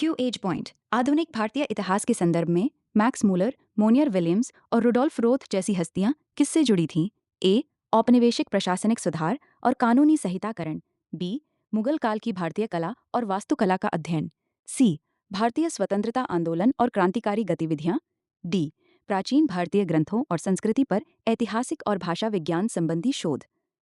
Q as point. आधुनिक भारतीय इतिहास के संदर्भ में मैक्स मूलर, मोनियर विलियम्स और रुडोल्फ रोथ जैसी हस्तियां किससे जुड़ी थीं? ए. औपनिवेशिक प्रशासनिक सुधार और कानूनी संहिताकरण। बी. मुगल काल की भारतीय कला और वास्तुकला का अध्ययन। सी. भारतीय स्वतंत्रता आंदोलन और क्रांतिकारी गतिविधियां। डी. प्राचीन भारतीय ग्रंथों और संस्कृति पर ऐतिहासिक और भाषा विज्ञान संबंधी शोध।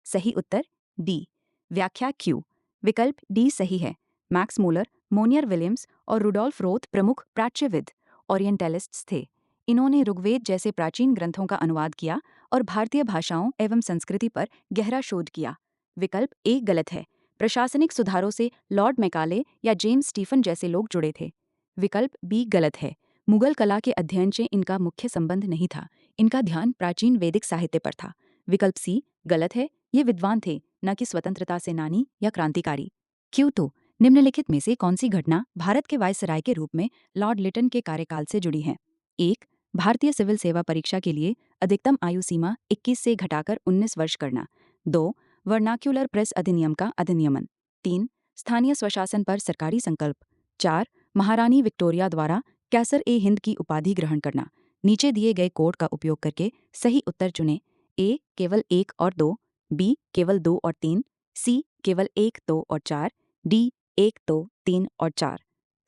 सही उत्तर डी। व्याख्या क्यू। विकल्प डी सही है। मैक्स मूलर, मोनियर विलियम्स और रुडोल्फ रोथ प्रमुख प्राच्यविद ओरिएंटलिस्ट्स थे। इन्होंने ऋग्वेद जैसे प्राचीन ग्रंथों का अनुवाद किया और भारतीय भाषाओं एवं संस्कृति पर गहरा शोध किया। विकल्प ए गलत है। प्रशासनिक सुधारों से लॉर्ड मैकाले या जेम्स स्टीफन जैसे लोग जुड़े थे। विकल्प बी गलत है। मुगल कला के अध्ययन से इनका मुख्य संबंध नहीं था। इनका ध्यान प्राचीन वैदिक साहित्य पर था। विकल्प सी गलत है। ये विद्वान थे, न कि स्वतंत्रता सेनानी या क्रांतिकारी। Q2 निम्नलिखित में से कौन सी घटना भारत के वायसराय के रूप में लॉर्ड लिटन के कार्यकाल से जुड़ी है? 1. भारतीय सिविल सेवा परीक्षा के लिए अधिकतम आयु सीमा 21 से घटाकर 19 वर्ष करना। 2. वर्नाक्युलर प्रेस अधिनियम का अधिनियमन। 3. स्थानीय स्वशासन पर सरकारी संकल्प। 4. महारानी विक्टोरिया द्वारा कैसर ए हिंद की उपाधि ग्रहण करना। नीचे दिए गए कोड का उपयोग करके सही उत्तर चुनें। ए. केवल 1 और 2, बी. केवल 2 और 3, सी. केवल 1, 2 और 4, डी. 1, 2, 3 और 4।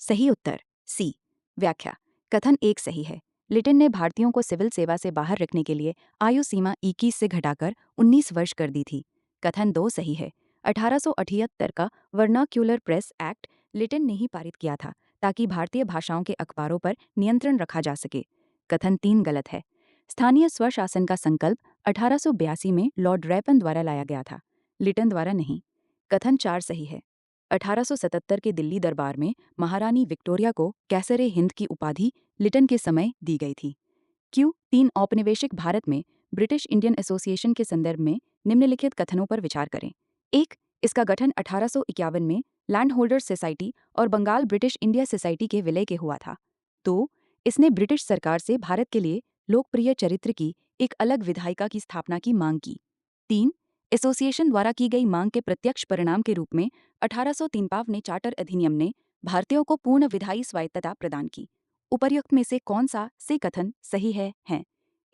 सही उत्तर सी। व्याख्या। कथन 1 सही है। लिटन ने भारतीयों को सिविल सेवा से बाहर रखने के लिए आयु सीमा 21 से घटाकर 19 वर्ष कर दी थी। कथन 2 सही है। 1878 का वर्नाक्युलर प्रेस एक्ट लिटन ने ही पारित किया था ताकि भारतीय भाषाओं के अखबारों पर नियंत्रण रखा जा सके। कथन 3 गलत है। स्थानीय स्वशासन का संकल्प 1882 में लॉर्ड रैपन द्वारा लाया गया था, लिटन द्वारा नहीं। कथन 4 सही है। 1877 के दिल्ली दरबार में महारानी विक्टोरिया को कैसरे हिंद की उपाधि लिटन के समय दी गई थी। Q3 औपनिवेशिक भारत में ब्रिटिश इंडियन एसोसिएशन के संदर्भ में निम्नलिखित कथनों पर विचार करें। 1. इसका गठन 1851 में लैंड होल्डर्स सोसाइटी और बंगाल ब्रिटिश इंडिया सोसाइटी के विलय के हुआ था। 2. इसने ब्रिटिश सरकार से भारत के लिए लोकप्रिय चरित्र की एक अलग विधायिका की स्थापना की मांग की। 3. एसोसिएशन द्वारा की गई मांग के प्रत्यक्ष परिणाम के रूप में 1853 चार्टर अधिनियम ने भारतीयों को पूर्ण विधायी स्वायत्तता प्रदान की। उपर्युक्त में से कौन सा से कथन सही हैं?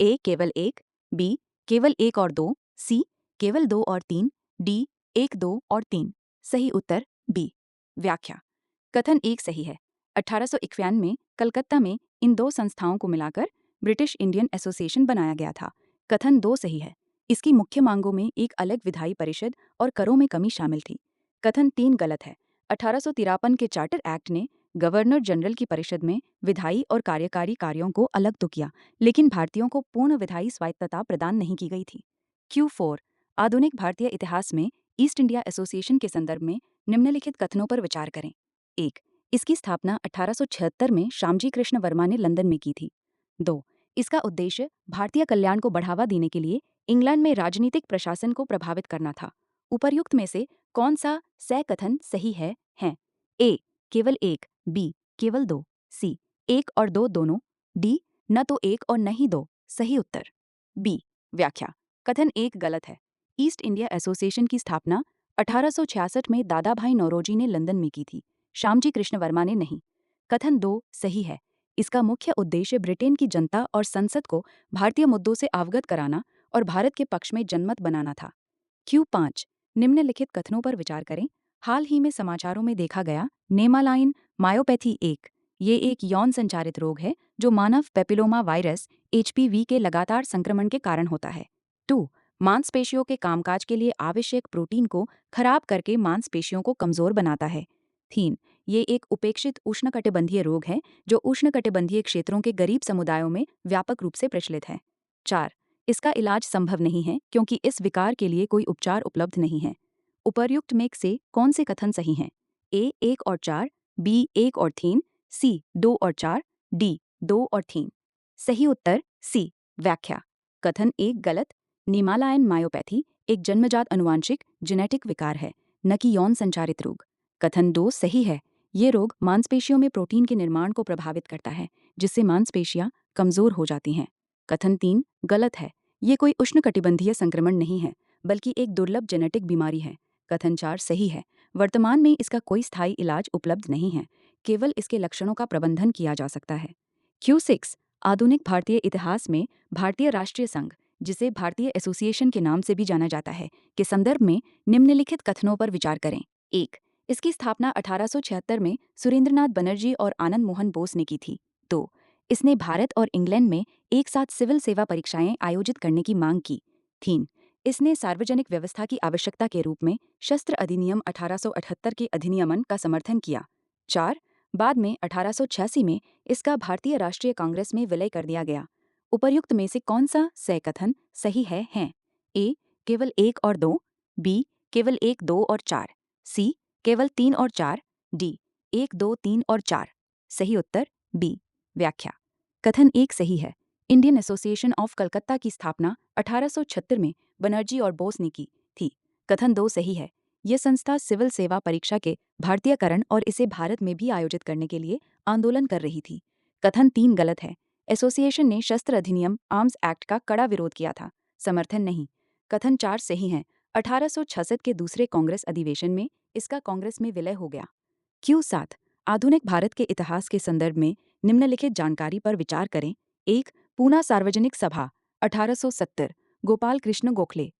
ए. केवल 1, बी. केवल 1 और 2, सी. केवल 2 और 3, डी. 1, 2 और 3। सही उत्तर बी। व्याख्या। कथन 1 सही है। 1891 में कलकत्ता में इन दो संस्थाओं को मिलाकर ब्रिटिश इंडियन एसोसिएशन बनाया गया था। कथन 2 सही है। इसकी मुख्य मांगों में एक अलग विधायी परिषद और करों में कमी शामिल थी। कथन 3 गलत है। 1853 के चार्टर एक्ट ने गवर्नर जनरल की परिषद में विधायी और कार्यकारी कार्यों को अलग तो किया, लेकिन भारतीयों को पूर्ण विधायी स्वायत्तता प्रदान नहीं की गई थी। Q4 आधुनिक भारतीय इतिहास में ईस्ट इंडिया एसोसिएशन के संदर्भ में निम्नलिखित कथनों पर विचार करें। 1. इसकी स्थापना 1876 में श्यामजी कृष्ण वर्मा ने लंदन में की थी। 2. इसका उद्देश्य भारतीय कल्याण को बढ़ावा देने के लिए इंग्लैंड में राजनीतिक प्रशासन को प्रभावित करना था। उपर्युक्त में से कौन सा सह कथन सही हैं? ए. केवल 1, बी. केवल 2, सी. 1 और 2 दोनों, डी. न तो 1 और न ही 2। सही उत्तर बी। व्याख्या। कथन 1 गलत है। ईस्ट इंडिया एसोसिएशन की स्थापना 1866 में दादा भाई नौरोजी ने लंदन में की थी, श्यामजी कृष्ण वर्मा ने नहीं। कथन 2 सही है। इसका मुख्य उद्देश्य ब्रिटेन की जनता और संसद को भारतीय मुद्दों से अवगत कराना और भारत के पक्ष में जनमत बनाना था। Q5 निम्नलिखित कथनों पर विचार करें। हाल ही में समाचारों में देखा गया नेमालाइन मायोपैथी ये एक यौन संचारित रोग है जो मानव पेपिलोमा वायरस HPV के लगातार संक्रमण के कारण होता है। 2. मांसपेशियों के कामकाज के लिए आवश्यक प्रोटीन को खराब करके मांसपेशियों को कमजोर बनाता है। 3. ये एक उपेक्षित उष्णकटिबंधीय रोग है जो उष्णकटिबंधीय क्षेत्रों के गरीब समुदायों में व्यापक रूप से प्रचलित है। 4. इसका इलाज संभव नहीं है क्योंकि इस विकार के लिए कोई उपचार उपलब्ध नहीं है। उपर्युक्त में से कौन से कथन सही हैं? ए 1 और 4, बी 1 और 3, सी 2 और 4, डी 2 और 3। सही उत्तर सी। व्याख्या। कथन 1 गलत। निमालायन मायोपैथी एक जन्मजात अनुवांशिक जेनेटिक विकार है, न कि यौन संचारित रोग। कथन 2 सही है। ये रोग मांसपेशियों में प्रोटीन के निर्माण को प्रभावित करता है, जिससे मांसपेशियां कमजोर हो जाती हैं। कथन 3 गलत है। ये कोई उष्णकटिबंधीय संक्रमण नहीं है, बल्कि एक दुर्लभ जेनेटिक बीमारी है। कथन 4 सही है। वर्तमान में इसका कोई स्थायी इलाज उपलब्ध नहीं है, केवल इसके लक्षणों का प्रबंधन किया जा सकता है। Q6 आधुनिक भारतीय इतिहास में भारतीय राष्ट्रीय संघ, जिसे भारतीय एसोसिएशन के नाम से भी जाना जाता है, के संदर्भ में निम्नलिखित कथनों पर विचार करें। 1. इसकी स्थापना 1876 में सुरेंद्रनाथ बनर्जी और आनंद मोहन बोस ने की थी। 2. इसने भारत और इंग्लैंड में एक साथ सिविल सेवा परीक्षाएं आयोजित करने की मांग की। 3. इसने सार्वजनिक व्यवस्था की आवश्यकता के रूप में शस्त्र अधिनियम 1878 के अधिनियमन का समर्थन किया। 4. बाद में 1886 में इसका भारतीय राष्ट्रीय कांग्रेस में विलय कर दिया गया। उपर्युक्त में से कौन सा सह कथन सही है? हैं ए. केवल 1 और 2, बी. केवल 1, 2 और 4, सी. केवल 3 और 4, डी. 1, 2, 3 और 4। सही उत्तर बी। व्याख्या। कथन 1 सही है। इंडियन एसोसिएशन ऑफ कलकत्ता की स्थापना 1876 में बनर्जी और बोस ने की थी। कथन 2 सही है। यह संस्था सिविल सेवा परीक्षा के भारतीयकरण और इसे भारत में भी आयोजित करने के लिए आंदोलन कर रही थी। कथन 3 गलत है। एसोसिएशन ने शस्त्र अधिनियम आर्म्स एक्ट का कड़ा विरोध किया था, समर्थन नहीं। कथन 4 सही है। 1866 के दूसरे कांग्रेस अधिवेशन में इसका कांग्रेस में विलय हो गया। Q7 आधुनिक भारत के इतिहास के संदर्भ में निम्नलिखित जानकारी पर विचार करें। 1. पूना सार्वजनिक सभा 1870 गोपाल कृष्ण गोखले।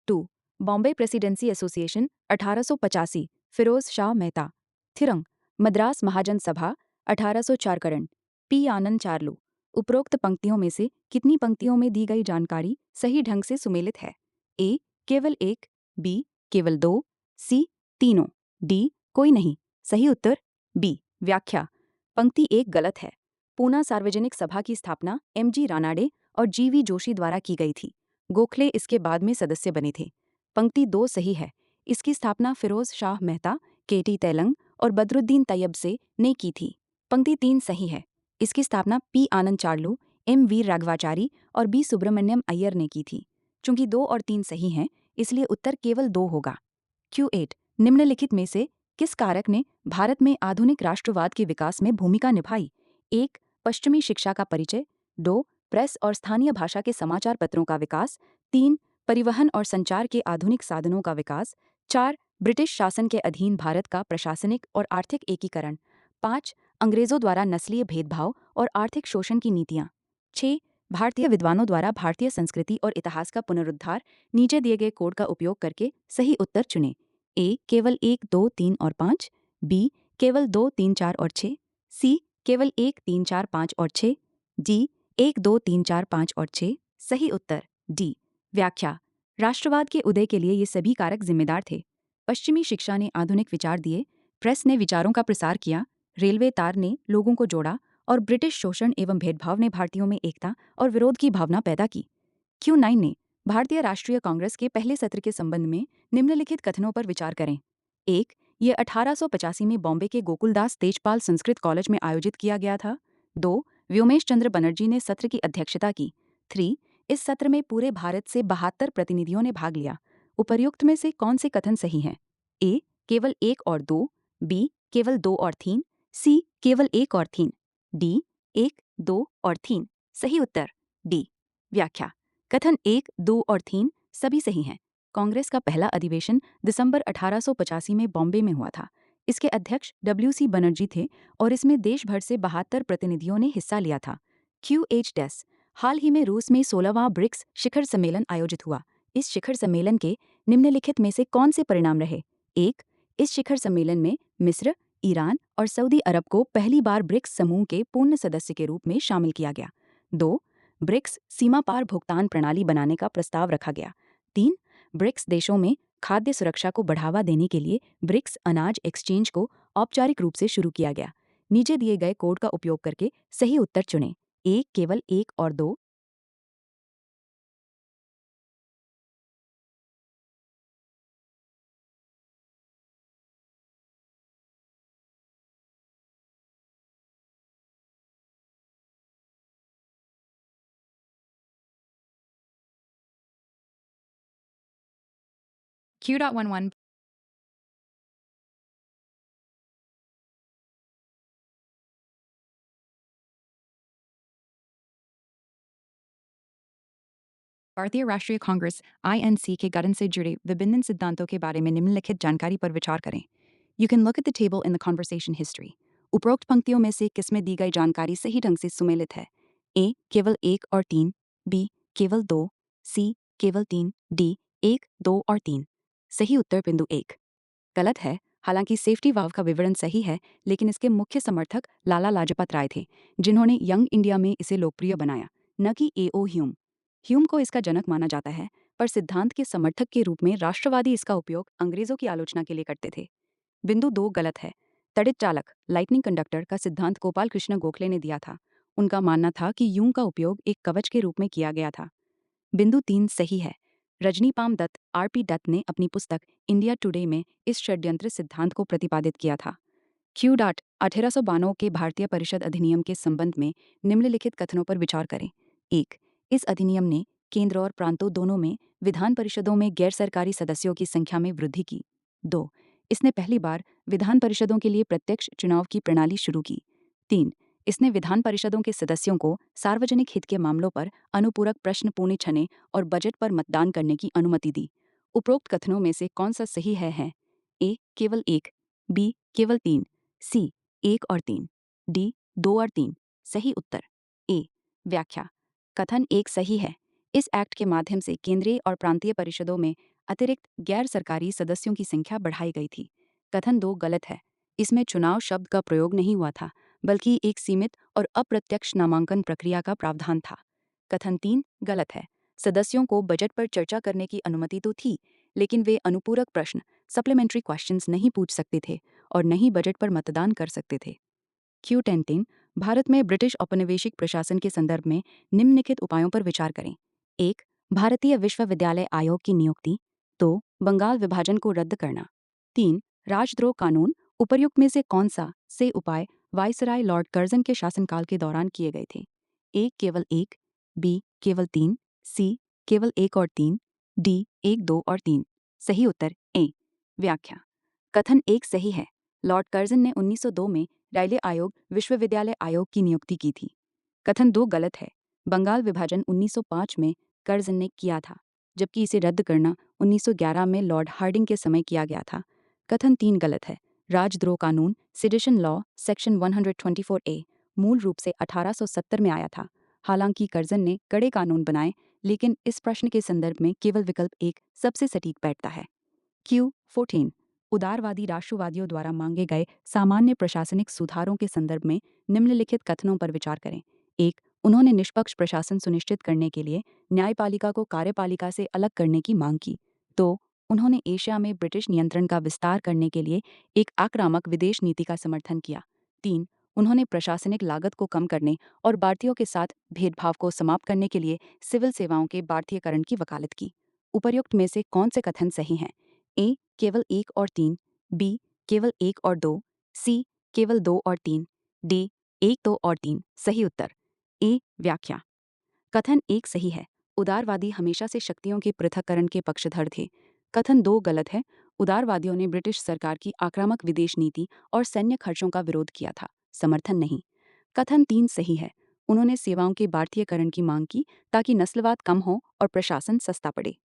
2. Bombay Presidency Association 1885 Firoz Shah Mehta. थिरंग मद्रास महाजन सभा 1804 करण पी आनंद चार्लो। उपरोक्त पंक्तियों में से कितनी पंक्तियों में दी गई जानकारी सही ढंग से सुमेलित है? ए. केवल 1, बी. केवल 2, सी. तीनों, डी. कोई नहीं। सही उत्तर बी। व्याख्या। पंक्ति 1 गलत है। पूना सार्वजनिक सभा की स्थापना MG रानाडे और GV जोशी द्वारा की गई थी। गोखले इसके बाद में सदस्य बने थे। पंक्ति 2 सही है। इसकी स्थापना फिरोज शाह मेहता, KT तेलंग और बदरुद्दीन तैयब से ने की थी। पंक्ति 3 सही है। इसकी स्थापना P आनंद चार्लू, MV राघवाचारी और B सुब्रमण्यम अय्यर ने की थी। चूंकि 2 और 3 सही हैं, इसलिए उत्तर केवल 2 होगा। Q8 निम्नलिखित में से किस कारक ने भारत में आधुनिक राष्ट्रवाद के विकास में भूमिका निभाई? 1. पश्चिमी शिक्षा का परिचय। 2. प्रेस और स्थानीय भाषा के समाचार पत्रों का विकास। 3. परिवहन और संचार के आधुनिक साधनों का विकास। 4. ब्रिटिश शासन के अधीन भारत का प्रशासनिक और आर्थिक एकीकरण। 5. अंग्रेजों द्वारा नस्लीय भेदभाव और आर्थिक शोषण की नीतियाँ। 6. भारतीय विद्वानों द्वारा भारतीय संस्कृति और इतिहास का पुनरुद्धार। नीचे दिए गए कोड का उपयोग करके सही उत्तर चुनें। ए. केवल 1, 2, 3 और 5, बी. केवल 2, 3, 4 और 6, सी. केवल 1, 3, 4, 5 और 6, डी. 1, 2, 3, 4, 5 और 6। सही उत्तर डी। व्याख्या। राष्ट्रवाद के उदय के लिए ये सभी कारक जिम्मेदार थे। पश्चिमी शिक्षा ने आधुनिक विचार दिए, प्रेस ने विचारों का प्रसार किया, रेलवे तार ने लोगों को जोड़ा और ब्रिटिश शोषण एवं भेदभाव ने भारतीयों में एकता और विरोध की भावना पैदा की। Q9 ने भारतीय राष्ट्रीय कांग्रेस के पहले सत्र के संबंध में निम्नलिखित कथनों पर विचार करें। 1. ये 1885 में बॉम्बे के गोकुलदास तेजपाल संस्कृत कॉलेज में आयोजित किया गया था। 2. व्योमेश चंद्र बनर्जी ने सत्र की अध्यक्षता की। 3. इस सत्र में पूरे भारत से 72 प्रतिनिधियों ने भाग लिया। उपर्युक्त में से कौन से कथन सही हैं? ए. केवल 1 और 2, बी. केवल 2 और 3, सी. केवल 1 और 3, डी. 1, 2 और 3। सही उत्तर डी। व्याख्या। कथन 1, 2 और 3 सभी सही हैं। कांग्रेस का पहला अधिवेशन दिसंबर 1885 में बॉम्बे में हुआ था। इसके अध्यक्ष WC बनर्जी थे और इसमें देश भर से 72 प्रतिनिधियों ने हिस्सा लिया था। QH10 हाल ही में रूस में 16वां ब्रिक्स शिखर सम्मेलन आयोजित हुआ। इस शिखर सम्मेलन के निम्नलिखित में से कौन से परिणाम रहे? 1. इस शिखर सम्मेलन में मिस्र, ईरान और सऊदी अरब को पहली बार ब्रिक्स समूह के पूर्ण सदस्य के रूप में शामिल किया गया। 2. ब्रिक्स सीमा पार भुगतान प्रणाली बनाने का प्रस्ताव रखा गया। 3. ब्रिक्स देशों में खाद्य सुरक्षा को बढ़ावा देने के लिए ब्रिक्स अनाज एक्सचेंज को औपचारिक रूप से शुरू किया गया। नीचे दिए गए कोड का उपयोग करके सही उत्तर चुनें। ए. केवल 1 और 2, Q.11 भारतीय राष्ट्रीय कांग्रेस INC के गठन से जुड़े विभिन्न सिद्धांतों के बारे में निम्नलिखित जानकारी पर विचार करें। You can look at the table in the conversation history. उपरोक्त पंक्तियों में से किसमें दी गई जानकारी सही ढंग से सुमेलित है? ए केवल 1 और 3, बी केवल 2, सी केवल 3, डी 1, 2 और 3। सही उत्तर बिंदु 1 गलत है। हालांकि सेफ्टी वाल्व का विवरण सही है, लेकिन इसके मुख्य समर्थक लाला लाजपत राय थे, जिन्होंने यंग इंडिया में इसे लोकप्रिय बनाया, न कि एओ ह्यूम। ह्यूम को इसका जनक माना जाता है, पर सिद्धांत के समर्थक के रूप में राष्ट्रवादी इसका उपयोग अंग्रेजों की आलोचना के लिए करते थे। बिंदु 2 गलत है। तड़ित चालक लाइटनिंग कंडक्टर का सिद्धांत गोपाल कृष्ण गोखले ने दिया था। उनका मानना था कि यूं का उपयोग एक कवच के रूप में किया गया था। बिंदु 3 सही है। रजनीपाम दत्त आरपी दत्त ने अपनी पुस्तक इंडिया टुडे में इस षड्यंत्र सिद्धांत को प्रतिपादित किया था। क्यू डाट 1892 के भारतीय परिषद अधिनियम के संबंध में निम्नलिखित कथनों पर विचार करें। 1. इस अधिनियम ने केंद्र और प्रांतों दोनों में विधान परिषदों में गैर सरकारी सदस्यों की संख्या में वृद्धि की। 2. इसने पहली बार विधान परिषदों के लिए प्रत्यक्ष चुनाव की प्रणाली शुरू की। 3. इसने विधान परिषदों के सदस्यों को सार्वजनिक हित के मामलों पर अनुपूरक प्रश्न पूछने और बजट पर मतदान करने की अनुमति दी। उपरोक्त कथनों में से कौन सा सही है? ए केवल 1, बी केवल 3, सी 1 और 3, डी 2 और 3। सही उत्तर ए। व्याख्या कथन 1 सही है। इस एक्ट के माध्यम से केंद्रीय और प्रांतीय परिषदों में अतिरिक्त गैर सरकारी सदस्यों की संख्या बढ़ाई गई थी। कथन 2 गलत है। इसमें चुनाव शब्द का प्रयोग नहीं हुआ था, बल्कि एक सीमित और अप्रत्यक्ष नामांकन प्रक्रिया का प्रावधान था। कथन 3 गलत है। सदस्यों को बजट पर चर्चा करने की अनुमति तो थी, लेकिन वे अनुपूरक प्रश्न सप्लीमेंट्री क्वेश्चंस नहीं पूछ सकते थे और न ही बजट पर मतदान कर सकते थे। Q10 भारत में ब्रिटिश औपनिवेशिक प्रशासन के संदर्भ में निम्नलिखित उपायों पर विचार करें। 1. भारतीय विश्वविद्यालय आयोग की नियुक्ति। 2. बंगाल विभाजन को रद्द करना। 3. राजद्रोह कानून। उपर्युक्त में से कौन सा से उपाय वायसराय लॉर्ड कर्जन के शासनकाल के दौरान किए गए थे? ए केवल 1, बी केवल 3, सी केवल 1 और 3, डी 1, 2 और 3। सही उत्तर ए। व्याख्या कथन 1 सही है। लॉर्ड कर्जन ने 1902 में रायले आयोग विश्वविद्यालय आयोग की नियुक्ति की थी। कथन 2 गलत है। बंगाल विभाजन 1905 में कर्जन ने किया था, जबकि इसे रद्द करना 1911 में लॉर्ड हार्डिंग के समय किया गया था। कथन 3 गलत है। राजद्रोह कानून सेडिशन लॉ सेक्शन 124A मूल रूप से 1870 में आया था। हालांकि कर्जन ने कड़े कानून बनाए, लेकिन इस प्रश्न के संदर्भ में केवल विकल्प 1 सबसे सटीक बैठता है। Q14 उदारवादी राष्ट्रवादियों द्वारा मांगे गए सामान्य प्रशासनिक सुधारों के संदर्भ में निम्नलिखित कथनों पर विचार करें। 1. उन्होंने निष्पक्ष प्रशासन सुनिश्चित करने के लिए न्यायपालिका को कार्यपालिका से अलग करने की मांग की। 2. उन्होंने एशिया में ब्रिटिश नियंत्रण का विस्तार करने के लिए एक आक्रामक विदेश नीति का समर्थन किया। 3. उन्होंने प्रशासनिक लागत को कम करने और भारतीयों के साथ भेदभाव को समाप्त करने के लिए सिविल सेवाओं के भारतीयकरण की वकालत की। उपर्युक्त में से कौन से कथन सही हैं? ए केवल 1 और 3, बी केवल 1 और 2, सी केवल 2 और 3, डी 1, 2 और 3। सही उत्तर ए। व्याख्या कथन 1 सही है। उदारवादी हमेशा से शक्तियों के पृथक्करण के पक्षधर थे। कथन 2 गलत है। उदारवादियों ने ब्रिटिश सरकार की आक्रामक विदेश नीति और सैन्य खर्चों का विरोध किया था, समर्थन नहीं। कथन 3 सही है। उन्होंने सेवाओं के भारतीयकरण की मांग की ताकि नस्लवाद कम हो और प्रशासन सस्ता पड़े।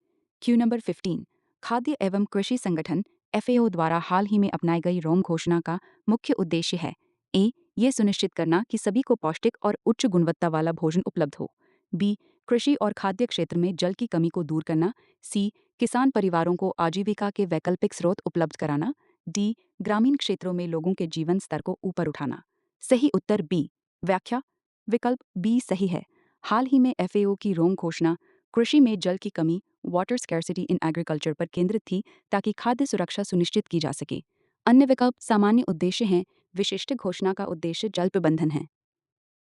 क्यू नंबर 15 खाद्य एवं कृषि संगठन FAO द्वारा हाल ही में अपनाई गई रोम घोषणा का मुख्य उद्देश्य है। ए ये सुनिश्चित करना कि सभी को पौष्टिक और उच्च गुणवत्ता वाला भोजन उपलब्ध हो। बी कृषि और खाद्य क्षेत्र में जल की कमी को दूर करना। सी किसान परिवारों को आजीविका के वैकल्पिक स्रोत उपलब्ध कराना। डी ग्रामीण क्षेत्रों में लोगों के जीवन स्तर को ऊपर उठाना। सही उत्तर बी। व्याख्या विकल्प बी सही है। हाल ही में FAO की रोम घोषणा कृषि में जल की कमी वाटर स्कैर्सिटी इन एग्रीकल्चर पर केंद्रित थी, ताकि खाद्य सुरक्षा सुनिश्चित की जा सके। अन्य विकल्प सामान्य उद्देश्य हैं। विशिष्ट घोषणा का उद्देश्य जल प्रबंधन है।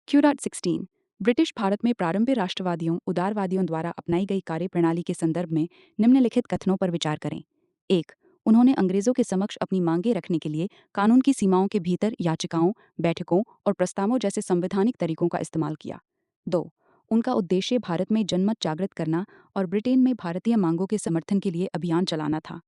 Q.16 ब्रिटिश भारत में प्रारंभिक राष्ट्रवादियों उदारवादियों द्वारा अपनाई गई कार्यप्रणाली के संदर्भ में निम्नलिखित कथनों पर विचार करें। 1. उन्होंने अंग्रेजों के समक्ष अपनी मांगें रखने के लिए कानून की सीमाओं के भीतर याचिकाओं, बैठकों और प्रस्तावों जैसे संवैधानिक तरीकों का इस्तेमाल किया। 2. उनका उद्देश्य भारत में जनमत जागृत करना और ब्रिटेन में भारतीय मांगों के समर्थन के लिए अभियान चलाना था।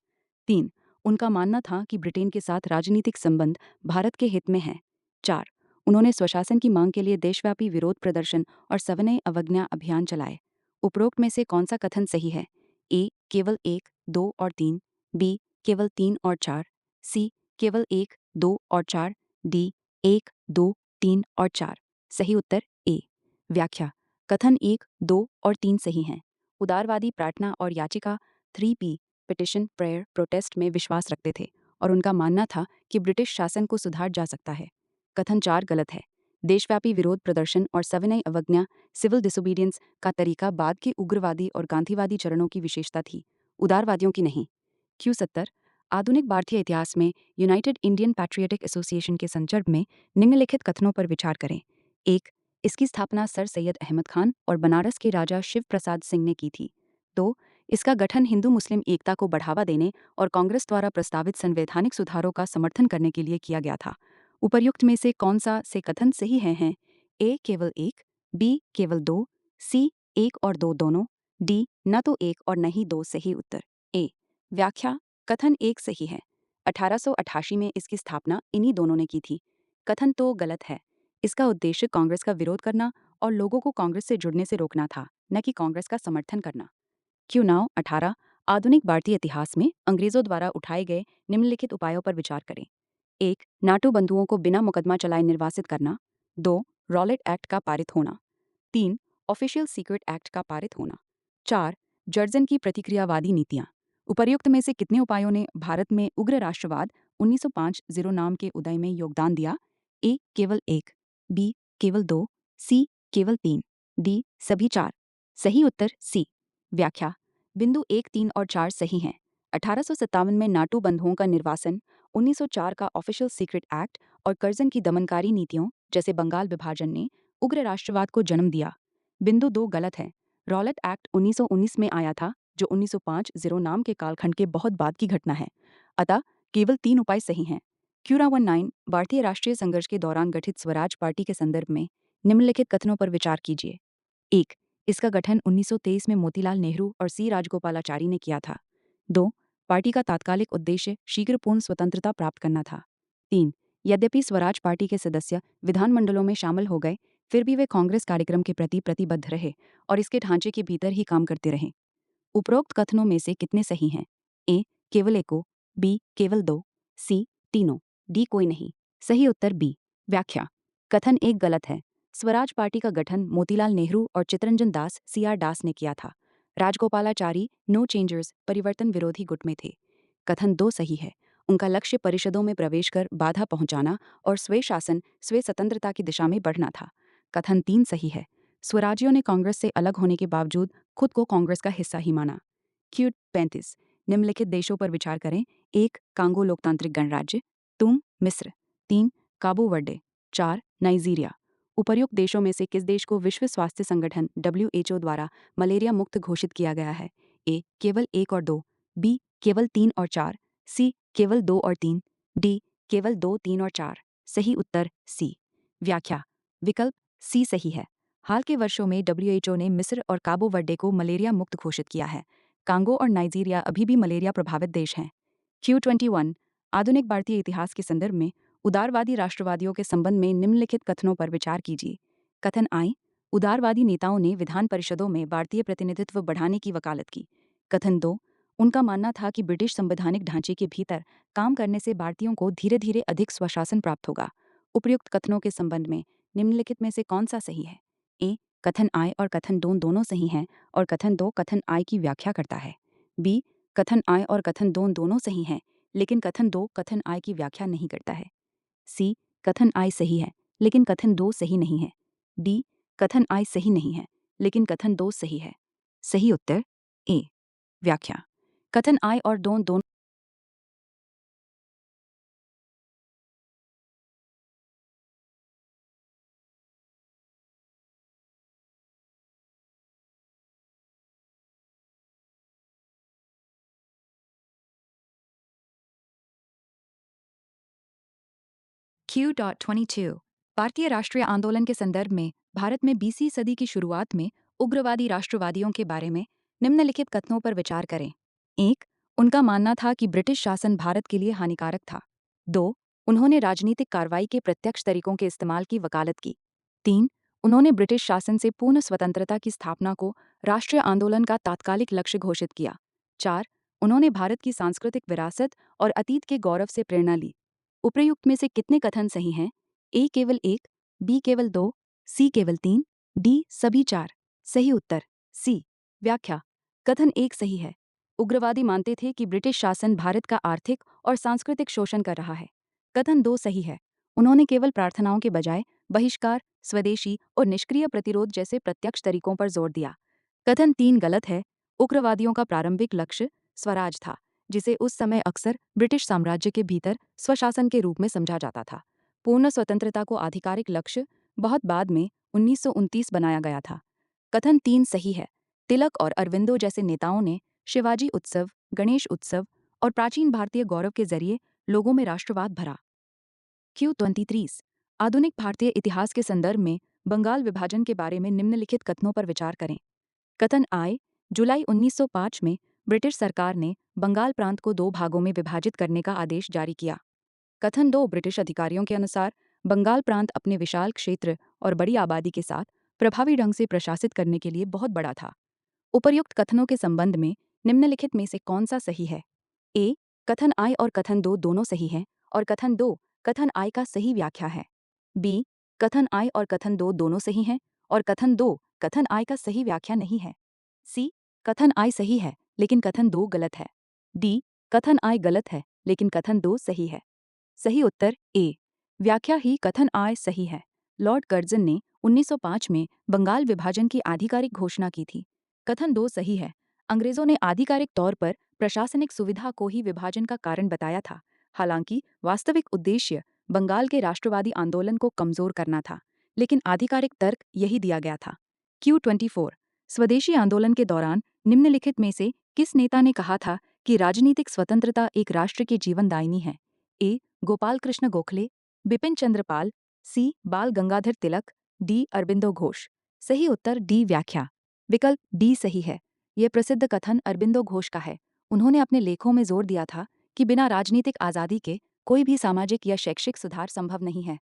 3. उनका मानना था कि ब्रिटेन के साथ राजनीतिक संबंध भारत के हित में हैं। 4. उन्होंने स्वशासन की मांग के लिए देशव्यापी विरोध प्रदर्शन और सविनय अवज्ञा अभियान चलाए। उपरोक्त में से कौन सा कथन सही है? ए केवल 1, 2 और 3, बी केवल 3 और 4, सी केवल 1, 2 और 4, डी 1, 2, 3 और 4। सही उत्तर ए। व्याख्या। कथन 1, 2 और 3 सही हैं। उदारवादी प्रार्थना और याचिका 3P पिटिशन प्रेयर प्रोटेस्ट में विश्वास रखते थे और उनका मानना था कि ब्रिटिश शासन को सुधार जा सकता है। कथन 4 गलत है। देशव्यापी विरोध प्रदर्शन और सविनय अवज्ञा सिविल डिसोबीडियंस का तरीका बाद के उग्रवादी और गांधीवादी चरणों की विशेषता थी, उदारवादियों की नहीं। Q70 आधुनिक भारतीय इतिहास में यूनाइटेड इंडियन पैट्रियटिक एसोसिएशन के संदर्भ में निम्नलिखित कथनों पर विचार करें। 1. इसकी स्थापना सर सैयद अहमद खान और बनारस के राजा शिव प्रसाद सिंह ने की थी। 2. इसका गठन हिंदू मुस्लिम एकता को बढ़ावा देने और कांग्रेस द्वारा प्रस्तावित संवैधानिक सुधारों का समर्थन करने के लिए किया गया था। उपर्युक्त में से कौन सा से कथन सही हैं? ए केवल एक, बी केवल दो, सी एक और दो दोनों, डी न तो एक और न ही दो। सही उत्तर ए। व्याख्या। कथन एक सही है। 1888 में इसकी स्थापना इन्हीं दोनों ने की थी। कथन तो गलत है। इसका उद्देश्य कांग्रेस का विरोध करना और लोगों को कांग्रेस से जुड़ने से रोकना था, न कि कांग्रेस का समर्थन करना। Q9 18 आधुनिक भारतीय इतिहास में अंग्रेजों द्वारा उठाए गए निम्नलिखित उपायों पर विचार करें। 1. नाटू बंधुओं को बिना मुकदमा चलाए निर्वासित करना। 2. रॉलेट एक्ट का पारित होना। 3. ऑफिशियल सीक्रेट एक्ट का पारित होना। 4. जर्जन की प्रतिक्रियावादी नीतियां। उपर्युक्त में से कितने उपायों ने भारत में उग्र राष्ट्रवाद 1905 नाम के उदय में योगदान दिया? ए केवल एक, बी केवल दो, सी केवल तीन, डी सभी चार। सही उत्तर सी। व्याख्या। बिंदु 1, 3 और 4 सही हैं। 1857 में नाटू बंधुओं का निर्वासन, 1904 का ऑफिशियल सीक्रेट एक्ट और कर्जन की दमनकारी नीतियों जैसे बंगाल विभाजन ने उग्र राष्ट्रवाद को जन्म दिया। बिंदु 2 गलत है। रॉलेट एक्ट 1919 में आया था, जो 1905 नाम के कालखंड के बहुत बाद की घटना है। अतः केवल 3 उपाय सही हैं। Q19 भारतीय राष्ट्रीय संघर्ष के दौरान गठित स्वराज पार्टी के संदर्भ में निम्नलिखित कथनों पर विचार कीजिए। 1. इसका गठन 1923 में मोतीलाल नेहरू और सी राजगोपालाचारी ने किया था। 2. पार्टी का तात्कालिक उद्देश्य शीघ्र पूर्ण स्वतंत्रता प्राप्त करना था। 3. यद्यपि स्वराज पार्टी के सदस्य विधानमंडलों में शामिल हो गए, फिर भी वे कांग्रेस कार्यक्रम के प्रति प्रतिबद्ध रहे और इसके ढांचे के भीतर ही काम करते रहे। उपरोक्त कथनों में से कितने सही हैं? ए केवल एको, बी केवल दो, सी तीनों, डी कोई नहीं। सही उत्तर बी। व्याख्या। कथन एक गलत है। स्वराज पार्टी का गठन मोतीलाल नेहरू और चित्तरंजन दास CR दास ने किया था। राजगोपालाचारी नो चेंजर्स परिवर्तन विरोधी गुट में थे। कथन 2 सही है। उनका लक्ष्य परिषदों में प्रवेश कर बाधा पहुंचाना और स्वय शासन स्वय स्वतंत्रता की दिशा में बढ़ना था। कथन 3 सही है। स्वराजियों ने कांग्रेस से अलग होने के बावजूद खुद को कांग्रेस का हिस्सा ही माना। Q35 निम्नलिखित देशों पर विचार करें। 1. कांगो लोकतांत्रिक गणराज्य। 2. मिस्र। 3. काबू वर्डे। 4. नाइजीरिया। उपर्युक्त देशों में से किस देश को विश्व स्वास्थ्य संगठन WHO द्वारा मलेरिया मुक्त घोषित किया गया है? ए केवल 1 और 2, बी केवल 3 और 4, सी केवल 2 और 3, डी केवल 2, 3 और 4। सही उत्तर सी। व्याख्या। विकल्प सी सही है। हाल के वर्षों में WHO ने मिस्र और काबो वर्डे को मलेरिया मुक्त घोषित किया है। कांगो और नाइजीरिया अभी भी मलेरिया प्रभावित देश हैं। Q21 आधुनिक भारतीय इतिहास के संदर्भ में उदारवादी राष्ट्रवादियों के संबंध में निम्नलिखित कथनों पर विचार कीजिए। कथन आई। उदारवादी नेताओं ने विधान परिषदों में भारतीय प्रतिनिधित्व बढ़ाने की वकालत की। कथन 2। उनका मानना था कि ब्रिटिश संवैधानिक ढांचे के भीतर काम करने से भारतीयों को धीरे धीरे अधिक स्वशासन प्राप्त होगा। उपर्युक्त कथनों के संबंध में निम्नलिखित में से कौन सा सही है? ए कथन आई और कथन 2 दोनों सही हैं और कथन 2 कथन आई की व्याख्या करता है। बी कथन आई और कथन 2 दोनों सही हैं, लेकिन कथन 2 कथन आई की व्याख्या नहीं करता है। सी कथन आई सही है, लेकिन कथन 2 सही नहीं है। डी कथन आई सही नहीं है, लेकिन कथन 2 सही है। सही उत्तर ए। व्याख्या। कथन आई और दोनों Q.22 भारतीय राष्ट्रीय आंदोलन के संदर्भ में भारत में 20वीं सदी की शुरुआत में उग्रवादी राष्ट्रवादियों के बारे में निम्नलिखित कथनों पर विचार करें। 1. उनका मानना था कि ब्रिटिश शासन भारत के लिए हानिकारक था। 2. उन्होंने राजनीतिक कार्रवाई के प्रत्यक्ष तरीकों के इस्तेमाल की वकालत की। 3. उन्होंने ब्रिटिश शासन से पूर्ण स्वतंत्रता की स्थापना को राष्ट्रीय आंदोलन का तात्कालिक लक्ष्य घोषित किया। 4. उन्होंने भारत की सांस्कृतिक विरासत और अतीत के गौरव से प्रेरणा ली। उपर्युक्त में से कितने कथन सही हैं? ए केवल एक, बी केवल दो, सी केवल तीन, डी सभी चार। सही उत्तर सी। व्याख्या। कथन एक सही है। उग्रवादी मानते थे कि ब्रिटिश शासन भारत का आर्थिक और सांस्कृतिक शोषण कर रहा है। कथन दो सही है। उन्होंने केवल प्रार्थनाओं के बजाय बहिष्कार, स्वदेशी और निष्क्रिय प्रतिरोध जैसे प्रत्यक्ष तरीकों पर जोर दिया। कथन तीन गलत है। उग्रवादियों का प्रारंभिक लक्ष्य स्वराज था, जिसे उस समय अक्सर ब्रिटिश साम्राज्य के भीतर स्वशासन के रूप में समझा जाता था। पूर्ण स्वतंत्रता को आधिकारिक लक्ष्य बहुत बाद में 1929 बनाया गया था। कथन तीन सही है। तिलक और अरविंदो जैसे नेताओं ने शिवाजी उत्सव, गणेश उत्सव और प्राचीन भारतीय गौरव के जरिए लोगों में राष्ट्रवाद भरा। Q23 आधुनिक भारतीय इतिहास के संदर्भ में बंगाल विभाजन के बारे में निम्नलिखित कथनों पर विचार करें। कथन आए, जुलाई 1905 में ब्रिटिश सरकार ने बंगाल प्रांत को दो भागों में विभाजित करने का आदेश जारी किया। कथन दो, ब्रिटिश अधिकारियों के अनुसार बंगाल प्रांत अपने विशाल क्षेत्र और बड़ी आबादी के साथ प्रभावी ढंग से प्रशासित करने के लिए बहुत बड़ा था। उपर्युक्त कथनों के संबंध में निम्नलिखित में से कौन सा सही है? ए, कथन आई और कथन दो दोनों सही हैं और कथन दो कथन आई का सही व्याख्या है। बी, कथन आई और कथन दो दोनों सही हैं और कथन दो कथन आई का सही व्याख्या नहीं है। सी, कथन आई सही है लेकिन कथन दो गलत है। डी, कथन आई गलत है लेकिन कथन दो सही है। सही उत्तर ए, व्याख्या ही कथन आय सही है। लॉर्ड कर्जन ने 1905 में बंगाल विभाजन की आधिकारिक घोषणा की थी। कथन दो सही है। अंग्रेजों ने आधिकारिक तौर पर प्रशासनिक सुविधा को ही विभाजन का कारण बताया था, हालांकि वास्तविक उद्देश्य बंगाल के राष्ट्रवादी आंदोलन को कमजोर करना था, लेकिन आधिकारिक तर्क यही दिया गया था। Q24 स्वदेशी आंदोलन के दौरान निम्नलिखित में से किस नेता ने कहा था कि राजनीतिक स्वतंत्रता एक राष्ट्र की जीवनदायिनी है? ए, गोपाल कृष्ण गोखले, बिपिन चंद्र पाल, सी, बाल गंगाधर तिलक, डी, अरबिंदो घोष। सही उत्तर डी, व्याख्या। विकल्प डी सही है। यह प्रसिद्ध कथन अरबिंदो घोष का है। उन्होंने अपने लेखों में जोर दिया था कि बिना राजनीतिक आज़ादी के कोई भी सामाजिक या शैक्षिक सुधार संभव नहीं है।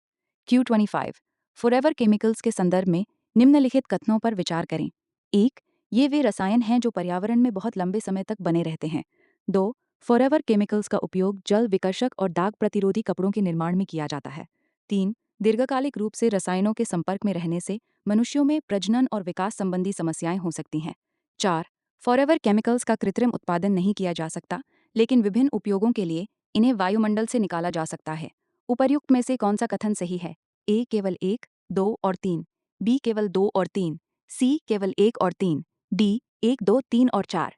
Q25 फॉरएवर केमिकल्स के संदर्भ में निम्नलिखित कथनों पर विचार करें। एक, ये वे रसायन हैं जो पर्यावरण में बहुत लंबे समय तक बने रहते हैं। दो, फॉरएवर केमिकल्स का उपयोग जल विकर्षक और दाग प्रतिरोधी कपड़ों के निर्माण में किया जाता है। तीन, दीर्घकालिक रूप से रसायनों के संपर्क में रहने से मनुष्यों में प्रजनन और विकास संबंधी समस्याएं हो सकती हैं। चार, फॉरएवर केमिकल्स का कृत्रिम उत्पादन नहीं किया जा सकता, लेकिन विभिन्न उपयोगों के लिए इन्हें वायुमंडल से निकाला जा सकता है। उपर्युक्त में से कौन सा कथन सही है? ए, केवल एक, दो और तीन, बी, केवल दो और तीन, सी, केवल एक और तीन, डी, एक, दो, तीन और चार।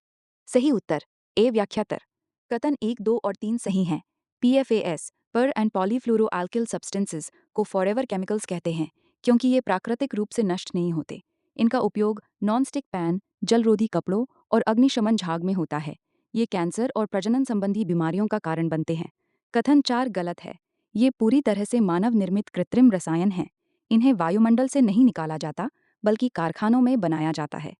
सही उत्तर ए, व्याख्यातर। कथन एक, दो और तीन सही हैं। PFAS पर एंड पॉलीफ्लोरोअल्किल सब्सटेंसेस को फॉरएवर केमिकल्स कहते हैं क्योंकि ये प्राकृतिक रूप से नष्ट नहीं होते। इनका उपयोग नॉनस्टिक पैन, जलरोधी कपड़ों और अग्निशमन झाग में होता है। ये कैंसर और प्रजनन संबंधी बीमारियों का कारण बनते हैं। कथन चार गलत है। ये पूरी तरह से मानव निर्मित कृत्रिम रसायन हैं। इन्हें वायुमंडल से नहीं निकाला जाता, बल्कि कारखानों में बनाया जाता है।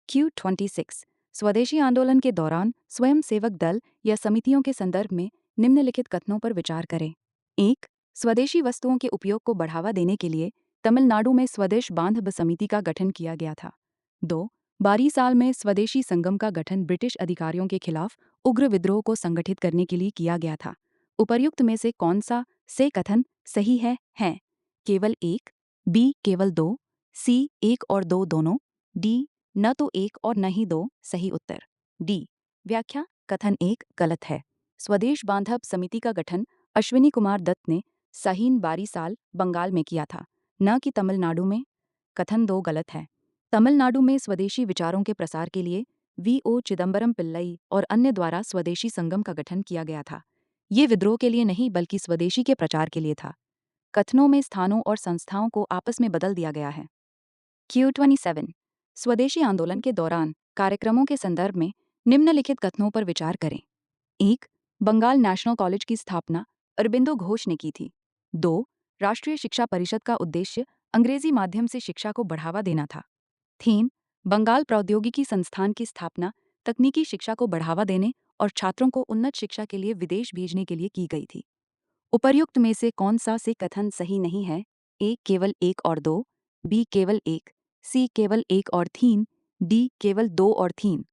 Q26 स्वदेशी आंदोलन के दौरान स्वयंसेवक दल या समितियों के संदर्भ में निम्नलिखित कथनों पर विचार करें। एक, स्वदेशी वस्तुओं के उपयोग को बढ़ावा देने के लिए तमिलनाडु में स्वदेश बांधव समिति का गठन किया गया था। दो, 12 साल में स्वदेशी संगम का गठन ब्रिटिश अधिकारियों के खिलाफ उग्र विद्रोह को संगठित करने के लिए किया गया था। उपर्युक्त में से कौन सा से कथन सही है? केवल एक, बी, केवल दो, सी, एक और दो दोनों, डी, न तो एक और न ही दो। सही उत्तर डी, व्याख्या। कथन एक गलत है। स्वदेश बांधव समिति का गठन अश्विनी कुमार दत्त ने सहीन 12 साल बंगाल में किया था, न कि तमिलनाडु में। कथन दो गलत है। तमिलनाडु में स्वदेशी विचारों के प्रसार के लिए VO चिदम्बरम पिल्लई और अन्य द्वारा स्वदेशी संगम का गठन किया गया था। ये विद्रोह के लिए नहीं बल्कि स्वदेशी के प्रचार के लिए था। कथनों में स्थानों और संस्थाओं को आपस में बदल दिया गया है। Q27 स्वदेशी आंदोलन के दौरान कार्यक्रमों के संदर्भ में निम्नलिखित कथनों पर विचार करें। एक, बंगाल नेशनल कॉलेज की स्थापना अरबिंदो घोष ने की थी। दो, राष्ट्रीय शिक्षा परिषद का उद्देश्य अंग्रेजी माध्यम से शिक्षा को बढ़ावा देना था। तीन, बंगाल प्रौद्योगिकी संस्थान की स्थापना तकनीकी शिक्षा को बढ़ावा देने और छात्रों को उन्नत शिक्षा के लिए विदेश भेजने के लिए की गई थी। उपर्युक्त में से कौन सा से कथन सही नहीं है? ए, केवल एक और दो, बी, केवल एक, सी, केवल एक और तीन, डी, केवल दो और तीन।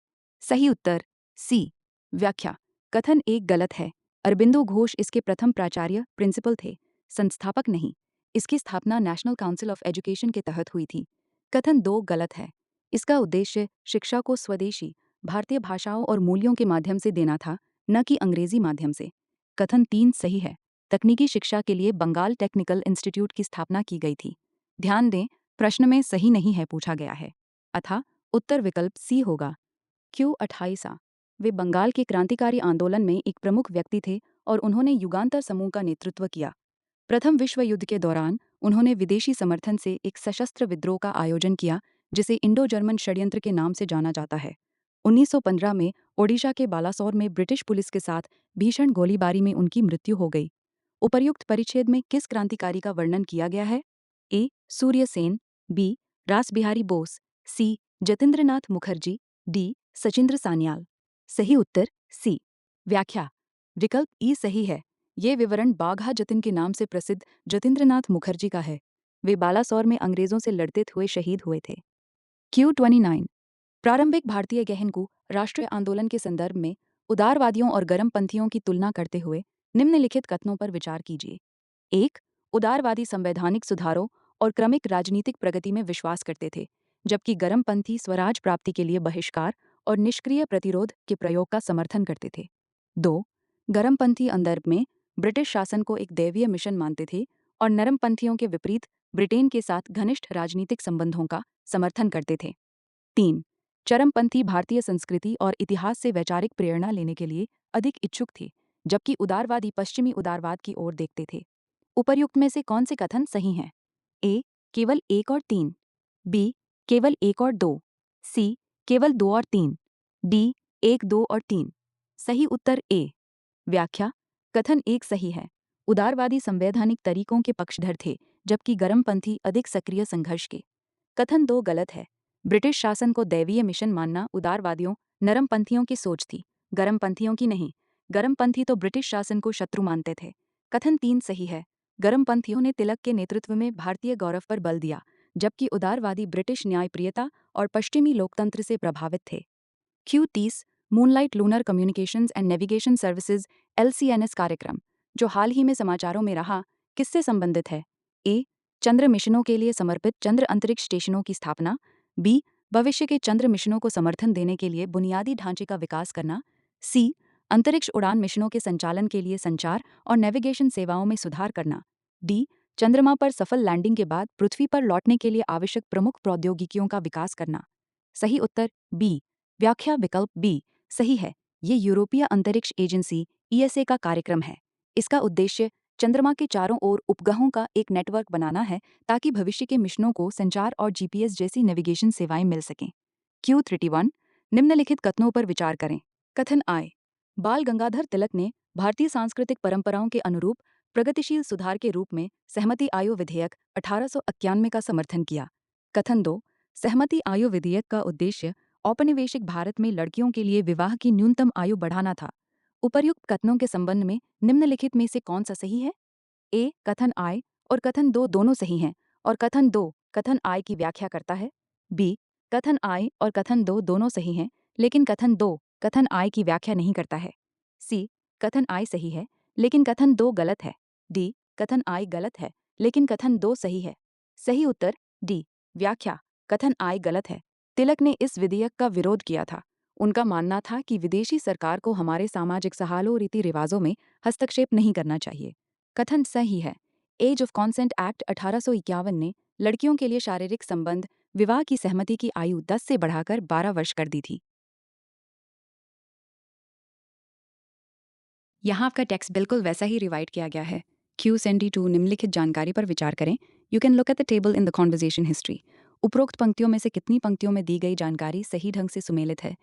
सही उत्तर सी, व्याख्या। कथन एक गलत है। अरबिंदो घोष इसके प्रथम प्राचार्य प्रिंसिपल थे, संस्थापक नहीं। इसकी स्थापना नेशनल काउंसिल ऑफ एजुकेशन के तहत हुई थी। कथन 2 गलत है। इसका उद्देश्य शिक्षा को स्वदेशी भारतीय भाषाओं और मूल्यों के माध्यम से देना था, न कि अंग्रेजी माध्यम से। कथन 3 सही है। तकनीकी शिक्षा के लिए बंगाल टेक्निकल इंस्टीट्यूट की स्थापना की गई थी। ध्यान दें, प्रश्न में सही नहीं है पूछा गया है, अतः उत्तर विकल्प सी होगा। Q28 वे बंगाल के क्रांतिकारी आंदोलन में एक प्रमुख व्यक्ति थे और उन्होंने युगांतर समूह का नेतृत्व किया। प्रथम विश्व युद्ध के दौरान उन्होंने विदेशी समर्थन से एक सशस्त्र विद्रोह का आयोजन किया, जिसे इंडो जर्मन षड्यंत्र के नाम से जाना जाता है। 1915 में ओडिशा के बालासोर में ब्रिटिश पुलिस के साथ भीषण गोलीबारी में उनकी मृत्यु हो गई। उपर्युक्त परिच्छेद में किस क्रांतिकारी का वर्णन किया गया है? ए. सूर्य सेन, बी. रासबिहारी बोस, सी. जतिंद्रनाथ मुखर्जी, डी. सचिंद्र सान्याल। सही उत्तर सी। व्याख्या: विकल्प ई सही है। ये विवरण बाघा जतिन के नाम से प्रसिद्ध जतिंद्रनाथ मुखर्जी का है। वे बालासोर में अंग्रेजों से लड़ते हुए शहीद हुए थे। Q29 प्रारंभिक भारतीय गहनकू राष्ट्रीय आंदोलन के संदर्भ में उदारवादियों और गर्मपंथियों की तुलना करते हुए निम्नलिखित कथनों पर विचार कीजिए। 1. उदारवादी संवैधानिक सुधारों और क्रमिक राजनीतिक प्रगति में विश्वास करते थे, जबकि गर्मपंथी स्वराज प्राप्ति के लिए बहिष्कार और निष्क्रिय प्रतिरोध के प्रयोग का समर्थन करते थे। 2. गर्मपंथी संदर्भ में ब्रिटिश शासन को एक दैवीय मिशन मानते थे और नरमपंथियों के विपरीत ब्रिटेन के साथ घनिष्ठ राजनीतिक संबंधों का समर्थन करते थे। 3. चरमपंथी भारतीय संस्कृति और इतिहास से वैचारिक प्रेरणा लेने के लिए अधिक इच्छुक थे, जबकि उदारवादी पश्चिमी उदारवाद की ओर देखते थे। उपर्युक्त में से कौन से कथन सही हैं? ए. केवल 1 और 3, बी. केवल 1 और 2, सी. केवल 2 और 3, डी. 1, 2 और 3। सही उत्तर ए। व्याख्या: कथन 1 सही है। उदारवादी संवैधानिक तरीकों के पक्षधर थे, जबकि गर्मपंथी अधिक सक्रिय संघर्ष के। कथन 2 गलत है। ब्रिटिश शासन को दैवीय मिशन मानना उदारवादियों नरमपंथियों की सोच थी, गर्मपंथियों की नहीं। गर्मपंथी तो ब्रिटिश शासन को शत्रु मानते थे। कथन 3 सही है। गर्मपंथियों ने तिलक के नेतृत्व में भारतीय गौरव पर बल दिया, जबकि उदारवादी ब्रिटिश न्यायप्रियता और पश्चिमी लोकतंत्र से प्रभावित थे। Q30 moonlight lunar communications and navigation services LCNS कार्यक्रम, जो हाल ही में समाचारों में रहा, किससे संबंधित है? ए. चंद्र मिशनों के लिए समर्पित चंद्र अंतरिक्ष स्टेशनों की स्थापना, बी. भविष्य के चंद्र मिशनों को समर्थन देने के लिए बुनियादी ढांचे का विकास करना, सी. अंतरिक्ष उड़ान मिशनों के संचालन के लिए संचार और नेविगेशन सेवाओं में सुधार करना, डी. चंद्रमा पर सफल लैंडिंग के बाद पृथ्वी पर लौटने के लिए आवश्यक प्रमुख प्रौद्योगिकियों का विकास करना। सही उत्तर बी। व्याख्या: विकल्प बी सही है। ये यूरोपीय अंतरिक्ष एजेंसी ESA का कार्यक्रम है। इसका उद्देश्य चंद्रमा के चारों ओर उपग्रहों का एक नेटवर्क बनाना है, ताकि भविष्य के मिशनों को संचार और GPS जैसी नेविगेशन सेवाएं मिल सकें। Q31 निम्नलिखित कथनों पर विचार करें। कथन आए। बाल गंगाधर तिलक ने भारतीय सांस्कृतिक परंपराओं के अनुरूप प्रगतिशील सुधार के रूप में सहमति आयु विधेयक 1891 का समर्थन किया। कथन 2 सहमति आयु विधेयक का उद्देश्य औपनिवेशिक भारत में लड़कियों के लिए विवाह की न्यूनतम आयु बढ़ाना था। उपर्युक्त कथनों के संबंध में निम्नलिखित में से कौन सा सही है? ए. कथन आय और कथन 2 दोनों सही हैं और कथन 2 कथन आय की व्याख्या करता है। बी. कथन आय और कथन 2 दोनों सही हैं, लेकिन कथन 2 कथन आय की व्याख्या नहीं करता है। सी. कथन आय सही है, लेकिन कथन 2 गलत है। डी. कथन आय गलत है, लेकिन कथन 2 सही है। सही उत्तर डी। व्याख्या: कथन आय गलत है। तिलक ने इस विधेयक का विरोध किया था। उनका मानना था कि विदेशी सरकार को हमारे सामाजिक सहालों रीति रिवाजों में हस्तक्षेप नहीं करना चाहिए। कथन सही है। एज ऑफ कॉन्सेंट एक्ट 1851 ने लड़कियों के लिए शारीरिक संबंध विवाह की सहमति की आयु 10 से बढ़ाकर 12 वर्ष कर दी थी। यहाँ आपका टेक्स्ट बिल्कुल वैसा ही रिवाइट किया गया है। Q72 निम्नलिखित जानकारी पर विचार करें। You can look at the table in the conversation history. उपरोक्त पंक्तियों में से कितनी पंक्तियों में दी गई जानकारी सही ढंग से सुमेलित है?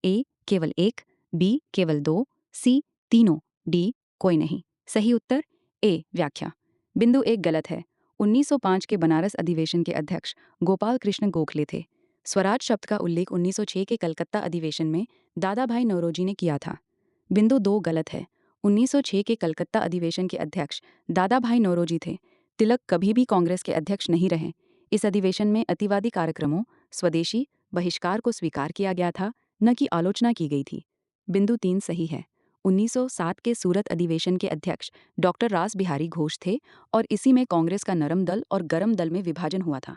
ए. केवल 1, बी. केवल 2, सी. तीनों, डी. कोई नहीं। सही उत्तर ए। व्याख्या: बिंदु 1 गलत है। 1905 के बनारस अधिवेशन के अध्यक्ष गोपाल कृष्ण गोखले थे। स्वराज शब्द का उल्लेख 1906 के कलकत्ता अधिवेशन में दादा भाई नौरोजी ने किया था। बिंदु 2 गलत है। 1906 के कलकत्ता अधिवेशन के अध्यक्ष दादा भाई नौरोजी थे। तिलक कभी भी कांग्रेस के अध्यक्ष नहीं रहे। इस अधिवेशन में अतिवादी कार्यक्रमों, स्वदेशी बहिष्कार को स्वीकार किया गया था, न कि आलोचना की गई थी। बिंदु 3 सही है। 1907 के सूरत अधिवेशन के अध्यक्ष डॉक्टर रास बिहारी घोष थे और इसी में कांग्रेस का नरम दल और गरम दल में विभाजन हुआ था।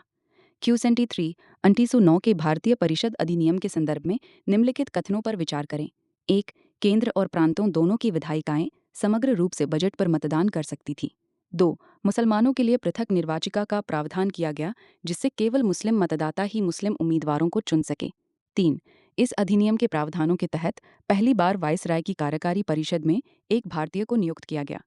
Q73 1909 के भारतीय परिषद अधिनियम के संदर्भ में निम्नलिखित कथनों पर विचार करें। 1. केंद्र और प्रांतों दोनों की विधायिकाएं समग्र रूप से बजट पर मतदान कर सकती थी। 2. मुसलमानों के लिए पृथक निर्वाचिका का प्रावधान किया गया जिससे केवल मुस्लिम मतदाता ही मुस्लिम उम्मीदवारों को चुन सके। 3. इस अधिनियम के प्रावधानों के तहत पहली बार वायसराय की कार्यकारी परिषद में एक भारतीय को नियुक्त किया गया।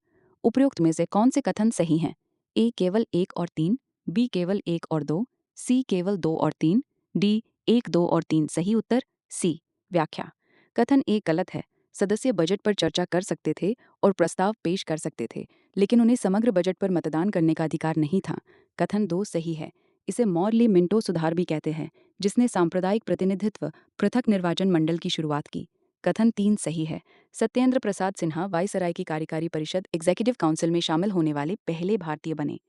उपरोक्त में से कौन से कथन सही हैं? ए केवल 1 और 3, बी केवल 1 और 2, सी केवल 2 और 3, डी 1, 2 और 3। सही उत्तर सी। व्याख्या। कथन ए गलत है। सदस्य बजट पर चर्चा कर सकते थे और प्रस्ताव पेश कर सकते थे, लेकिन उन्हें समग्र बजट पर मतदान करने का अधिकार नहीं था। कथन 2 सही है। इसे मॉर्ली मिंटो सुधार भी कहते हैं, जिसने सांप्रदायिक प्रतिनिधित्व पृथक निर्वाचन मंडल की शुरुआत की। कथन 3 सही है। सत्येंद्र प्रसाद सिन्हा वायसराय की कार्यकारी परिषद एग्जीक्यूटिव काउंसिल में शामिल होने वाले पहले भारतीय बने।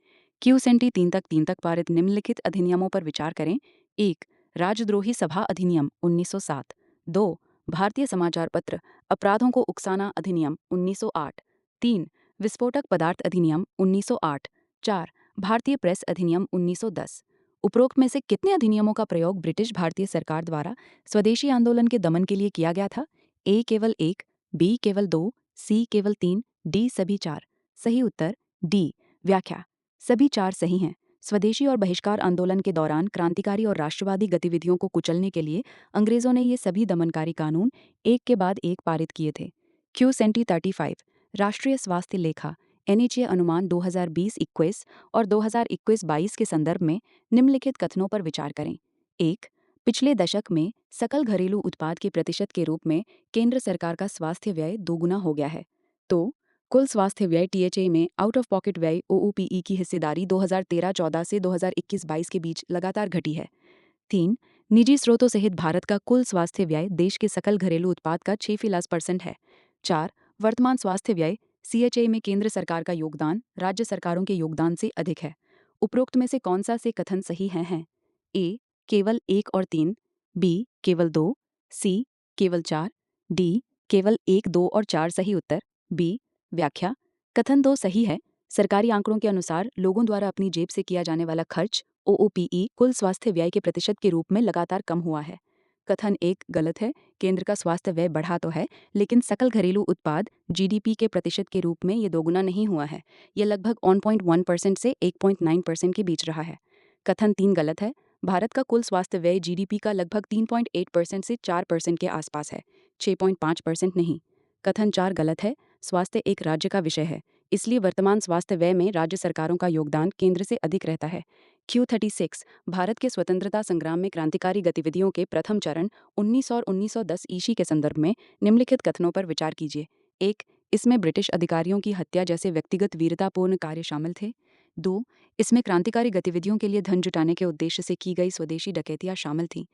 Q73 3 तक पारित निम्नलिखित अधिनियमों पर विचार करें। 1. राजद्रोही सभा अधिनियम 1907। 2. भारतीय समाचार पत्र अपराधों को उकसाना अधिनियम 1908। 3. विस्फोटक पदार्थ अधिनियम 1908। 4. भारतीय प्रेस अधिनियम 1910। उपरोक्त में से कितने अधिनियमों का प्रयोग ब्रिटिश भारतीय सरकार द्वारा स्वदेशी आंदोलन के दमन के लिए किया गया था? ए केवल 1, बी केवल 2, सी केवल 3, डी सभी 4। सही उत्तर डी। व्याख्या। सभी 4 सही हैं। स्वदेशी और बहिष्कार आंदोलन के दौरान क्रांतिकारी और राष्ट्रवादी गतिविधियों को कुचलने के लिए अंग्रेजों ने ये सभी दमनकारी कानून एक के बाद एक पारित किए थे। Q35 राष्ट्रीय स्वास्थ्य लेखा NHA अनुमान 2020-21 और 2021-22 के संदर्भ में निम्नलिखित कथनों पर विचार करें। 1. पिछले दशक में सकल घरेलू उत्पाद के प्रतिशत के रूप में केंद्र सरकार का स्वास्थ्य व्यय दोगुना हो गया है। तो कुल स्वास्थ्य व्यय THA में आउट ऑफ पॉकेट व्यय OOPE की हिस्सेदारी 2013-14 से 2021-22 के बीच लगातार घटी है। 3. निजी स्रोतों सहित भारत का कुल स्वास्थ्य व्यय देश के सकल घरेलू उत्पाद का 6% है। 4. वर्तमान स्वास्थ्य व्यय CHA में केंद्र सरकार का योगदान राज्य सरकारों के योगदान से अधिक है। उपरोक्त में से कौन सा से कथन सही हैं? ए केवल 1 और 3, बी केवल 2, सी केवल 4, डी केवल 1, 2 और 4। सही उत्तर बी। व्याख्या। कथन 2 सही है। सरकारी आंकड़ों के अनुसार लोगों द्वारा अपनी जेब से किया जाने वाला खर्च OOPE कुल स्वास्थ्य व्यय के प्रतिशत के रूप में लगातार कम हुआ है। कथन 1 गलत है। केंद्र का स्वास्थ्य व्यय बढ़ा तो है, लेकिन सकल घरेलू उत्पाद GDP के प्रतिशत के रूप में ये दोगुना नहीं हुआ है। यह लगभग 1.1% से 1.9% के बीच रहा है। कथन 3 गलत है। भारत का कुल स्वास्थ्य व्यय GDP का लगभग 3.8% से 4% के आसपास है, 6.5% नहीं। कथन 4 गलत है। स्वास्थ्य एक राज्य का विषय है, इसलिए वर्तमान स्वास्थ्य व्यय में राज्य सरकारों का योगदान केंद्र से अधिक रहता है। Q36 भारत के स्वतंत्रता संग्राम में क्रांतिकारी गतिविधियों के प्रथम चरण 1900 और 1910 ईस्वी के संदर्भ में निम्नलिखित कथनों पर विचार कीजिए। 1. इसमें ब्रिटिश अधिकारियों की हत्या जैसे व्यक्तिगत वीरतापूर्ण कार्य शामिल थे। 2. इसमें क्रांतिकारी गतिविधियों के लिए धन जुटाने के उद्देश्य से की गई स्वदेशी डकैतियां शामिल थीं।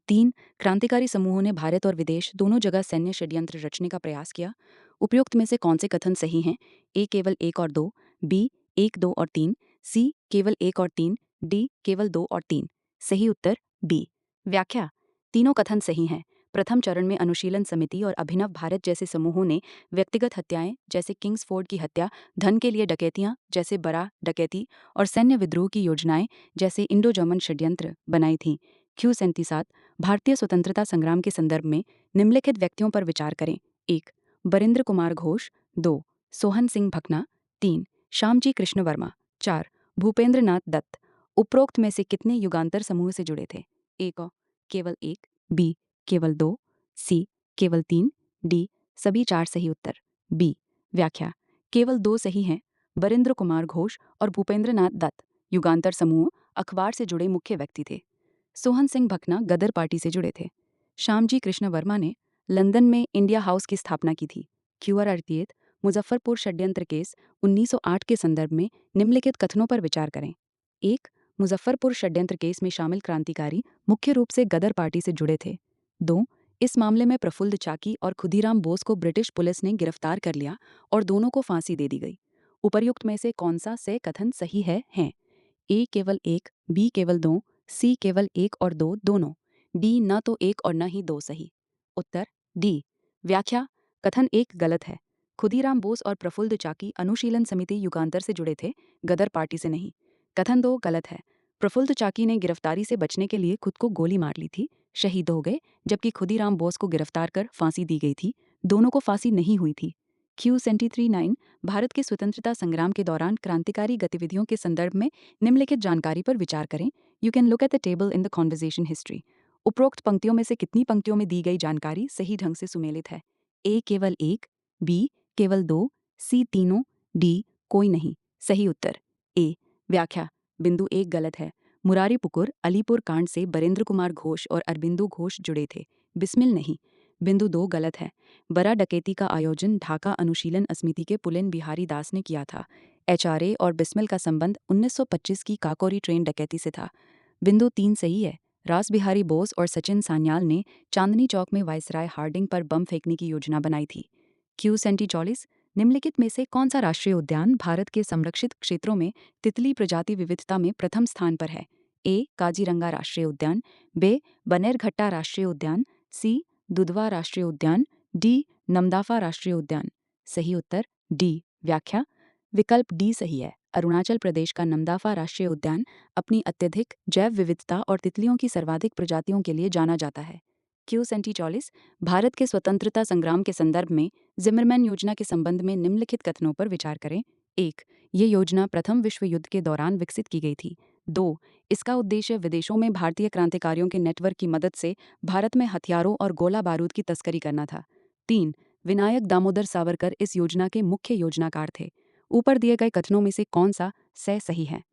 3. क्रांतिकारी समूहों ने भारत और विदेश दोनों जगह सैन्य षड्यंत्र रचने का प्रयास किया। उपयुक्त में से कौन से कथन सही हैं? ए केवल 1 और 2, बी 1, 2 और 3, सी केवल 1 और 3, डी केवल 2 और 3। सही उत्तर बी। व्याख्या। तीनों कथन सही हैं। प्रथम चरण में अनुशीलन समिति और अभिनव भारत जैसे समूहों ने व्यक्तिगत हत्याएं जैसे किंग्सफोर्ड की हत्या, धन के लिए डकैतियां जैसे बरा डकैती और सैन्य विद्रोह की योजनाएं जैसे इंडो जर्मन षड्यंत्र बनाई थीं। Q37 भारतीय स्वतंत्रता संग्राम के संदर्भ में निम्नलिखित व्यक्तियों पर विचार करें। 1. बरिंद्र कुमार घोष। 2. सोहन सिंह भकना। 3. श्यामजी कृष्ण वर्मा। 4. भूपेंद्र नाथ दत्त। उपरोक्त में से कितने युगांतर समूह से जुड़े थे? ए को केवल 1, बी केवल 2, सी केवल 3, डी सभी 4। सही उत्तर बी। व्याख्या। केवल 2 सही हैं। बरिंद्र कुमार घोष और भूपेंद्र नाथ दत्त युगांतर समूह अखबार से जुड़े मुख्य व्यक्ति थे। सोहन सिंह भकना गदर पार्टी से जुड़े थे। श्यामजी कृष्ण वर्मा ने लंदन में इंडिया हाउस की स्थापना की थी। Q38 मुजफ्फरपुर षड्यंत्र केस 1908 के संदर्भ में निम्नलिखित कथनों पर विचार करें। 1. मुजफ्फरपुर षड्यंत्र केस में शामिल क्रांतिकारी मुख्य रूप से गदर पार्टी से जुड़े थे। 2. इस मामले में प्रफुल्ल चाकी और खुदीराम बोस को ब्रिटिश पुलिस ने गिरफ्तार कर लिया और दोनों को फांसी दे दी गई। उपर्युक्त में से कौन सा से कथन सही हैं? ए केवल 1, बी केवल 2, सी केवल 1 और 2 दोनों, डी न तो 1 और न ही 2। सही उत्तर डी। व्याख्या। कथन एक गलत है। खुदीराम बोस और प्रफुल्ल चाकी अनुशीलन समिति युगांतर से जुड़े थे, गदर पार्टी से नहीं। कथन दो गलत है। प्रफुल्ल चाकी ने गिरफ्तारी से बचने के लिए खुद को गोली मार ली थी, शहीद हो गए, जबकि खुदीराम बोस को गिरफ्तार कर फांसी दी गई थी, दोनों को फांसी नहीं हुई थी। Q73-9 भारत के स्वतंत्रता संग्राम के दौरान क्रांतिकारी गतिविधियों के संदर्भ में निम्नलिखित जानकारी पर विचार करें। You can look at the table in the conversation history. उपरोक्त पंक्तियों में से कितनी पंक्तियों में दी गई जानकारी सही ढंग से सुमेलित है? ए केवल एक, बी केवल दो, सी तीनों, डी कोई नहीं। सही उत्तर ए। व्याख्या। बिंदु एक गलत है। मुरारी पुकुर अलीपुर कांड से बरेंद्र कुमार घोष और अरबिंदु घोष जुड़े थे, बिस्मिल नहीं। बिंदु दो गलत है। बड़ा डकैती का आयोजन ढाका अनुशीलन समिति के पुलिन बिहारी दास ने किया था। एचआरए और बिस्मिल का संबंध 1925 की काकोरी ट्रेन डकैती से था। बिंदु तीन सही है। रास बिहारी बोस और सचिन सान्याल ने चांदनी चौक में वायसराय हार्डिंग पर बम फेंकने की योजना बनाई थी। Q74 निम्नलिखित में से कौन सा राष्ट्रीय उद्यान भारत के संरक्षित क्षेत्रों में तितली प्रजाति विविधता में प्रथम स्थान पर है? ए काजीरंगा राष्ट्रीय उद्यान, बे बनेरघट्टा राष्ट्रीय उद्यान, सी दुधवा राष्ट्रीय उद्यान, डी नमदाफा राष्ट्रीय उद्यान। सही उत्तर डी। व्याख्या। विकल्प डी सही है। अरुणाचल प्रदेश का नमदाफा राष्ट्रीय उद्यान अपनी अत्यधिक जैव विविधता और तितलियों की सर्वाधिक प्रजातियों के लिए जाना जाता है। Q44 भारत के स्वतंत्रता संग्राम के संदर्भ में जिमरमैन योजना के संबंध में निम्नलिखित कथनों पर विचार करें। एक, ये योजना प्रथम विश्व युद्ध के दौरान विकसित की गई थी। दो, इसका उद्देश्य विदेशों में भारतीय क्रांतिकारियों के नेटवर्क की मदद से भारत में हथियारों और गोला बारूद की तस्करी करना था। तीन, विनायक दामोदर सावरकर इस योजना के मुख्य योजनाकार थे। ऊपर दिए गए कथनों में से कौन सा सही है?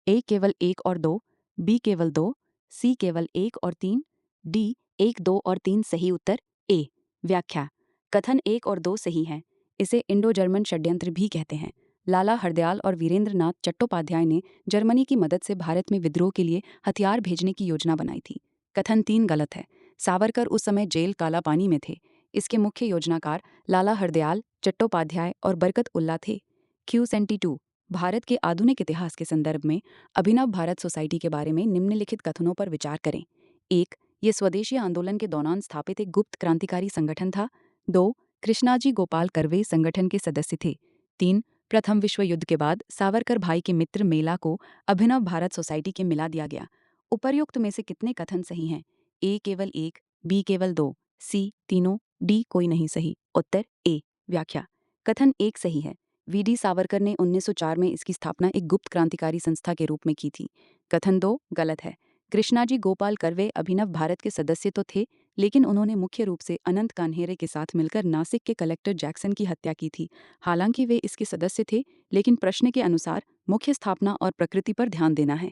ए केवल एक और दो, बी केवल दो, सी केवल एक और तीन, डी एक दो और तीन। सही उत्तर ए। व्याख्या। कथन एक और दो सही है। इसे इंडो जर्मन षड्यंत्र भी कहते हैं। लाला हरदयाल और वीरेंद्र नाथ चट्टोपाध्याय ने जर्मनी की मदद से भारत में विद्रोह के लिए हथियार भेजने की योजना बनाई थी। कथन तीन गलत है। सावरकर उस समय जेल काला पानी में थे। इसके मुख्य योजनाकार लाला हरदयाल, चट्टोपाध्याय और बरकत उल्ला थे। Q72 भारत के आधुनिक इतिहास के संदर्भ में अभिनव भारत सोसाइटी के बारे में निम्नलिखित कथनों पर विचार करें। एक, ये स्वदेशी आंदोलन के दौरान स्थापित एक गुप्त क्रांतिकारी संगठन था। दो, कृष्णाजी गोपाल कर्वे संगठन के सदस्य थे। तीन, प्रथम विश्व युद्ध के बाद सावरकर भाई के मित्र मेला को अभिनव भारत सोसाइटी के मिला दिया गया। उपर्युक्त में से कितने कथन सही हैं? ए केवल एक, बी केवल दो, सी तीनों, डी कोई नहीं। सही उत्तर ए। व्याख्या। कथन एक सही है। वी.डी. सावरकर ने 1904 में इसकी स्थापना एक गुप्त क्रांतिकारी संस्था के रूप में की थी। कथन दो गलत है। कृष्णाजी गोपाल कर्वे अभिनव भारत के सदस्य तो थे, लेकिन उन्होंने मुख्य रूप से अनंत कान्हेरे के साथ मिलकर नासिक के कलेक्टर जैक्सन की हत्या की थी। हालांकि वे इसके सदस्य थे, लेकिन प्रश्न के अनुसार मुख्य स्थापना और प्रकृति पर ध्यान देना है।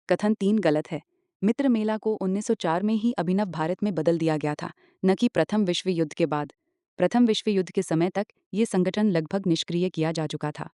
कथन तीन गलत है। मित्र मेला को 1904 में ही अभिनव भारत में बदल दिया गया था, न कि प्रथम विश्व युद्ध के बाद। प्रथम विश्व युद्ध के समय तक ये संगठन लगभग निष्क्रिय किया जा चुका था।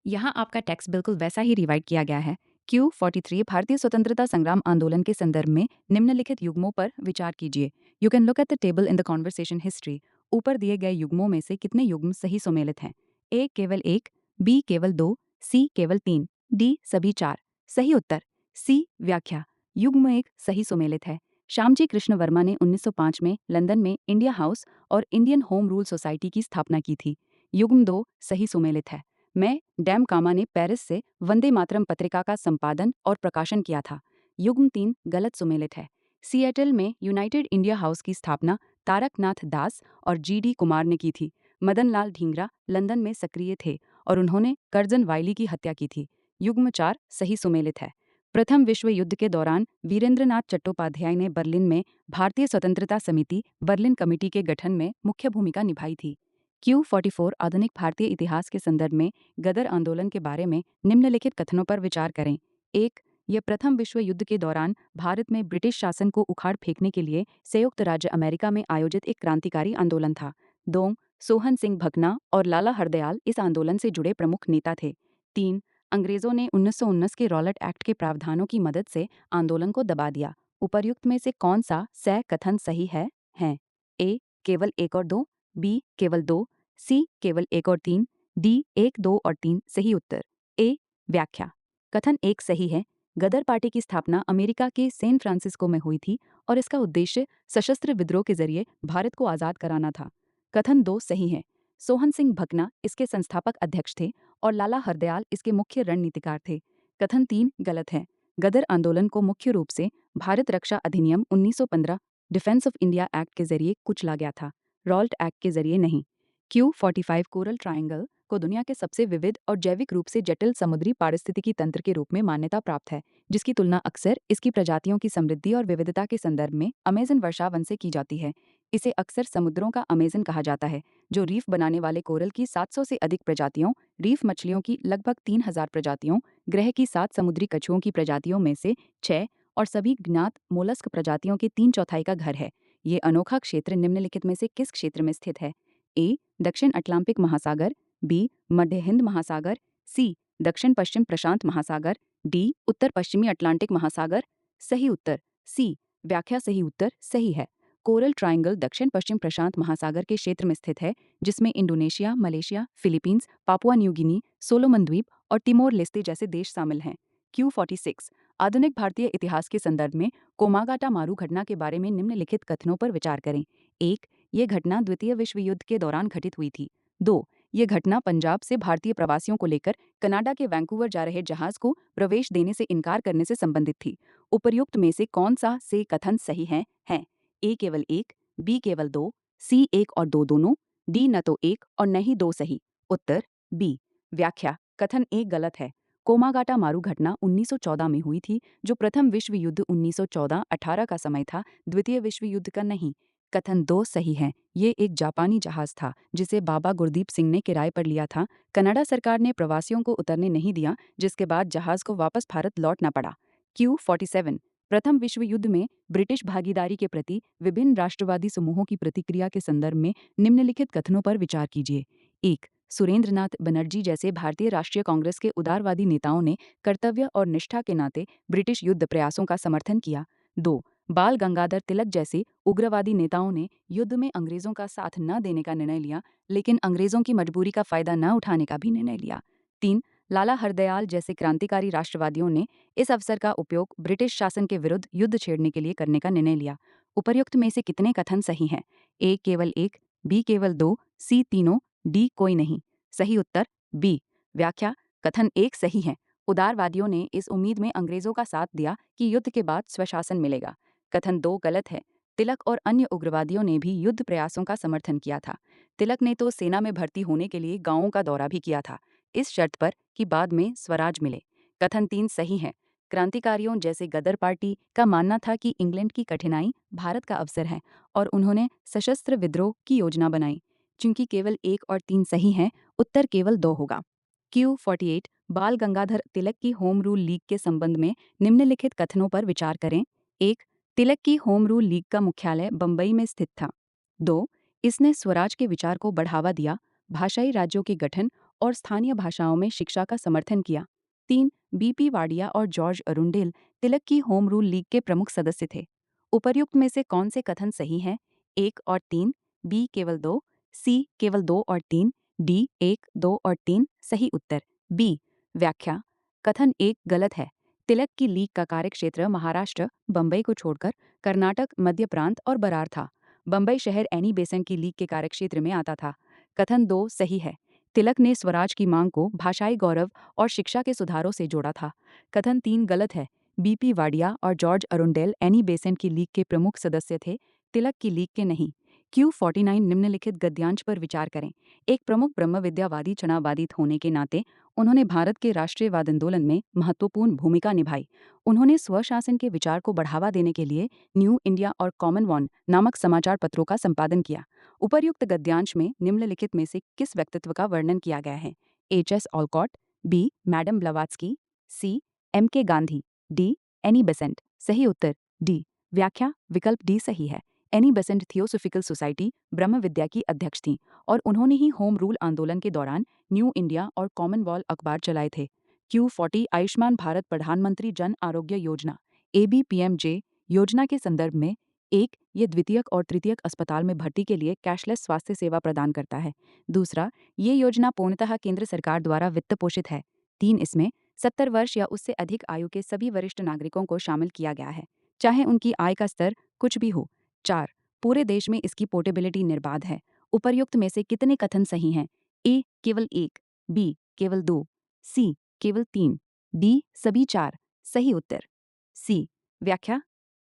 यहाँ आपका टेक्स्ट बिल्कुल वैसा ही रिवाइड किया गया है। Q43 भारतीय स्वतंत्रता संग्राम आंदोलन के संदर्भ में निम्नलिखित युग्मों पर विचार कीजिए। You can look at the table in the conversation history. ऊपर दिए गए युग्मों में से कितने युग्म सही सुमेलित हैं? ए केवल एक, बी केवल दो, सी केवल तीन, डी सभी चार। सही उत्तर सी। व्याख्या। युग्म एक सही सुमेलित है। श्यामजी कृष्ण वर्मा ने 1905 में लंदन में इंडिया हाउस और इंडियन होम रूल सोसाइटी की स्थापना की थी। युग्म दो सही सुमेलित है। मैं डैम कामा ने पेरिस से वंदे मातरम पत्रिका का संपादन और प्रकाशन किया था। युग्म तीन गलत सुमेलित है। सिएटल में यूनाइटेड इंडिया हाउस की स्थापना तारकनाथ दास और G.D. कुमार ने की थी। मदन लाल ढींगरा लंदन में सक्रिय थे और उन्होंने कर्जन वाइली की हत्या की थी। युग्म चार सही सुमेलित है। प्रथम विश्व युद्ध के दौरान वीरेंद्रनाथ चट्टोपाध्याय ने बर्लिन में भारतीय स्वतंत्रता समिति बर्लिन कमेटी के गठन में मुख्य भूमिका निभाई थी। Q44 आधुनिक भारतीय इतिहास के संदर्भ में गदर आंदोलन के बारे में निम्नलिखित कथनों पर विचार करें। एक, यह प्रथम विश्व युद्ध के दौरान भारत में ब्रिटिश शासन को उखाड़ फेंकने के लिए संयुक्त राज्य अमेरिका में आयोजित एक क्रांतिकारी आंदोलन था। दो, सोहन सिंह भकना और लाला हरदयाल इस आंदोलन से जुड़े प्रमुख नेता थे। तीन, अंग्रेजों ने 1919 के रॉलेट एक्ट के प्रावधानों की मदद से आंदोलन को दबा दिया। उपर्युक्त में से कौन सा कथन सही है? हैं ए केवल एक और दो, बी केवल 2, सी केवल 1 और 3, डी 1, 2 और 3 सही उत्तर। ए व्याख्या कथन 1 सही है। गदर पार्टी की स्थापना अमेरिका के सैन फ्रांसिस्को में हुई थी और इसका उद्देश्य सशस्त्र विद्रोह के जरिए भारत को आज़ाद कराना था। कथन 2 सही है। सोहन सिंह भकना इसके संस्थापक अध्यक्ष थे और लाला हरदयाल इसके मुख्य रणनीतिकार थे। कथन 3 गलत है। गदर आंदोलन को मुख्य रूप से भारत रक्षा अधिनियम 1915 डिफेंस ऑफ इंडिया एक्ट के जरिए कुचला गया था, रॉल्ट एक्ट के जरिए नहीं। Q45 कोरल ट्रायंगल को दुनिया के सबसे विविध और जैविक रूप से जटिल समुद्री पारिस्थितिकी तंत्र के रूप में मान्यता प्राप्त है, जिसकी तुलना अक्सर इसकी प्रजातियों की समृद्धि और विविधता के संदर्भ में अमेजन वर्षावन से की जाती है। इसे अक्सर समुद्रों का अमेजन कहा जाता है, जो रीफ बनाने वाले कोरल की 700 से अधिक प्रजातियों, रीफ मछलियों की लगभग 3000 प्रजातियों, ग्रह की 7 समुद्री कछुओं की प्रजातियों में से 6 और सभी ज्ञात मोलस्क प्रजातियों के 3/4 का घर है। ये अनोखा क्षेत्र निम्नलिखित में से किस क्षेत्र में स्थित है? ए दक्षिण अटलांटिक महासागर, बी मध्य हिंद महासागर, सी दक्षिण पश्चिम प्रशांत महासागर, डी उत्तर पश्चिमी अटलांटिक महासागर। सही उत्तर सी व्याख्या सही उत्तर सही है। कोरल ट्रायंगल दक्षिण पश्चिम प्रशांत महासागर के क्षेत्र में स्थित है, जिसमें Indonesia, Malaysia, Philippines, Papua New Guinea, Solomon द्वीप और तिमोर लेस्ते जैसे देश शामिल हैं। Q46 आधुनिक भारतीय इतिहास के संदर्भ में कोमागाटा मारू घटना के बारे में निम्नलिखित कथनों पर विचार करें। 1. ये घटना द्वितीय विश्व युद्ध के दौरान घटित हुई थी। 2. ये घटना पंजाब से भारतीय प्रवासियों को लेकर कनाडा के वैंकूवर जा रहे जहाज को प्रवेश देने से इनकार करने से संबंधित थी। उपर्युक्त में से कौन सा से कथन सही है? ए केवल 1, बी केवल 2, सी 1 और 2 दोनों, डी न तो 1 और न ही 2 सही। उत्तर बी व्याख्या कथन 1 गलत है। कोमागाटा मारू घटना 1914 में हुई थी, जो प्रथम विश्व युद्ध 1914-18 का समय था, द्वितीय विश्व युद्ध का नहीं। कथन 2 सही है। ये एक जापानी जहाज था, जिसे बाबा गुरदीप सिंह ने किराए पर लिया था। कनाडा सरकार ने प्रवासियों को उतरने नहीं दिया, जिसके बाद जहाज को वापस भारत लौटना पड़ा। Q47 प्रथम विश्व युद्ध में ब्रिटिश भागीदारी के प्रति विभिन्न राष्ट्रवादी समूहों की प्रतिक्रिया के संदर्भ में निम्नलिखित कथनों पर विचार कीजिए। 1. सुरेंद्रनाथ बनर्जी जैसे भारतीय राष्ट्रीय कांग्रेस के उदारवादी नेताओं ने कर्तव्य और निष्ठा के नाते ब्रिटिश युद्ध प्रयासों का समर्थन किया। 2. बाल गंगाधर तिलक जैसे उग्रवादी नेताओं ने युद्ध में अंग्रेजों का साथ न देने का निर्णय लिया, लेकिन अंग्रेजों की मजबूरी का फायदा न उठाने का भी निर्णय लिया। 3. लाला हरदयाल जैसे क्रांतिकारी राष्ट्रवादियों ने इस अवसर का उपयोग ब्रिटिश शासन के विरुद्ध युद्ध छेड़ने के लिए करने का निर्णय लिया। उपर्युक्त में से कितने कथन सही हैं? ए केवल 1, बी केवल 2, सी तीनों, डी कोई नहीं। सही उत्तर बी व्याख्या कथन 1 सही है। उदारवादियों ने इस उम्मीद में अंग्रेजों का साथ दिया कि युद्ध के बाद स्वशासन मिलेगा। कथन 2 गलत है। तिलक और अन्य उग्रवादियों ने भी युद्ध प्रयासों का समर्थन किया था। तिलक ने तो सेना में भर्ती होने के लिए गांवों का दौरा भी किया था, इस शर्त पर कि बाद में स्वराज मिले। कथन 3 सही है। क्रांतिकारियों जैसे गदर पार्टी का मानना था कि इंग्लैंड की कठिनाई भारत का अवसर है और उन्होंने सशस्त्र विद्रोह की योजना बनाई। चूंकि केवल 1 और 3 सही हैं, उत्तर केवल 2 होगा। Q48 बाल गंगाधर तिलक की होम रूल लीग के संबंध में निम्नलिखित कथनों पर विचार करें। 1. तिलक की होम रूल लीग का मुख्यालय बंबई में स्थित था। 2. इसने स्वराज के विचार को बढ़ावा दिया, भाषाई राज्यों के गठन और स्थानीय भाषाओं में शिक्षा का समर्थन किया। 3. BP वाडिया और जॉर्ज अरुंडेल तिलक की होम रूल लीग के प्रमुख सदस्य थे। उपर्युक्त में से कौन से कथन सही हैं? 1 और 3, बी केवल 2, सी केवल 2 और 3, डी 1, 2 और 3 सही उत्तर बी व्याख्या कथन 1 गलत है। तिलक की लीग का कार्यक्षेत्र महाराष्ट्र, बंबई को छोड़कर कर्नाटक, मध्य प्रांत और बरार था। बंबई शहर एनी बेसन की लीग के कार्यक्षेत्र में आता था। कथन 2 सही है। तिलक ने स्वराज की मांग को भाषाई गौरव और शिक्षा के सुधारों से जोड़ा था। कथन 3 गलत है। BP वाडिया और जॉर्ज अरुंडेल एनी बेसेंट की लीग के प्रमुख सदस्य थे, तिलक की लीग के नहीं। Q49 निम्नलिखित गद्यांश पर विचार करें। एक प्रमुख ब्रह्म विद्यावादी चनावादी होने के नाते उन्होंने भारत के राष्ट्रीयवाद आंदोलन में महत्वपूर्ण भूमिका निभाई। उन्होंने स्वशासन के विचार को बढ़ावा देने के लिए न्यू इंडिया और कॉमनवॉन नामक समाचार पत्रों का संपादन किया। उपर्युक्त गद्यांश में निम्नलिखित में से किस व्यक्तित्व का वर्णन किया गया है? HS Olcott, B madam Blavatsky, C MK Gandhi, D Annie Besant. सही उत्तर डी व्याख्या विकल्प डी सही है। एनी बेसेंट थियोसोफिकल सोसाइटी ब्रह्म विद्या की अध्यक्ष थीं और उन्होंने ही होम रूल आंदोलन के दौरान न्यू इंडिया और कॉमनवेल्थ अखबार चलाए थे। Q40 आयुष्मान भारत प्रधानमंत्री जन आरोग्य योजना ABPMJ योजना के संदर्भ में एक, ये द्वितीयक और तृतीयक अस्पताल में भर्ती के लिए कैशलेस स्वास्थ्य सेवा प्रदान करता है। दूसरा, ये योजना पूर्णतः केंद्र सरकार द्वारा वित्त पोषित है। तीन, इसमें 70 वर्ष या उससे अधिक आयु के सभी वरिष्ठ नागरिकों को शामिल किया गया है, चाहे उनकी आय का स्तर कुछ भी हो। चार, पूरे देश में इसकी पोर्टेबिलिटी निर्बाध है। उपर्युक्त में से कितने कथन सही हैं? ए, केवल एक, बी, केवल दो, सी, केवल तीन, डी, सभी चार। सही उत्तर सी, व्याख्या।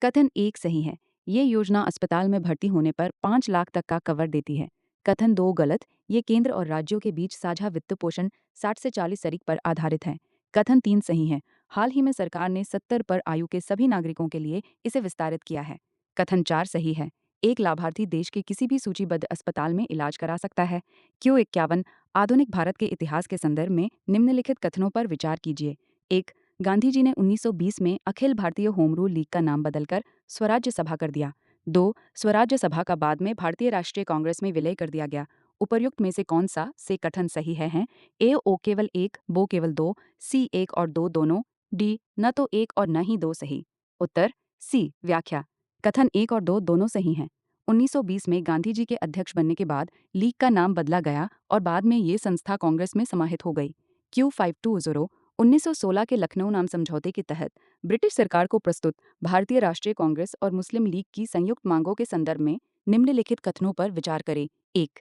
कथन एक सही है। ये योजना अस्पताल में भर्ती होने पर 5 लाख तक का कवर देती है। कथन दो गलत। ये केंद्र और राज्यों के बीच साझा वित्त पोषण 60 से 40 तरीक पर आधारित है। कथन तीन सही है। हाल ही में सरकार ने 70 पर आयु के सभी नागरिकों के लिए इसे विस्तारित किया है। कथन चार सही है। एक लाभार्थी देश के किसी भी सूचीबद्ध अस्पताल में इलाज करा सकता है। Q51 आधुनिक भारत के इतिहास के संदर्भ में निम्नलिखित कथनों पर विचार कीजिए। एक, गांधी जी ने 1920 में Akhil Bharatiya home rule league का नाम बदलकर स्वराज्य सभा कर दिया। दो, स्वराज्य सभा का बाद में भारतीय राष्ट्रीय कांग्रेस में विलय कर दिया गया। उपर्युक्त में से कौन सा से कथन सही है? ए, ओ केवल एक, बो केवल दो, सी एक और दो दोनों, डी न तो एक और न ही दो। सही उत्तर सी, व्याख्या। कथन एक और दो दोनों सही हैं। 1920 में गांधी जी के अध्यक्ष बनने के बाद लीग का नाम बदला गया और बाद में ये संस्था कांग्रेस में समाहित हो गई। Q520 1916 के लखनऊ नाम समझौते के तहत ब्रिटिश सरकार को प्रस्तुत भारतीय राष्ट्रीय कांग्रेस और मुस्लिम लीग की संयुक्त मांगों के संदर्भ में निम्नलिखित कथनों पर विचार करें। एक,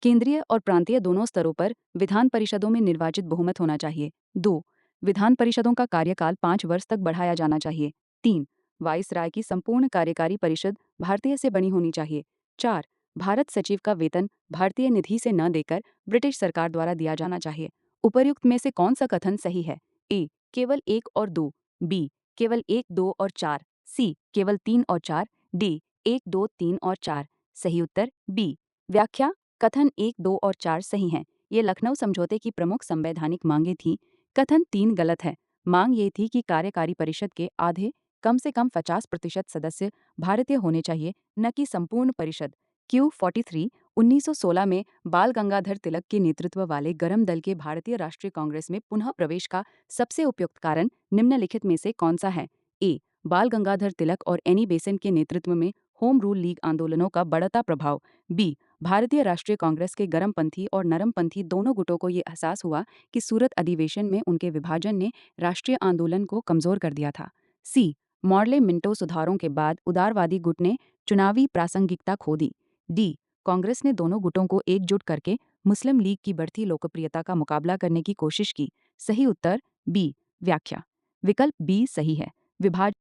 केंद्रीय और प्रांतीय दोनों स्तरों पर विधान परिषदों में निर्वाचित बहुमत होना चाहिए। दो, विधान परिषदों का कार्यकाल 5 वर्ष तक बढ़ाया जाना चाहिए। तीन, वाइसराय की संपूर्ण कार्यकारी परिषद भारतीय से बनी होनी चाहिए। चार, भारत सचिव का वेतन भारतीय निधि से न देकर ब्रिटिश सरकार द्वारा दिया जाना चाहिए। उपर्युक्त में से कौन सा कथन सही है? ए, केवल एक और दो, बी, केवल एक, दो और चार, सी, केवल तीन और चार, डी, एक, दो, तीन और चार। सही उत्तर बी, व्याख्या। कथन एक, दो और चार सही हैं। ये लखनऊ समझौते की प्रमुख संवैधानिक मांगें थीं। कथन तीन गलत है। मांग ये थी कि कार्यकारी परिषद के आधे कम से कम 50% सदस्य भारतीय होने चाहिए, न कि संपूर्ण परिषद। Q43 1916 में बाल गंगाधर तिलक के नेतृत्व वाले गरम दल के भारतीय राष्ट्रीय कांग्रेस में पुनः प्रवेश का सबसे उपयुक्त कारण निम्नलिखित में से कौन सा है? ए, बाल गंगाधर तिलक और एनी बेसेंट के नेतृत्व में होम रूल लीग आंदोलनों का बढ़ता प्रभाव। बी, भारतीय राष्ट्रीय कांग्रेस के गरमपंथी और नरमपंथी दोनों गुटों को ये एहसास हुआ कि सूरत अधिवेशन में उनके विभाजन ने राष्ट्रीय आंदोलन को कमजोर कर दिया था। सी, मॉर्ले मिंटो सुधारों के बाद उदारवादी गुट ने चुनावी प्रासंगिकता खो दी। डी, कांग्रेस ने दोनों गुटों को एकजुट करके मुस्लिम लीग की बढ़ती लोकप्रियता का मुकाबला करने की कोशिश की। सही उत्तर बी, व्याख्या। विकल्प बी सही है। विभाजन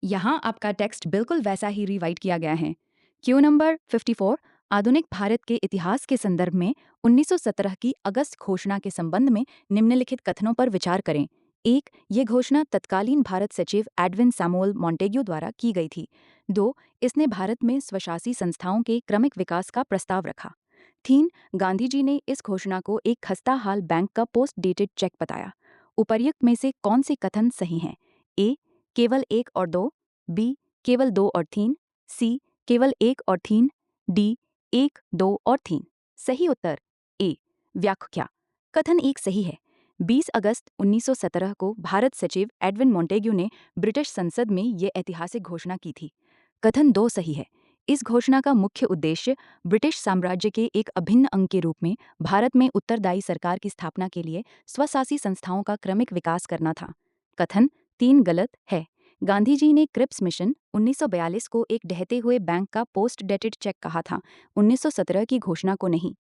यहाँ आपका टेक्स्ट बिल्कुल वैसा ही रिवाइट किया गया है। क्यू नंबर 54 आधुनिक भारत के इतिहास के संदर्भ में 1917 की अगस्त घोषणा के संबंध में निम्नलिखित कथनों पर विचार करें। एक, ये घोषणा तत्कालीन भारत सचिव एडविन सैमुअल मॉन्टेग्यू द्वारा की गई थी। दो, इसने भारत में स्वशासी संस्थाओं के क्रमिक विकास का प्रस्ताव रखा। तीन, गांधी जी ने इस घोषणा को एक खस्ताहाल बैंक का पोस्ट डेटेड चेक बताया। उपर्युक्त में से कौन से कथन सही हैं? ए, केवल एक और दो, बी, केवल दो और तीन, सी, केवल एक और तीन, डी, एक, दो और तीन। सही उत्तर ए, व्याख्या। कथन एक सही है। 20 अगस्त 1917 को भारत सचिव एडविन मॉन्टेग्यू ने ब्रिटिश संसद में ये ऐतिहासिक घोषणा की थी। कथन दो सही है। इस घोषणा का मुख्य उद्देश्य ब्रिटिश साम्राज्य के एक अभिन्न अंग के रूप में भारत में उत्तरदायी सरकार की स्थापना के लिए स्वशासी संस्थाओं का क्रमिक विकास करना था। कथन तीन गलत है। गांधी जी ने क्रिप्स मिशन 1942 को एक ढहते हुए बैंक का पोस्ट डेटेड चेक कहा था, 1917 की घोषणा को नहीं।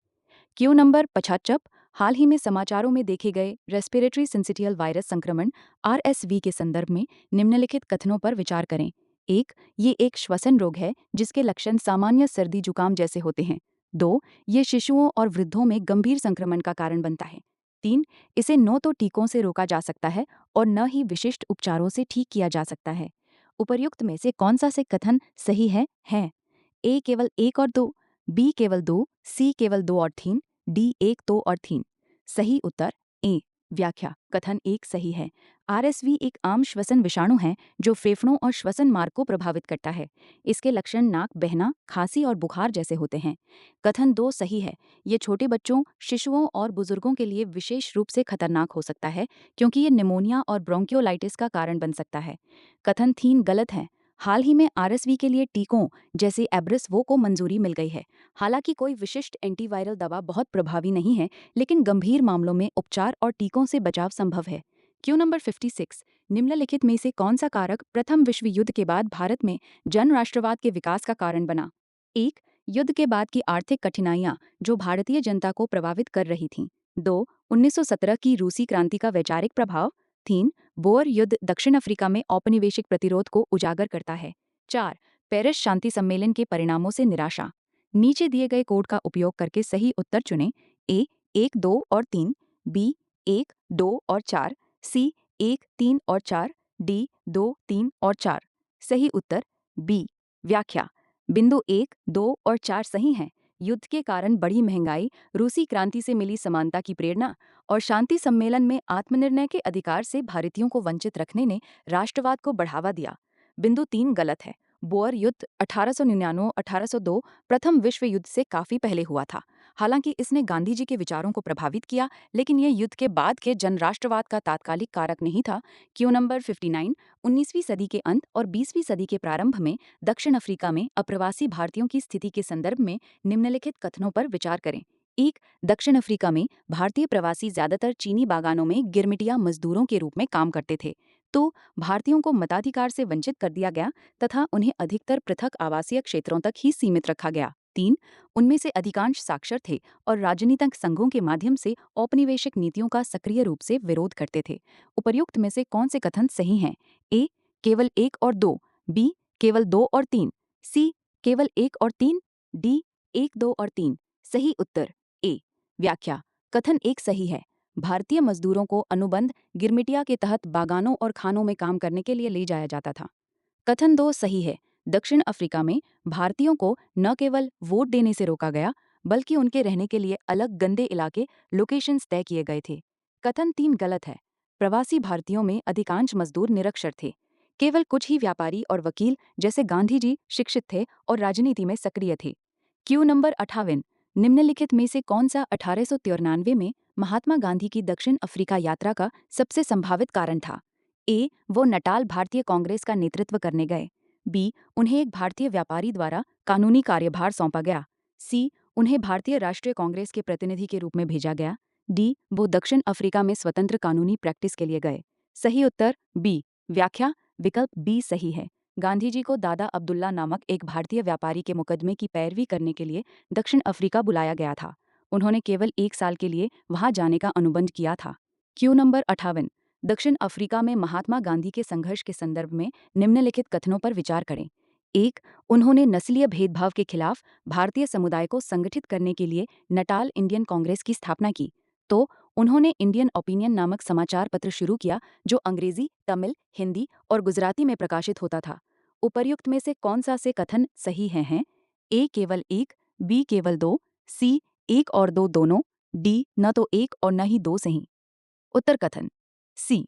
क्यू नंबर 55 हाल ही में समाचारों में देखे गए रेस्पिरेटरी सिंसिटियल वायरस संक्रमण RSV के संदर्भ में निम्नलिखित कथनों पर विचार करें। एक, ये एक श्वसन रोग है जिसके लक्षण सामान्य सर्दी जुकाम जैसे होते हैं। दो, ये शिशुओं और वृद्धों में गंभीर संक्रमण का कारण बनता है। तीन, इसे न तो टीकों से रोका जा सकता है और न ही विशिष्ट उपचारों से ठीक किया जा सकता है। उपर्युक्त में से कौन सा से कथन सही है? ए, केवल एक और दो, बी, केवल दो, सी, केवल दो और तीन, डी, एक, दो और तीन। सही उत्तर ए, व्याख्या कथन एक सही है। आरएसवी एक आम श्वसन विषाणु है जो फेफड़ों और श्वसन मार्ग को प्रभावित करता है। इसके लक्षण नाक बहना, खांसी और बुखार जैसे होते हैं। कथन दो सही है। ये छोटे बच्चों, शिशुओं और बुजुर्गों के लिए विशेष रूप से खतरनाक हो सकता है क्योंकि ये निमोनिया और ब्रोंकियोलाइटिस का कारण बन सकता है। कथन तीन गलत है। हाल ही में आरएसवी के लिए टीकों जैसे एब्रिसवो को मंजूरी मिल गई है। हालांकि कोई विशिष्ट एंटीवायरल दवा बहुत प्रभावी नहीं है, लेकिन गंभीर मामलों में उपचार और टीकों से बचाव संभव है। Q number 56। निम्नलिखित में से कौन सा कारक प्रथम विश्व युद्ध के बाद भारत में जन राष्ट्रवाद के विकास का कारण बना? एक, युद्ध के बाद की आर्थिक कठिनाइयां जो भारतीय जनता को प्रभावित कर रही थीं। दो, 1917 की रूसी क्रांति का वैचारिक प्रभाव। तीन, बोअर युद्ध दक्षिण अफ्रीका में औपनिवेशिक प्रतिरोध को उजागर करता है। चार, पेरिस शांति सम्मेलन के परिणामों से निराशा। नीचे दिए गए कोड का उपयोग करके सही उत्तर चुनें। ए, 1, 2 और 3, बी, 1, 2 और 4, सी, 1, 3 और 4, डी, 2, 3 और 4। सही उत्तर बी। व्याख्या बिंदु 1, 2 और 4 सही हैं। युद्ध के कारण बढ़ी महंगाई, रूसी क्रांति से मिली समानता की प्रेरणा और शांति सम्मेलन में आत्मनिर्णय के अधिकार से भारतीयों को वंचित रखने ने राष्ट्रवाद को बढ़ावा दिया। बिंदु 3 गलत है। बोअर युद्ध 1899-1802 प्रथम विश्व युद्ध से काफी पहले हुआ था। हालांकि इसने गांधी जी के विचारों को प्रभावित किया, लेकिन यह युद्ध के बाद के जन राष्ट्रवाद का तात्कालिक कारक नहीं था। Q number 59। 19वीं सदी के अंत और 20वीं सदी के प्रारंभ में दक्षिण अफ्रीका में अप्रवासी भारतीयों की स्थिति के संदर्भ में निम्नलिखित कथनों पर विचार करें। एक, दक्षिण अफ्रीका में भारतीय प्रवासी ज्यादातर चीनी बागानों में गिरमिटिया मजदूरों के रूप में काम करते थे, तो भारतीयों को मताधिकार से वंचित कर दिया गया तथा उन्हें अधिकतर पृथक आवासीय क्षेत्रों तक ही सीमित रखा गया। तीन, उनमें से अधिकांश साक्षर थे और राजनीतिक संघों के माध्यम से औपनिवेशिक नीतियों का सक्रिय रूप से विरोध करते थे। उपर्युक्त में से कौन से कथन सही हैं? ए, केवल 1 और 2, बी, केवल 2 और 3, सी, केवल 1 और 3, डी, 1, 2 और 3। सही उत्तर ए। व्याख्या कथन एक सही है। भारतीय मजदूरों को अनुबंध गिरमिटिया के तहत बागानों और खानों में काम करने के लिए ले जाया जाता था। कथन दो सही है। दक्षिण अफ्रीका में भारतीयों को न केवल वोट देने से रोका गया, बल्कि उनके रहने के लिए अलग गंदे इलाके लोकेशंस तय किए गए थे। कथन तीन गलत है। प्रवासी भारतीयों में अधिकांश मजदूर निरक्षर थे। केवल कुछ ही व्यापारी और वकील जैसे गांधी जी शिक्षित थे और राजनीति में सक्रिय थे। Q number 58। निम्नलिखित में से कौन सा 1893 में महात्मा गांधी की दक्षिण अफ्रीका यात्रा का सबसे संभावित कारण था? ए, वो नटाल भारतीय कांग्रेस का नेतृत्व करने गए। बी, उन्हें एक भारतीय व्यापारी द्वारा कानूनी कार्यभार सौंपा गया। सी, उन्हें भारतीय राष्ट्रीय कांग्रेस के प्रतिनिधि के रूप में भेजा गया। डी, वो दक्षिण अफ्रीका में स्वतंत्र कानूनी प्रैक्टिस के लिए गए। सही उत्तर बी। व्याख्या विकल्प बी सही है। गांधी जी को दादा अब्दुल्ला नामक एक भारतीय व्यापारी के मुकदमे की पैरवी करने के लिए दक्षिण अफ्रीका बुलाया गया था। उन्होंने केवल 1 साल के लिए वहां जाने का अनुबंध किया था। Q number 58। दक्षिण अफ्रीका में महात्मा गांधी के संघर्ष के संदर्भ में निम्नलिखित कथनों पर विचार करें। एक, उन्होंने नस्लीय भेदभाव के खिलाफ भारतीय समुदाय को संगठित करने के लिए नटाल इंडियन कांग्रेस की स्थापना की। तो उन्होंने इंडियन ओपिनियन नामक समाचार पत्र शुरू किया जो अंग्रेजी, तमिल, हिंदी और गुजराती में प्रकाशित होता था। उपर्युक्त में से कौन सा से कथन सही हैं? ए, केवल 1, बी, केवल 2, सी, 1 और 2 दोनों, डी, न तो 1 और न ही 2 सही। उत्तर कथन सी।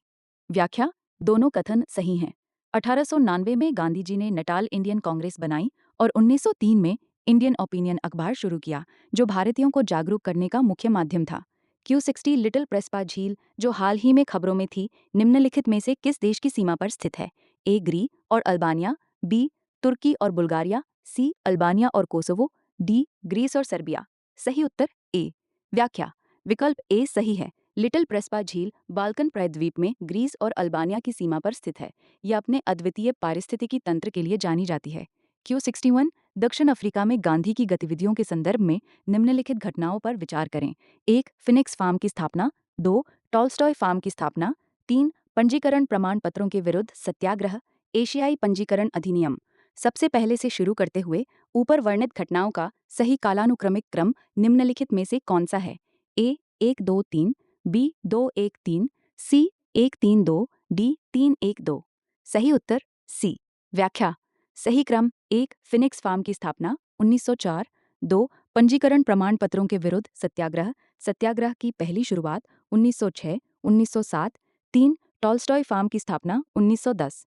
व्याख्या दोनों कथन सही हैं। 1899 में गांधी जी ने नटाल इंडियन कांग्रेस बनाई और 1903 में इंडियन ओपिनियन अखबार शुरू किया जो भारतीयों को जागरूक करने का मुख्य माध्यम था। Q60 लिटिल प्रेस्पा झील जो हाल ही में खबरों में थी, निम्नलिखित में से किस देश की सीमा पर स्थित है? ए, ग्रीस और अल्बानिया, बी, तुर्की और बुल्गारिया, सी, अल्बानिया और कोसोवो, डी, ग्रीस और सर्बिया। सही उत्तर ए। व्याख्या विकल्प ए सही है। लिटिल प्रेस्पा झील बाल्कन प्रायद्वीप में ग्रीस और अल्बानिया की सीमा पर स्थित है। यह अपने अद्वितीय पारिस्थितिकी तंत्र के लिए जानी जाती है। Q61 दक्षिण अफ्रीका में गांधी की गतिविधियों के संदर्भ में निम्नलिखित घटनाओं पर विचार करें। 1, फिनिक्स फार्म की स्थापना। 2, टॉल्स्टॉय फार्म की स्थापना। 3, पंजीकरण प्रमाण पत्रों के विरुद्ध सत्याग्रह। एशियाई पंजीकरण अधिनियम। सबसे पहले से शुरू करते हुए ऊपर वर्णित घटनाओं का सही कालानुक्रमिक क्रम निम्नलिखित में से कौन सा है? ए, 1, 2, 3, बी, 2, 1, 3, सी, 1, 3, 2, डी, 3, 1, 2। सही उत्तर सी। व्याख्या सही क्रम 1, फिनिक्स फार्म की स्थापना 1904। 2, पंजीकरण प्रमाण पत्रों के विरुद्ध सत्याग्रह, सत्याग्रह की पहली शुरुआत 1906, 1907, 3 टॉल्स्टॉय फार्म की स्थापना 1910।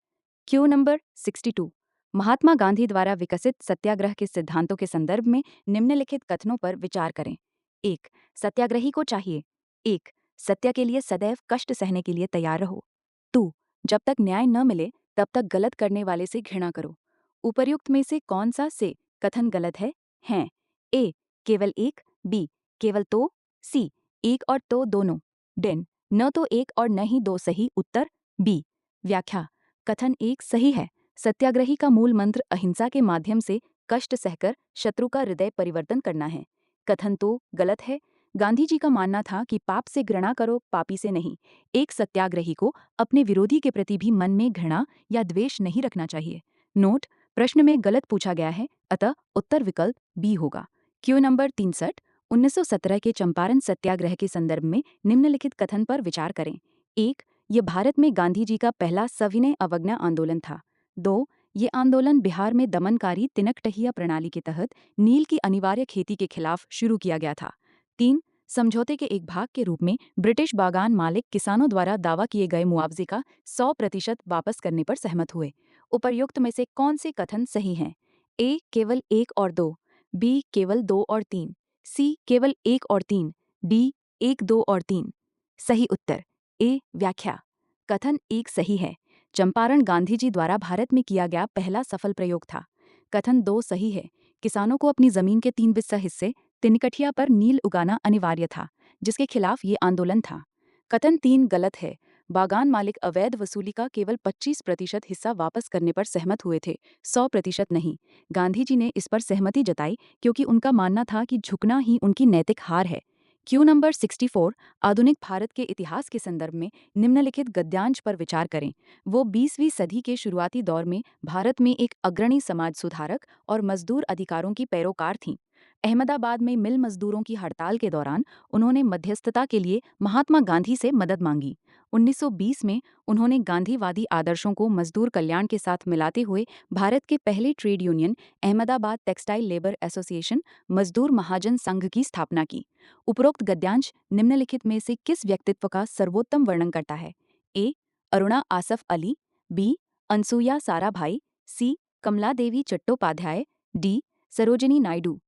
क्यू नंबर 62 महात्मा गांधी द्वारा विकसित सत्याग्रह के सिद्धांतों के संदर्भ में निम्नलिखित कथनों पर विचार करें। 1. सत्याग्रही को चाहिए 1. सत्य के लिए सदैव कष्ट सहने के लिए तैयार रहो। 2. जब तक न्याय न मिले तब तक गलत करने वाले से घृणा करो। उपर्युक्त में से कौन सा से कथन गलत है? हैं ए. केवल एक, बी. केवल तो, सी. एक और तो दोनों, डेन न तो एक और न ही दो सही उत्तर बी। व्याख्या कथन एक सही है। सत्याग्रही का मूल मंत्र अहिंसा के माध्यम से कष्ट सहकर शत्रु का हृदय परिवर्तन करना है। कथन तो गलत है। गांधी जी का मानना था कि पाप से घृणा करो, पापी से नहीं। एक सत्याग्रही को अपने विरोधी के प्रति भी मन में घृणा या द्वेष नहीं रखना चाहिए। नोट: प्रश्न में गलत पूछा गया है, अतः उत्तर विकल्प बी होगा। क्यू नंबर 63 1917 के चंपारण सत्याग्रह के संदर्भ में निम्नलिखित कथन पर विचार करें। 1. ये भारत में गांधी जी का पहला सविनय अवज्ञा आंदोलन था। 2. ये आंदोलन बिहार में दमनकारी तिनकटहिया प्रणाली के तहत नील की अनिवार्य खेती के खिलाफ शुरू किया गया था। 3. समझौते के एक भाग के रूप में ब्रिटिश बागान मालिक किसानों द्वारा दावा किए गए मुआवजे का 100% वापस करने पर सहमत हुए। उपर्युक्त में से कौन से कथन सही हैं? ए. केवल एक और दो, बी. केवल दो और तीन, सी. केवल एक और तीन, डी. एक दो और तीन। सही उत्तर ए। व्याख्या कथन एक सही है। चंपारण गांधी जी द्वारा भारत में किया गया पहला सफल प्रयोग था। कथन दो सही है। किसानों को अपनी जमीन के 3 हिस्से तिनकठिया पर नील उगाना अनिवार्य था, जिसके खिलाफ ये आंदोलन था। कथन 3 गलत है। बागान मालिक अवैध वसूली का केवल 25% हिस्सा वापस करने पर सहमत हुए थे, 100% नहीं। गांधी जी ने इस पर सहमति जताई क्योंकि उनका मानना था कि झुकना ही उनकी नैतिक हार है। क्यू नंबर 64 आधुनिक भारत के इतिहास के संदर्भ में निम्नलिखित गद्यांश पर विचार करें। वो 20वीं सदी के शुरुआती दौर में भारत में एक अग्रणी समाज सुधारक और मजदूर अधिकारों की पैरोकार थीं। अहमदाबाद में मिल मजदूरों की हड़ताल के दौरान उन्होंने मध्यस्थता के लिए महात्मा गांधी से मदद मांगी। 1920 में उन्होंने गांधीवादी आदर्शों को मजदूर कल्याण के साथ मिलाते हुए भारत के पहले trade union Ahmedabad textile labour association मजदूर महाजन संघ की स्थापना की। उपरोक्त गद्यांश निम्नलिखित में से किस व्यक्तित्व का सर्वोत्तम वर्णन करता है? ए. अरुणा आसफ अली, बी. अनसुया साराभाई, सी. कमला देवी चट्टोपाध्याय, डी. सरोजिनी नायडू।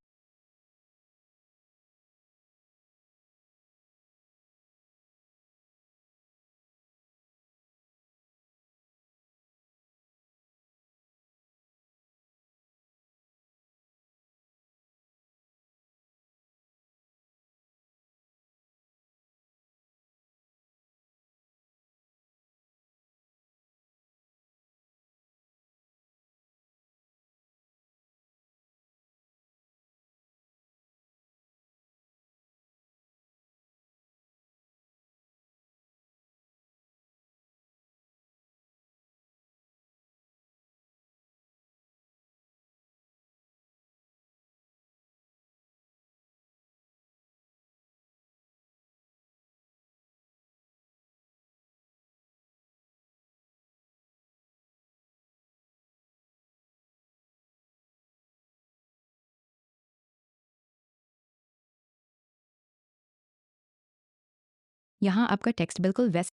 यहाँ आपका टेक्स्ट बिल्कुल वैसा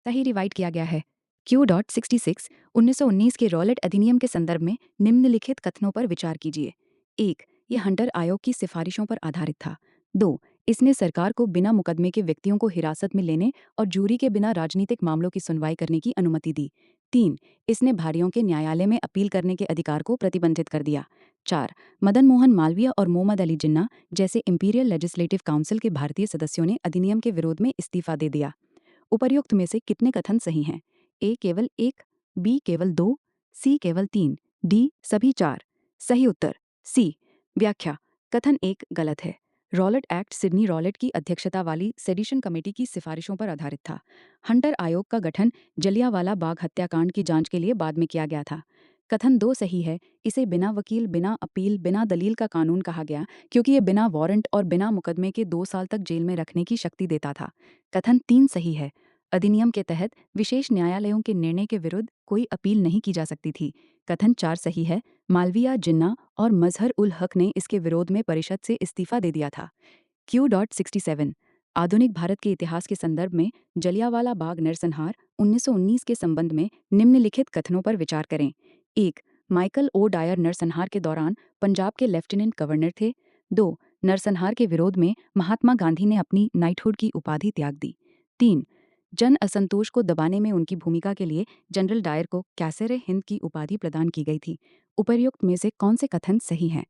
ही रिवाइट किया गया है। Q.66 1919 के रॉलेट अधिनियम के संदर्भ में निम्नलिखित कथनों पर विचार कीजिए। 1. ये हंटर आयोग की सिफारिशों पर आधारित था। 2. इसने सरकार को बिना मुकदमे के व्यक्तियों को हिरासत में लेने और जूरी के बिना राजनीतिक मामलों की सुनवाई करने की अनुमति दी। 3. इसने भारियों के न्यायालय में अपील करने के अधिकार को प्रतिबंधित कर दिया। 4. मदन मोहन मालवीय और मोहम्मद अली जिन्ना जैसे इंपीरियल लेजिस्लेटिव काउंसिल के भारतीय सदस्यों ने अधिनियम के विरोध में इस्तीफा दे दिया। उपर्युक्त में से कितने कथन सही हैं? ए केवल एक, बी केवल दो, सी केवल तीन, डी सभी चार। सही उत्तर सी। व्याख्या कथन एक गलत है। रॉलेट एक्ट सिडनी रॉलेट की अध्यक्षता वाली सेडिशन कमेटी की सिफारिशों पर आधारित था। हंटर आयोग का गठन जलियांवाला बाग हत्याकांड की जांच के लिए बाद में किया गया था। कथन 2 सही है। इसे बिना वकील, बिना अपील, बिना दलील का कानून कहा गया क्योंकि ये बिना वारंट और बिना मुकदमे के 2 साल तक जेल में रखने की शक्ति देता था। कथन 3 सही है। अधिनियम के तहत विशेष न्यायालयों के निर्णय के विरुद्ध कोई अपील नहीं की जा सकती थी। कथन 4 सही है। मालविया, जिन्ना और मजहर उल हक ने इसके विरोध में परिषद से इस्तीफा दे दिया था। Q.67 आधुनिक भारत के इतिहास के संदर्भ में जलियांवाला बाग नरसंहार 1919 के संबंध में निम्नलिखित कथनों पर विचार करें। 1. माइकल ओ डायर नरसंहार के दौरान पंजाब के लेफ्टिनेंट गवर्नर थे। 2. नरसंहार के विरोध में महात्मा गांधी ने अपनी नाइटहुड की उपाधि त्याग दी। 3. जन असंतोष को दबाने में उनकी भूमिका के लिए जनरल डायर को कैसरे हिंद की उपाधि प्रदान की गई थी। उपर्युक्त में से कौन से कथन सही हैं?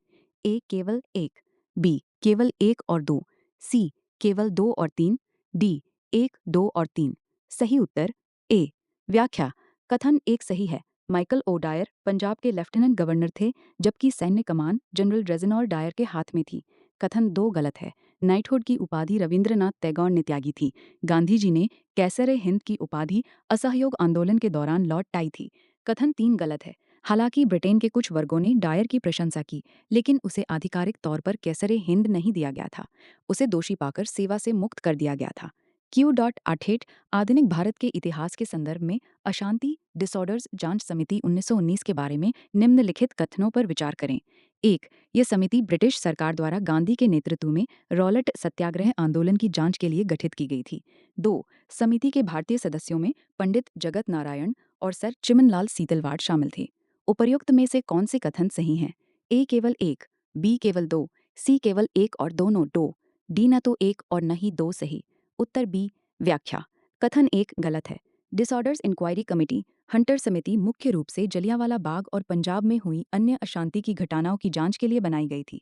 ए. केवल एक, बी. केवल एक और दो, सी. केवल 2 और 3, डी. 1, 2 और 3। सही उत्तर ए। व्याख्या। कथन 1 सही है। माइकल ओ डायर पंजाब के लेफ्टिनेंट गवर्नर थे जबकि सैन्य कमान जनरल रेजिनॉल्ड डायर के हाथ में थी। कथन 2 गलत है। नाइटहुड की उपाधि रविंद्रनाथ टैगोर ने त्यागी थी। गांधी जी ने कैसरे हिंद की उपाधि असहयोग आंदोलन के दौरान लौट टाई थी। कथन 3 गलत है। हालांकि ब्रिटेन के कुछ वर्गों ने डायर की प्रशंसा की, लेकिन उसे आधिकारिक तौर पर कैसरे हिंद नहीं दिया गया था। उसे दोषी पाकर सेवा से मुक्त कर दिया गया था। Q.88 आधुनिक भारत के इतिहास के संदर्भ में अशांति डिसऑर्डर्स जांच समिति 1919 के बारे में निम्नलिखित कथनों पर विचार करें। 1. यह समिति ब्रिटिश सरकार द्वारा गांधी के नेतृत्व में रॉलेट सत्याग्रह आंदोलन की जांच के लिए गठित की गई थी। 2. समिति के भारतीय सदस्यों में पंडित जगत नारायण और सर चिमनलाल सीतलवाड़ शामिल थे। उपर्युक्त में से कौन से कथन सही हैं? ए केवल एक, बी केवल दो, सी केवल एक और दोनों दो, डी न तो एक और न ही दो सही। उत्तर बी। व्याख्या। कथन 1 गलत है। डिसऑर्डर्स इंक्वायरी कमेटी हंटर समिति मुख्य रूप से जलियांवाला बाग और पंजाब में हुई अन्य अशांति की घटनाओं की जांच के लिए बनाई गई थी।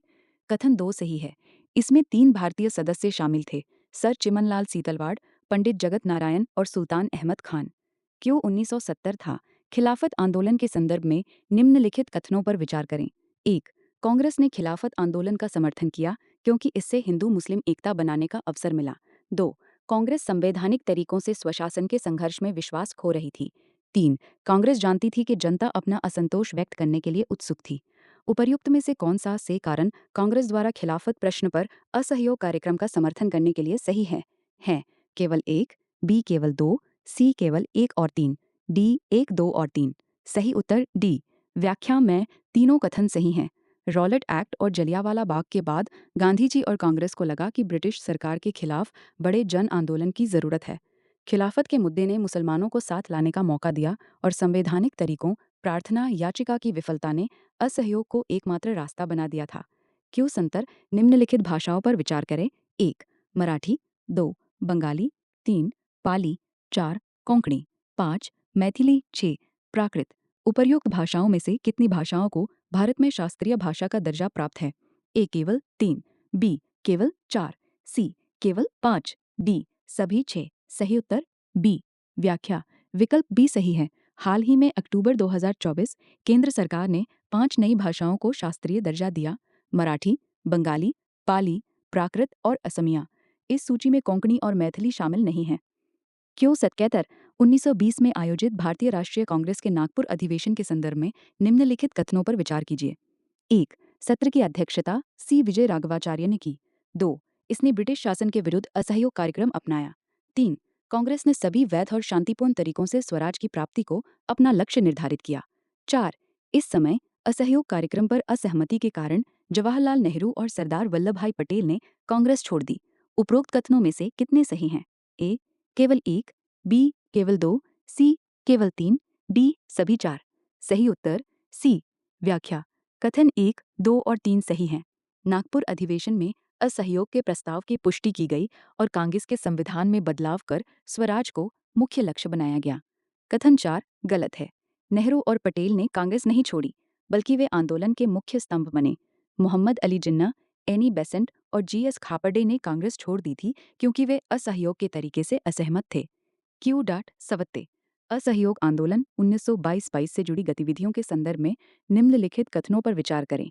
कथन 2 सही है। इसमें 3 भारतीय सदस्य शामिल थे, सर चिमनलाल सीतलवाड़, पंडित जगत नारायण और सुल्तान अहमद खान। क्यों 1970 था। खिलाफत आंदोलन के संदर्भ में निम्नलिखित कथनों पर विचार करें। 1. कांग्रेस ने खिलाफत आंदोलन का समर्थन किया क्योंकि इससे हिंदू मुस्लिम एकता बनाने का अवसर मिला। 2. कांग्रेस संवैधानिक तरीकों से स्वशासन के संघर्ष में विश्वास खो रही थी। 3. कांग्रेस जानती थी कि जनता अपना असंतोष व्यक्त करने के लिए उत्सुक थी। उपर्युक्त में से कौन सा से कारण कांग्रेस द्वारा खिलाफत प्रश्न पर असहयोग कार्यक्रम का समर्थन करने के लिए सही है? केवल एक, बी केवल दो, सी केवल एक और 3, डी 1, 2 और 3। सही उत्तर डी। व्याख्या में तीनों कथन सही हैं। रॉलेट एक्ट और जलियांवाला बाग के बाद गांधी जी और कांग्रेस को लगा कि ब्रिटिश सरकार के खिलाफ बड़े जन आंदोलन की जरूरत है। खिलाफत के मुद्दे ने मुसलमानों को साथ लाने का मौका दिया और संवैधानिक तरीकों प्रार्थना याचिका की विफलता ने असहयोग को एकमात्र रास्ता बना दिया था। क्यों संतर निम्नलिखित भाषाओं पर विचार करें। 1. मराठी, 2. बंगाली, 3. पाली, 4. कोंकणी, 5. मैथिली, 6. प्राकृत। उपर्युक्त भाषाओं में से कितनी भाषाओं को भारत में शास्त्रीय भाषा का दर्जा प्राप्त है? ए केवल 3, बी केवल 4, सी केवल 5, डी सभी 6। सही उत्तर बी। व्याख्या। विकल्प बी सही है। हाल ही में अक्टूबर 2024 केंद्र सरकार ने 5 नई भाषाओं को शास्त्रीय दर्जा दिया। मराठी, बंगाली, पाली, प्राकृत और असमिया। इस सूची में कोंकणी और मैथिली शामिल नहीं हैं। क्यों 77 1920 में आयोजित भारतीय राष्ट्रीय कांग्रेस के नागपुर अधिवेशन के संदर्भ में निम्नलिखित कथनों पर विचार कीजिए। 1. सत्र की अध्यक्षता सी विजय राघवाचार्य ने की। 2. इसने ब्रिटिश शासन के विरुद्ध असहयोग कार्यक्रम अपनाया। 3. कांग्रेस ने सभी वैध और शांतिपूर्ण तरीकों से स्वराज की प्राप्ति को अपना लक्ष्य निर्धारित किया। 4. इस समय असहयोग कार्यक्रम पर असहमति के कारण जवाहरलाल नेहरू और सरदार वल्लभ भाई पटेल ने कांग्रेस छोड़ दी। उपरोक्त कथनों में से कितने सही हैं? ए केवल एक, बी केवल 2, सी केवल 3, डी सभी 4। सही उत्तर सी। व्याख्या। कथन 1, 2 और 3 सही हैं। नागपुर अधिवेशन में असहयोग के प्रस्ताव की पुष्टि की गई और कांग्रेस के संविधान में बदलाव कर स्वराज को मुख्य लक्ष्य बनाया गया। कथन 4 गलत है। नेहरू और पटेल ने कांग्रेस नहीं छोड़ी, बल्कि वे आंदोलन के मुख्य स्तंभ बने। मोहम्मद अली जिन्ना, एनी बेसेंट और जीएस खापर्डे ने कांग्रेस छोड़ दी थी क्योंकि वे असहयोग के तरीके से असहमत थे। Q.सवत्ते असहयोग आंदोलन 1922 से जुड़ी गतिविधियों के संदर्भ में निम्नलिखित कथनों पर विचार करें।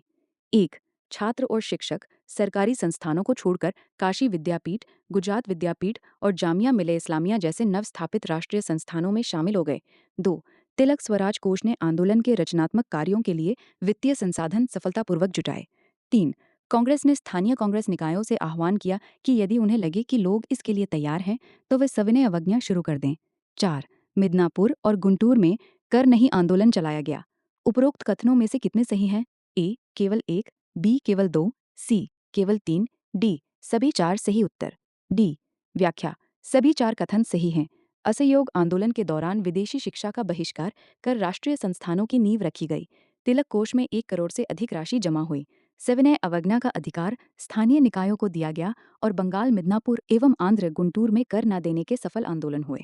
1. छात्र और शिक्षक सरकारी संस्थानों को छोड़कर काशी विद्यापीठ, गुजरात विद्यापीठ और जामिया मिले इस्लामिया जैसे नवस्थापित राष्ट्रीय संस्थानों में शामिल हो गए। 2. तिलक स्वराज कोष ने आंदोलन के रचनात्मक कार्यों के लिए वित्तीय संसाधन सफलतापूर्वक जुटाए। 3. कांग्रेस ने स्थानीय कांग्रेस निकायों से आह्वान किया कि यदि उन्हें लगे कि लोग इसके लिए तैयार हैं तो वे सविनय अवज्ञा शुरू कर दें। 4. मिदनापुर और गुंटूर में कर नहीं आंदोलन चलाया गया। उपरोक्त कथनों में से कितने सही हैं? ए केवल 1, बी केवल 2, सी केवल 3, डी सभी 4 सही उत्तर। डी व्याख्या सभी 4 कथन सही हैं। असहयोग आंदोलन के दौरान विदेशी शिक्षा का बहिष्कार कर राष्ट्रीय संस्थानों की नींव रखी गई। तिलक कोष में 1 करोड़ से अधिक राशि जमा हुई। सविनय अवज्ञा का अधिकार स्थानीय निकायों को दिया गया और बंगाल मिदनापुर एवं आंध्र गुंटूर में कर न देने के सफल आंदोलन हुए।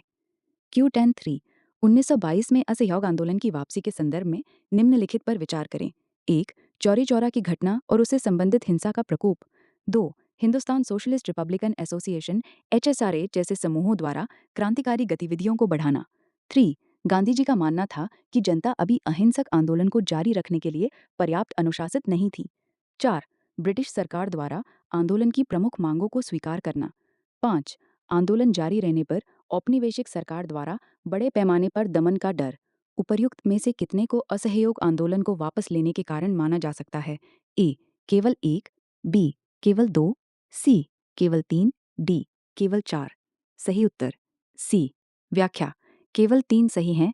Q10-3 1922 में असहयोग आंदोलन की वापसी के संदर्भ में निम्नलिखित पर विचार करें। 1. चौरी चौरा की घटना और उससे संबंधित हिंसा का प्रकोप। 2. Hindustan socialist Republican association HSRA जैसे समूहों द्वारा क्रांतिकारी गतिविधियों को बढ़ाना। 3. गांधी जी का मानना था कि जनता अभी अहिंसक आंदोलन को जारी रखने के लिए पर्याप्त अनुशासित नहीं थी। 4. ब्रिटिश सरकार द्वारा आंदोलन की प्रमुख मांगों को स्वीकार करना। 5. आंदोलन जारी रहने पर औपनिवेशिक सरकार द्वारा बड़े पैमाने पर दमन का डर। उपर्युक्त में से कितने को असहयोग आंदोलन को वापस लेने के कारण माना जा सकता है? ए केवल 1, बी केवल 2, सी केवल 3, डी केवल 4। सही उत्तर सी। व्याख्या केवल 3 सही हैं।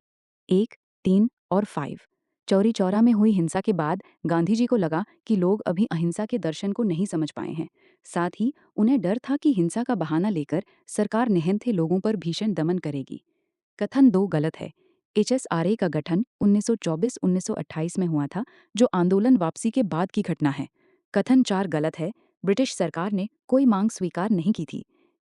1, 3 और 5। चौरी चौरा में हुई हिंसा के बाद गांधी जी को लगा कि लोग अभी अहिंसा के दर्शन को नहीं समझ पाए हैं। साथ ही उन्हें डर था कि हिंसा का बहाना लेकर सरकार निहत्थे लोगों पर भीषण दमन करेगी। कथन 2 गलत है। HSRA का गठन 1924-1928 में हुआ था, जो आंदोलन वापसी के बाद की घटना है। कथन 4 गलत है। ब्रिटिश सरकार ने कोई मांग स्वीकार नहीं की थी।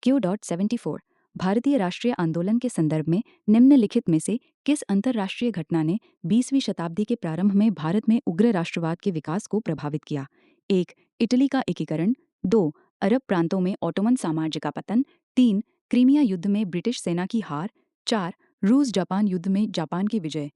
Q.74 भारतीय राष्ट्रीय आंदोलन के संदर्भ में निम्नलिखित में से किस अंतर्राष्ट्रीय घटना ने 20वीं शताब्दी के प्रारंभ में भारत में उग्र राष्ट्रवाद के विकास को प्रभावित किया? 1. इटली का एकीकरण। 2. अरब प्रांतों में ओटोमन साम्राज्य का पतन। 3. क्रीमिया युद्ध में ब्रिटिश सेना की हार। 4. रूस जापान युद्ध में जापान की विजय।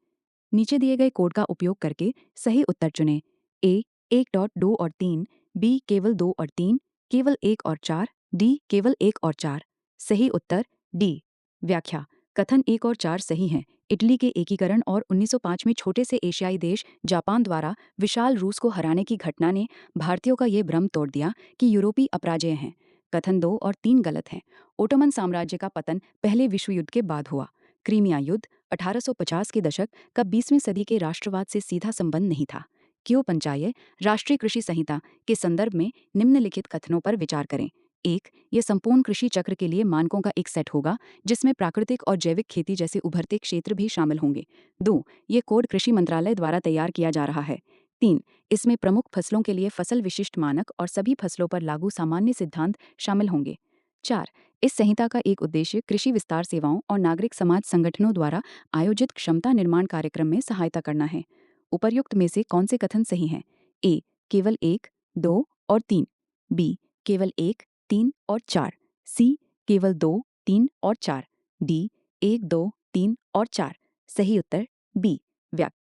नीचे दिए गए कोड का उपयोग करके सही उत्तर चुनें। ए 1.2 और 3, बी केवल 2 और 3, केवल 1 और 4, डी केवल 1 और 4। सही उत्तर डी। व्याख्या कथन 1 और 4 सही हैं। इटली के एकीकरण और 1905 में छोटे से एशियाई देश जापान द्वारा विशाल रूस को हराने की घटना ने भारतीयों का ये भ्रम तोड़ दिया कि यूरोपीय अपराजय हैं। कथन 2 और 3 गलत हैं। ओटोमन साम्राज्य का पतन पहले विश्व युद्ध के बाद हुआ। क्रीमिया युद्ध 1850 के दशक का 20वीं सदी के राष्ट्रवाद से सीधा संबंध नहीं था। क्यों पंचायत राष्ट्रीय कृषि संहिता के संदर्भ में निम्नलिखित कथनों पर विचार करें। 1. ये संपूर्ण कृषि चक्र के लिए मानकों का एक सेट होगा, जिसमें प्राकृतिक और जैविक खेती जैसे उभरते क्षेत्र भी शामिल होंगे। 2. ये कोड कृषि मंत्रालय द्वारा तैयार किया जा रहा है। 3. इसमें प्रमुख फसलों के लिए फसल विशिष्ट मानक और सभी फसलों पर लागू सामान्य सिद्धांत शामिल होंगे। 4. इस संहिता का एक उद्देश्य कृषि विस्तार सेवाओं और नागरिक समाज संगठनों द्वारा आयोजित क्षमता निर्माण कार्यक्रम में सहायता करना है। उपर्युक्त में से कौन से कथन सही हैं? ए केवल 1, 2 और 3, बी केवल 1, 3 और 4, सी केवल 2, 3 और 4, डी 1, 2, 3 और 4। सही उत्तर बी। व्याख्या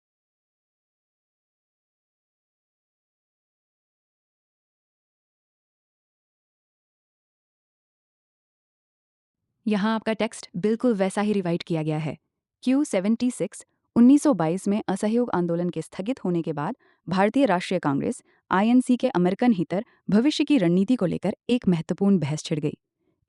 यहाँ आपका टेक्स्ट बिल्कुल वैसा ही रिवाइट किया गया है। Q76 1922 में असहयोग आंदोलन के स्थगित होने के बाद भारतीय राष्ट्रीय कांग्रेस INC के अमेरिकन हितर भविष्य की रणनीति को लेकर एक महत्वपूर्ण बहस छिड़ गई।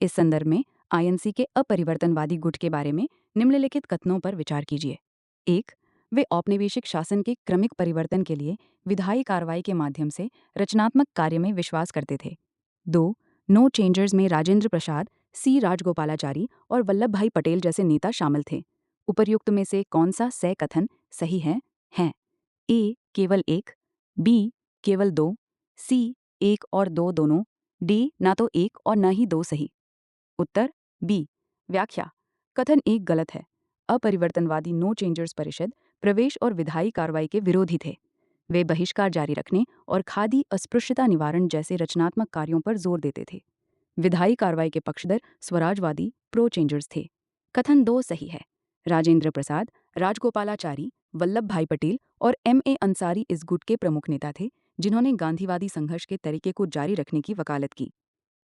इस संदर्भ में INC के अपरिवर्तनवादी गुट के बारे में निम्नलिखित कथनों पर विचार कीजिए। 1. वे औपनिवेशिक शासन के क्रमिक परिवर्तन के लिए विधायी कार्रवाई के माध्यम से रचनात्मक कार्य में विश्वास करते थे। 2. नो चेंजर्स में राजेंद्र प्रसाद, C राजगोपालाचारी और वल्लभ भाई पटेल जैसे नेता शामिल थे। उपर्युक्त में से कौन सा सह कथन सही है? हैं ए केवल 1, बी केवल 2, सी 1 और 2 दोनों, डी ना तो 1 और न ही 2 सही। उत्तर बी। व्याख्या कथन 1 गलत है। अपरिवर्तनवादी नो चेंजर्स परिषद प्रवेश और विधायी कार्रवाई के विरोधी थे। वे बहिष्कार जारी रखने और खादी अस्पृश्यता निवारण जैसे रचनात्मक कार्यों पर जोर देते थे। विधायी कार्रवाई के पक्षधर स्वराजवादी प्रो चेंजर्स थे। कथन 2 सही है। राजेंद्र प्रसाद, राजगोपालाचारी, वल्लभ भाई पटेल और MA अंसारी इस गुट के प्रमुख नेता थे, जिन्होंने गांधीवादी संघर्ष के तरीके को जारी रखने की वकालत की।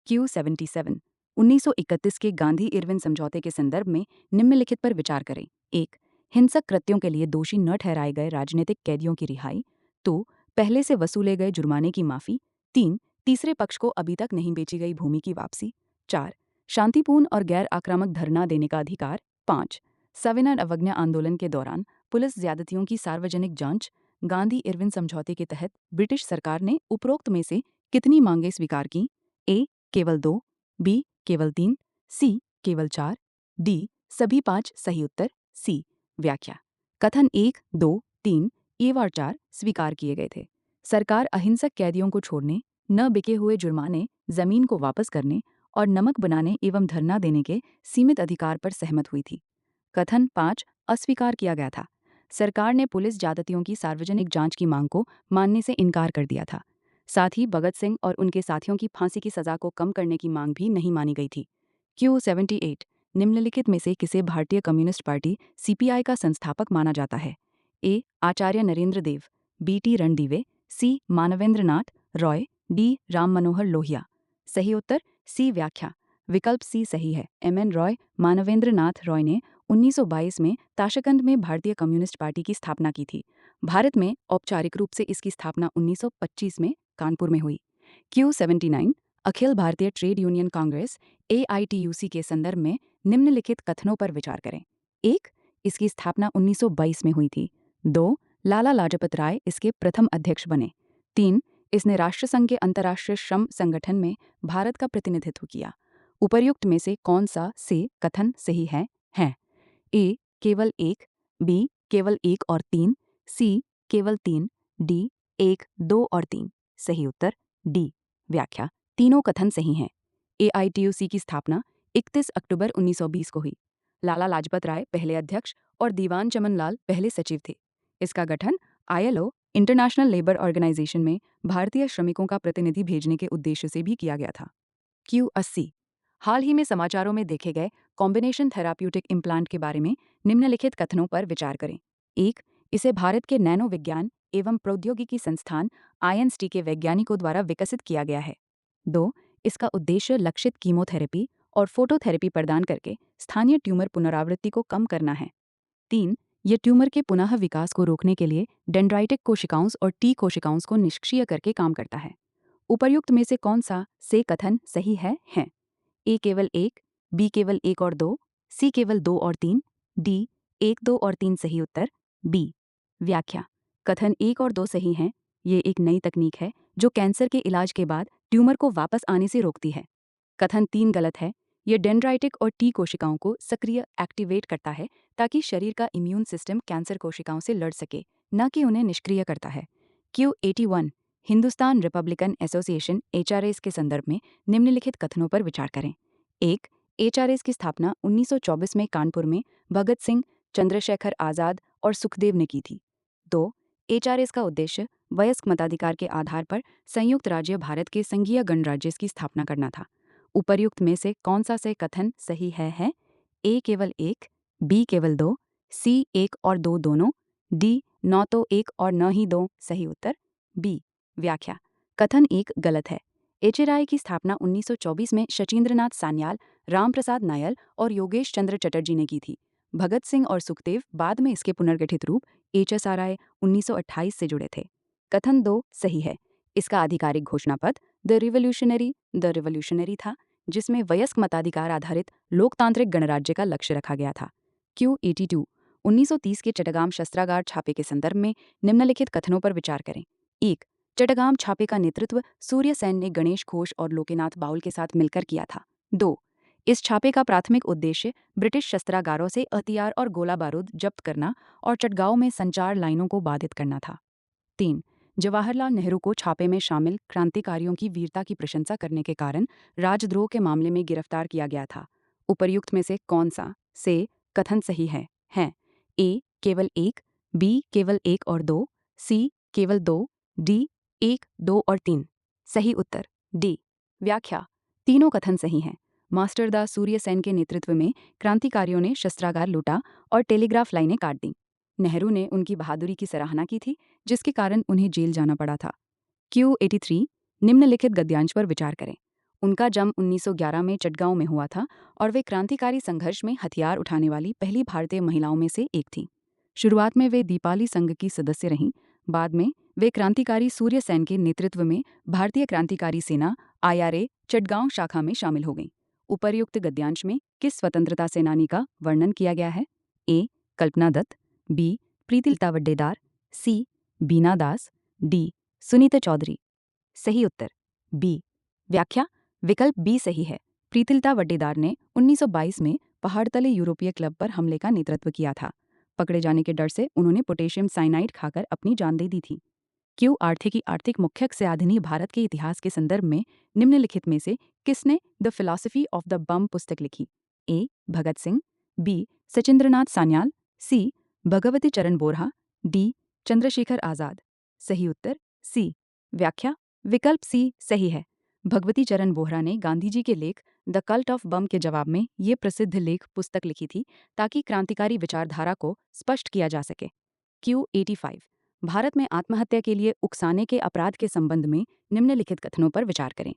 Q77 1931 के गांधी इरविन समझौते के संदर्भ में निम्नलिखित पर विचार करें। 1. हिंसक कृत्यों के लिए दोषी न ठहराए गए राजनीतिक कैदियों की रिहाई। तो पहले से वसूले गए जुर्माने की माफ़ी। 3 तीसरे पक्ष को अभी तक नहीं बेची गई भूमि की वापसी। 4 शांतिपूर्ण और गैर आक्रामक धरना देने का अधिकार। 5 सविनय अवज्ञा आंदोलन के दौरान पुलिस ज्यादतियों की सार्वजनिक जांच। गांधी इरविन समझौते के तहत ब्रिटिश सरकार ने उपरोक्त में से कितनी मांगें स्वीकार की? ए केवल 2, बी केवल 3, सी केवल 4, डी सभी 5 सही उत्तर सी। व्याख्या। कथन 1, 2, 3 और 4 स्वीकार किए गए थे। सरकार अहिंसक कैदियों को छोड़ने, न बिके हुए जुर्माने, जमीन को वापस करने और नमक बनाने एवं धरना देने के सीमित अधिकार पर सहमत हुई थी। कथन 5 अस्वीकार किया गया था। सरकार ने पुलिस ज्यादतियों की सार्वजनिक जांच की मांग को मानने से इनकार कर दिया था। साथ ही भगत सिंह और उनके साथियों की फांसी की सजा को कम करने की मांग भी नहीं मानी गई थी। Q78 निम्नलिखित में से किसे भारतीय कम्युनिस्ट पार्टी CPI का संस्थापक माना जाता है? ए आचार्य नरेंद्र देव, बी टी रणदीवे, सी मानवेंद्र नाथ रॉय, डी राम मनोहर लोहिया। सही उत्तर सी। व्याख्या। विकल्प सी सही है। MN रॉय मानवेंद्र नाथ रॉय ने 1922 में ताशकंद में भारतीय कम्युनिस्ट पार्टी की स्थापना की थी। भारत में औपचारिक रूप से इसकी स्थापना 1925 में कानपुर में हुई। Q79 Akhil Bharatiya trade union Congress AITUC के संदर्भ में निम्नलिखित कथनों पर विचार करें। 1 इसकी स्थापना 1922 में हुई थी। 2 लाला लाजपत राय इसके प्रथम अध्यक्ष बने। 3 इसने राष्ट्रसंघ के अंतर्राष्ट्रीय श्रम संगठन में भारत का प्रतिनिधित्व किया। उपर्युक्त में से कौन सा से कथन सही है? ए केवल 1, बी केवल 1 और 3, सी केवल 3, डी 1, 2 और 3। सही उत्तर डी। व्याख्या। तीनों कथन सही हैं। AITUC की स्थापना 31 अक्टूबर 1920 को हुई। लाला लाजपत राय पहले अध्यक्ष और दीवान चमन लाल पहले सचिव थे। इसका गठन ILO इंटरनेशनल लेबर ऑर्गेनाइजेशन में भारतीय श्रमिकों का प्रतिनिधि भेजने के उद्देश्य से भी किया गया था। Q80 हाल ही में समाचारों में देखे गए कॉम्बिनेशन थेराप्यूटिक इम्प्लांट के बारे में निम्नलिखित कथनों पर विचार करें। 1 इसे भारत के नैनो विज्ञान एवं प्रौद्योगिकी संस्थान INST के वैज्ञानिकों द्वारा विकसित किया गया है। 2 इसका उद्देश्य लक्षित कीमोथेरेपी और फोटोथेरेपी प्रदान करके स्थानीय ट्यूमर पुनरावृत्ति को कम करना है। 3 ये ट्यूमर के पुनः विकास को रोकने के लिए डेंड्राइटिक कोशिकाओं और T कोशिकाओं को निष्क्रिय करके काम करता है। उपर्युक्त में से कौन सा से कथन सही है? ए केवल 1, बी केवल 1 और 2, सी केवल 2 और 3, डी 1, 2 और 3। सही उत्तर बी। व्याख्या। कथन 1 और 2 सही हैं। ये एक नई तकनीक है जो कैंसर के इलाज के बाद ट्यूमर को वापस आने से रोकती है। कथन 3 गलत है। ये डेंड्राइटिक और T कोशिकाओं को सक्रिय एक्टिवेट करता है ताकि शरीर का इम्यून सिस्टम कैंसर कोशिकाओं से लड़ सके, न कि उन्हें निष्क्रिय करता है। Q81 Hindustan Republican association HRAs के संदर्भ में निम्नलिखित कथनों पर विचार करें। 1 HRAs की स्थापना 1924 में कानपुर में भगत सिंह, चंद्रशेखर आज़ाद और सुखदेव ने की थी। 2 HRAs का उद्देश्य वयस्क मताधिकार के आधार पर संयुक्त राज्य भारत के संघीय गणराज्य की स्थापना करना था। उपर्युक्त में से कौन सा से कथन सही है? ए केवल 1, बी केवल 2, सी 1 और 2 दोनों, डी न तो 1 और न ही 2। सही उत्तर बी। व्याख्या। कथन 1 गलत है। HRA की स्थापना 1924 में शचींद्रनाथ सान्याल, रामप्रसाद नायल और योगेश चंद्र चटर्जी ने की थी। भगत सिंह और सुखदेव बाद में इसके पुनर्गठित रूप HSRI 1928 से जुड़े थे। कथन 2 सही है। इसका आधिकारिक घोषणापत्र द रिवोल्यूशनरी था, जिसमें वयस्क मताधिकार आधारित लोकतांत्रिक गणराज्य का लक्ष्य रखा गया था। Q82 1930 के चट्टगाम शस्त्रागार छापे के संदर्भ में निम्नलिखित कथनों पर विचार करें। 1 चट्टगाम छापे का नेतृत्व सूर्य सेन ने गणेश घोष और लोकेनाथ बाउल के साथ मिलकर किया था। 2 इस छापे का प्राथमिक उद्देश्य ब्रिटिश शस्त्रागारों से हथियार और गोला बारूद जब्त करना और चटगांव में संचार लाइनों को बाधित करना था। 3 जवाहरलाल नेहरू को छापे में शामिल क्रांतिकारियों की वीरता की प्रशंसा करने के कारण राजद्रोह के मामले में गिरफ्तार किया गया था। उपर्युक्त में से कौन सा से कथन सही है? ए केवल 1, बी केवल 1 और 2, सी केवल 2, डी 1, 2 और 3। सही उत्तर डी। व्याख्या। तीनों कथन सही हैं। मास्टर दास सूर्य सेन के नेतृत्व में क्रांतिकारियों ने शस्त्रागार लूटा और टेलीग्राफ लाइनें काट दी। नेहरू ने उनकी बहादुरी की सराहना की थी, जिसके कारण उन्हें जेल जाना पड़ा था। Q83 निम्नलिखित गद्यांश पर विचार करें। उनका जन्म 1911 में चटगांव में हुआ था और वे क्रांतिकारी संघर्ष में हथियार उठाने वाली पहली भारतीय महिलाओं में से एक थी। शुरुआत में वे दीपाली संघ की सदस्य रहीं। बाद में वे क्रांतिकारी सूर्य सेन के नेतृत्व में भारतीय क्रांतिकारी सेना IRA चटगांव शाखा में शामिल हो गईं। उपर्युक्त गद्यांश में किस स्वतंत्रता सेनानी का वर्णन किया गया है? A. Kalpana Dutt, B. Pritilata वड्डेदार, C. Bina Das, D. Sunita Chaudhary. सही उत्तर बी। व्याख्या विकल्प बी सही है। प्रीतिलता वड्डेदार ने 1922 में पहाड़तले यूरोपीय क्लब पर हमले का नेतृत्व किया था। पकड़े जाने के डर से उन्होंने पोटेशियम साइनाइड खाकर अपनी जान दे दी थी। क्यों आर्थिक मुख्यक से आधुनिक भारत के इतिहास के संदर्भ में निम्नलिखित में से किसने द फिलॉसफी ऑफ द बम पुस्तक लिखी? ए. भगत सिंह, बी. सचिंद्रनाथ सान्याल, सी. भगवती चरण बोरहा, डी. चंद्रशेखर आजाद। सही उत्तर सी। व्याख्या विकल्प सी सही है। भगवती चरण बोहरा ने गांधी जी के लेख द कल्ट ऑफ बम के जवाब में ये प्रसिद्ध लेख पुस्तक लिखी थी ताकि क्रांतिकारी विचारधारा को स्पष्ट किया जा सके। Q85 भारत में आत्महत्या के लिए उकसाने के अपराध के संबंध में निम्नलिखित कथनों पर विचार करें।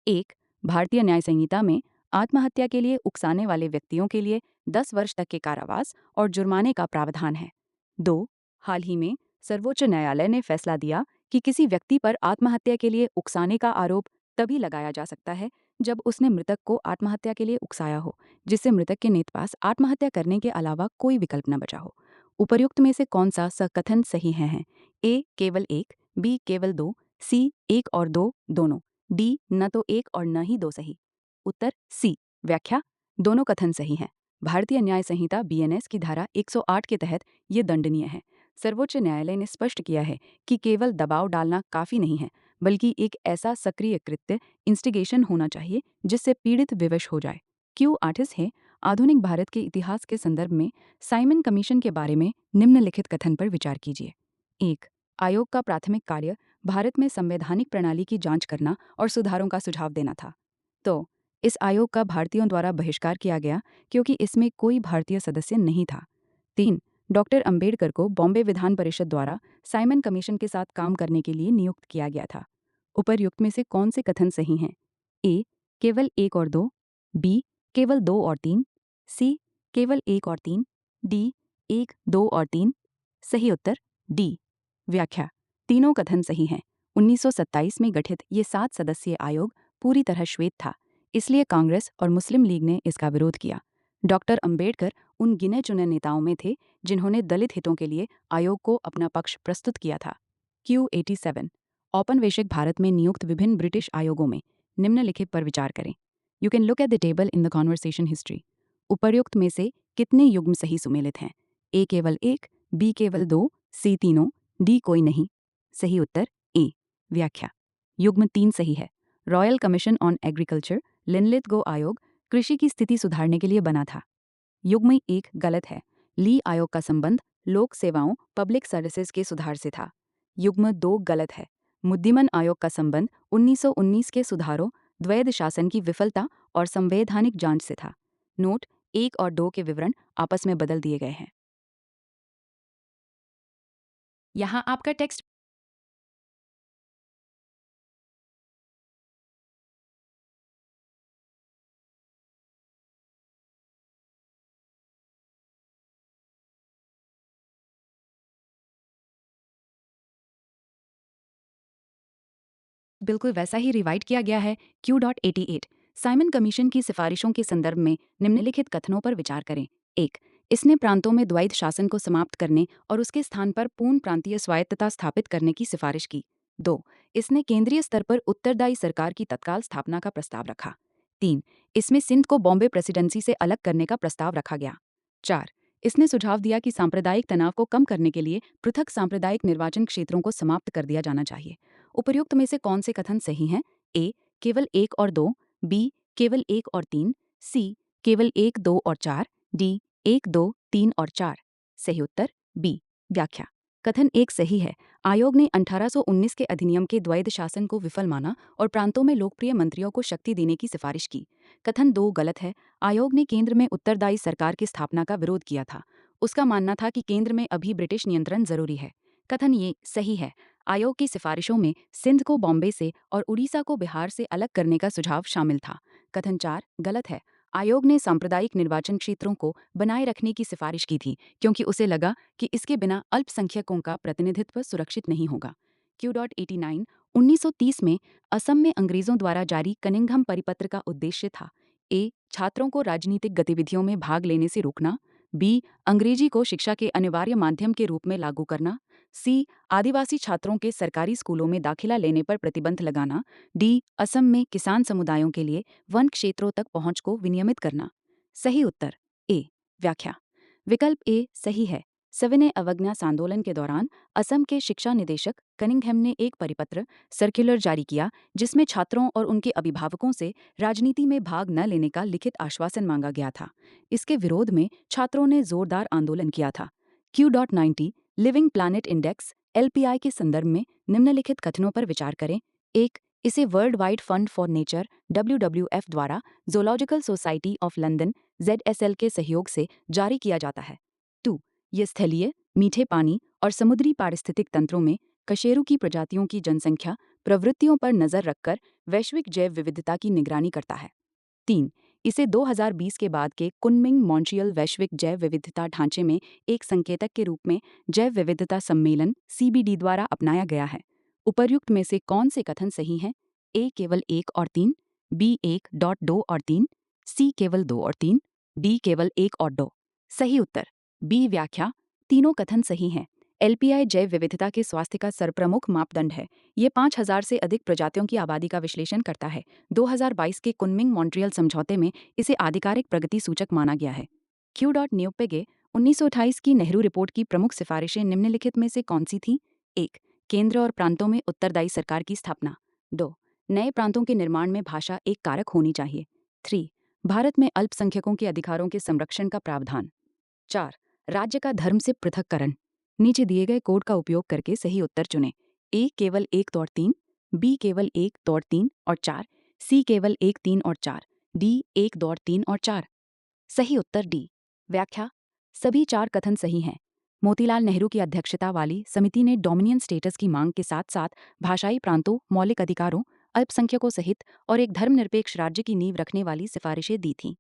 1. भारतीय न्याय संहिता में आत्महत्या के लिए उकसाने वाले व्यक्तियों के लिए 10 वर्ष तक के कारावास और जुर्माने का प्रावधान है। 2. हाल ही में सर्वोच्च न्यायालय ने फैसला दिया कि किसी व्यक्ति पर आत्महत्या के लिए उकसाने का आरोप तभी लगाया जा सकता है जब उसने मृतक को आत्महत्या के लिए उकसाया हो, जिससे मृतक के नेत पास आत्महत्या करने के अलावा कोई विकल्प न बचा हो। उपर्युक्त में से कौन सा सकथन सही है? ए. केवल एक, बी. केवल दो, सी. एक और दो दोनों, डी. न तो एक और न ही दो सही। उत्तर सी। व्याख्या दोनों कथन सही हैं। भारतीय न्याय संहिता BNS की धारा 108 के तहत ये दंडनीय है। सर्वोच्च न्यायालय ने स्पष्ट किया है कि केवल दबाव डालना काफी नहीं है, बल्कि एक ऐसा सक्रिय कृत्य इंस्टिगेशन होना चाहिए जिससे पीड़ित विवश हो जाए। Q28 है आधुनिक भारत के इतिहास के संदर्भ में साइमन कमीशन के बारे में निम्नलिखित कथन पर विचार कीजिए। 1. आयोग का प्राथमिक कार्य भारत में संवैधानिक प्रणाली की जांच करना और सुधारों का सुझाव देना था। तो इस आयोग का भारतीयों द्वारा बहिष्कार किया गया क्योंकि इसमें कोई भारतीय सदस्य नहीं था। 3. डॉक्टर अंबेडकर को बॉम्बे विधान परिषद द्वारा साइमन कमीशन के साथ काम करने के लिए नियुक्त किया गया था। उपर्युक्त में से कौन से कथन सही हैं? ए. केवल एक और दो, बी. केवल दो और तीन, सी. केवल एक और तीन, डी. एक, दो और तीन। सही उत्तर डी। व्याख्या तीनों कथन सही हैं। 1927 में गठित ये 7 सदस्यीय आयोग पूरी तरह श्वेत था, इसलिए कांग्रेस और मुस्लिम लीग ने इसका विरोध किया। डॉक्टर अंबेडकर उन गिने चुने नेताओं में थे जिन्होंने दलित हितों के लिए आयोग को अपना पक्ष प्रस्तुत किया था। Q87 औपनिवेशिक भारत में नियुक्त विभिन्न ब्रिटिश आयोगों में निम्नलिखित पर विचार करें। You can look at the table in the conversation history. उपर्युक्त में से कितने युग्म सही सुमेलित हैं? ए केवल एक, बी केवल दो, सी तीनों, डी कोई नहीं। सही उत्तर ए। व्याख्या युग्म 3 सही है। रॉयल कमीशन ऑन एग्रीकल्चर लिनलिथ-गो आयोग कृषि की स्थिति सुधारने के लिए बना था। युग्म 1 गलत है। ली आयोग का संबंध लोक सेवाओं पब्लिक सर्विसेज के सुधार से था। युग्म 2 गलत है। मुद्दिमन आयोग का संबंध 1919 के सुधारों, द्वैध शासन की विफलता और संवैधानिक जांच से था। नोट 1 और 2 के विवरण आपस में बदल दिए गए हैं। यहाँ आपका टेक्स्ट बिल्कुल वैसा ही रिवाइट किया गया है। Q.88 साइमन कमीशन की सिफारिशों के संदर्भ में निम्नलिखित कथनों पर विचार करें। 1. इसने प्रांतों में द्वैध शासन को समाप्त करने और उसके स्थान पर पूर्ण प्रांतीय स्वायत्तता स्थापित करने की सिफारिश की। 2. इसने केंद्रीय स्तर पर उत्तरदायी सरकार की तत्काल स्थापना का प्रस्ताव रखा। 3. इसमें सिंध को बॉम्बे प्रेसिडेंसी से अलग करने का प्रस्ताव रखा गया। 4. इसने सुझाव दिया कि सांप्रदायिक तनाव को कम करने के लिए पृथक सांप्रदायिक निर्वाचन क्षेत्रों को समाप्त कर दिया जाना चाहिए। उपर्युक्त में से कौन से कथन सही हैं? ए. केवल 1 और 2, बी. केवल 1 और 3, सी. केवल 1, 2 और 4, डी. 1, 2, 3 और 4। सही उत्तर बी। व्याख्या कथन 1 सही है। आयोग ने 1819 के अधिनियम के द्वैध शासन को विफल माना और प्रांतों में लोकप्रिय मंत्रियों को शक्ति देने की सिफारिश की। कथन 2 गलत है। आयोग ने केंद्र में उत्तरदायी सरकार की स्थापना का विरोध किया था। उसका मानना था कि केंद्र में अभी ब्रिटिश नियंत्रण जरूरी है। कथन ये सही है। आयोग की सिफारिशों में सिंध को बॉम्बे से और उड़ीसा को बिहार से अलग करने का सुझाव शामिल था। कथन 4 गलत है। आयोग ने सांप्रदायिक निर्वाचन क्षेत्रों को बनाए रखने की सिफारिश की थी क्योंकि उसे लगा कि इसके बिना अल्पसंख्यकों का प्रतिनिधित्व सुरक्षित नहीं होगा। Q.89 1930 में असम में अंग्रेजों द्वारा जारी कनिंघम परिपत्र का उद्देश्य था ए. छात्रों को राजनीतिक गतिविधियों में भाग लेने से रोकना, बी. अंग्रेजी को शिक्षा के अनिवार्य माध्यम के रूप में लागू करना, सी. आदिवासी छात्रों के सरकारी स्कूलों में दाखिला लेने पर प्रतिबंध लगाना, डी. असम में किसान समुदायों के लिए वन क्षेत्रों तक पहुंच को विनियमित करना। सही उत्तर ए. व्याख्या। विकल्प ए सही है। सविनय अवज्ञा आंदोलन के दौरान असम के शिक्षा निदेशक कनिंघम ने एक परिपत्र सर्कुलर जारी किया जिसमें छात्रों और उनके अभिभावकों से राजनीति में भाग न लेने का लिखित आश्वासन मांगा गया था। इसके विरोध में छात्रों ने जोरदार आंदोलन किया था। Q.90 living planet index LPI के संदर्भ में निम्नलिखित कथनों पर विचार करें। एक, इसे world wide fund for nature WWF द्वारा zoological society of London ZSL के सहयोग से जारी किया जाता है। 2. ये स्थलीय, मीठे पानी और समुद्री पारिस्थितिक तंत्रों में कशेरू की प्रजातियों की जनसंख्या प्रवृत्तियों पर नजर रखकर वैश्विक जैव विविधता की निगरानी करता है। 3. इसे 2020 के बाद के कुनमिंग मॉन्ट्रियल वैश्विक जैव विविधता ढांचे में एक संकेतक के रूप में जैव विविधता सम्मेलन CBD द्वारा अपनाया गया है। उपर्युक्त में से कौन से कथन सही हैं? ए केवल 1 और 3, बी 1.2 और 3, सी केवल 2 और 3, डी केवल 1 और 2। सही उत्तर बी व्याख्या। तीनों कथन सही हैं। LPI जैव विविधता के स्वास्थ्य का सर्वप्रमुख मापदंड है। ये 5000 से अधिक प्रजातियों की आबादी का विश्लेषण करता है। 2022 के कुनमिंग मॉन्ट्रियल समझौते में इसे आधिकारिक प्रगति सूचक माना गया है। Q.न्योपेगे 1928 की नेहरू रिपोर्ट की प्रमुख सिफारिशें निम्नलिखित में से कौन सी थीं? 1. केंद्र और प्रांतों में उत्तरदायी सरकार की स्थापना। 2. नए प्रांतों के निर्माण में भाषा एक कारक होनी चाहिए। 3. भारत में अल्पसंख्यकों के अधिकारों के संरक्षण का प्रावधान। 4. राज्य का धर्म से पृथक्करण। नीचे दिए गए कोड का उपयोग करके सही उत्तर चुनें। ए केवल 1 और 3, बी केवल 1 और 3 और 4, सी केवल 1 3 और 4, डी 1 2 3 और 4। सही उत्तर डी व्याख्या। सभी 4 कथन सही हैं। मोतीलाल नेहरू की अध्यक्षता वाली समिति ने डोमिनियन स्टेटस की मांग के साथ साथ भाषाई प्रांतों, मौलिक अधिकारों, अल्पसंख्यकों सहित और एक धर्मनिरपेक्ष राज्य की नींव रखने वाली सिफारिशें दी थीं।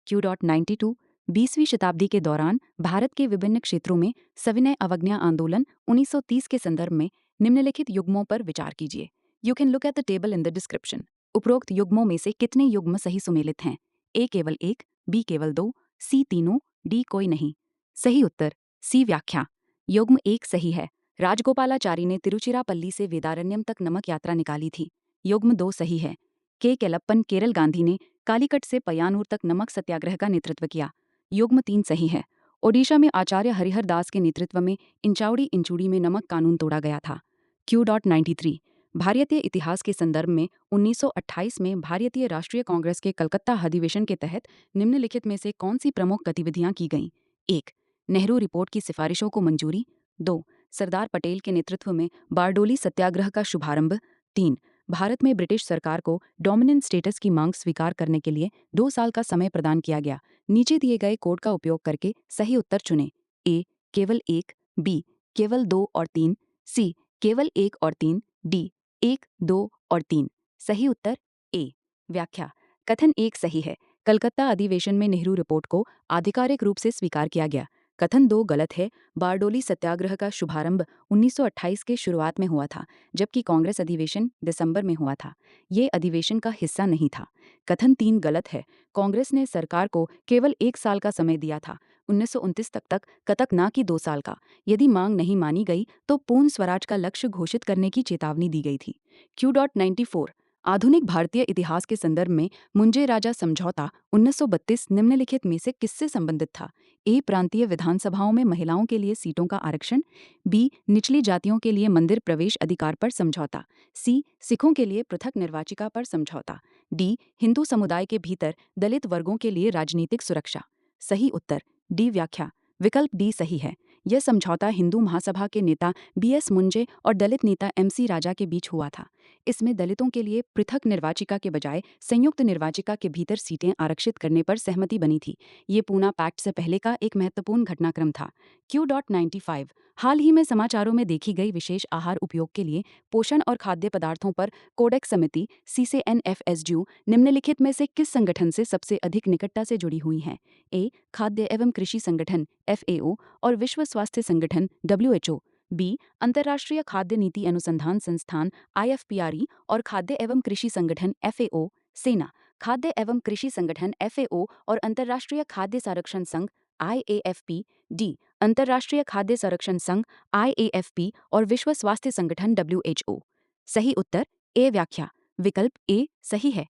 Q.92 20वीं शताब्दी के दौरान भारत के विभिन्न क्षेत्रों में सविनय अवज्ञा आंदोलन 1930 के संदर्भ में निम्नलिखित युग्मों पर विचार कीजिए। You can look at the table in the description. उपरोक्त युग्मों में से कितने युग्म सही सुमेलित हैं? ए केवल 1, बी केवल 2, सी तीनों, डी कोई नहीं। सही उत्तर सी व्याख्या। युग्म 1 सही है। राजगोपालाचारी ने तिरुचिरापल्ली से वेदारण्यम तक नमक यात्रा निकाली थी। युग्म 2 सही है। के केलप्पन केरल गांधी ने कालीकट से पय्यानूर तक नमक सत्याग्रह का नेतृत्व किया। युग्म 3 सही है। ओडिशा में आचार्य हरिहर दास के नेतृत्व में इंचाउड़ी इंचूड़ी में नमक कानून तोड़ा गया था। Q.93 भारतीय इतिहास के संदर्भ में 1928 में भारतीय राष्ट्रीय कांग्रेस के कलकत्ता अधिवेशन के तहत निम्नलिखित में से कौन सी प्रमुख गतिविधियां की गईं? 1. नेहरू रिपोर्ट की सिफारिशों को मंजूरी। 2. सरदार पटेल के नेतृत्व में बारडोली सत्याग्रह का शुभारंभ। 3. भारत में ब्रिटिश सरकार को डोमिनेंट स्टेटस की मांग स्वीकार करने के लिए 2 साल का समय प्रदान किया गया। नीचे दिए गए कोड का उपयोग करके सही उत्तर चुनें। ए केवल 1, बी केवल 2 और 3, सी केवल 1 और 3, डी 1 2 और 3। सही उत्तर ए व्याख्या। कथन 1 सही है। कलकत्ता अधिवेशन में नेहरू रिपोर्ट को आधिकारिक रूप से स्वीकार किया गया। कथन 2 गलत है। बारडोली सत्याग्रह का शुभारंभ 1928 के शुरुआत में हुआ था, जबकि कांग्रेस अधिवेशन दिसंबर में हुआ था। ये अधिवेशन का हिस्सा नहीं था। कथन 3 गलत है। कांग्रेस ने सरकार को केवल 1 साल का समय दिया था, 1929 तक कतक ना कि 2 साल का। यदि मांग नहीं मानी गई तो पूर्ण स्वराज का लक्ष्य घोषित करने की चेतावनी दी गई थी। Q.94 आधुनिक भारतीय इतिहास के संदर्भ में मुंजे राजा समझौता 1932 निम्नलिखित में से किससे संबंधित था? ए प्रांतीय विधानसभाओं में महिलाओं के लिए सीटों का आरक्षण। बी निचली जातियों के लिए मंदिर प्रवेश अधिकार पर समझौता। सी सिखों के लिए पृथक निर्वाचिका पर समझौता। डी हिंदू समुदाय के भीतर दलित वर्गों के लिए राजनीतिक सुरक्षा। सही उत्तर डी व्याख्या। विकल्प डी सही है। यह समझौता हिंदू महासभा के नेता BS मुंजे और दलित नेता MC राजा के बीच हुआ था। इसमें दलितों के लिए पृथक निर्वाचिका के बजाय संयुक्त निर्वाचिका के भीतर सीटें आरक्षित करने पर सहमति बनी थी। ये पूना पैक्ट से पहले का एक महत्वपूर्ण घटनाक्रम था। Q.95 हाल ही में समाचारों में देखी गई विशेष आहार उपयोग के लिए पोषण और खाद्य पदार्थों पर कोडेक्स समिति CCNFSDU निम्नलिखित में से किस संगठन से सबसे अधिक निकटता से जुड़ी हुई है? ए. खाद्य एवं कृषि संगठन FAO और विश्व स्वास्थ्य संगठन WHO। बी. अंतर्राष्ट्रीय खाद्य नीति अनुसंधान संस्थान IFPRE और खाद्य एवं कृषि संगठन FAO। सेना, खाद्य एवं कृषि संगठन FAO और अंतर्राष्ट्रीय खाद्य संरक्षण संघ IAFP। डी. अंतर्राष्ट्रीय खाद्य संरक्षण संघ IAFP और विश्व स्वास्थ्य संगठन WHO। सही उत्तर ए. व्याख्या। विकल्प ए सही है।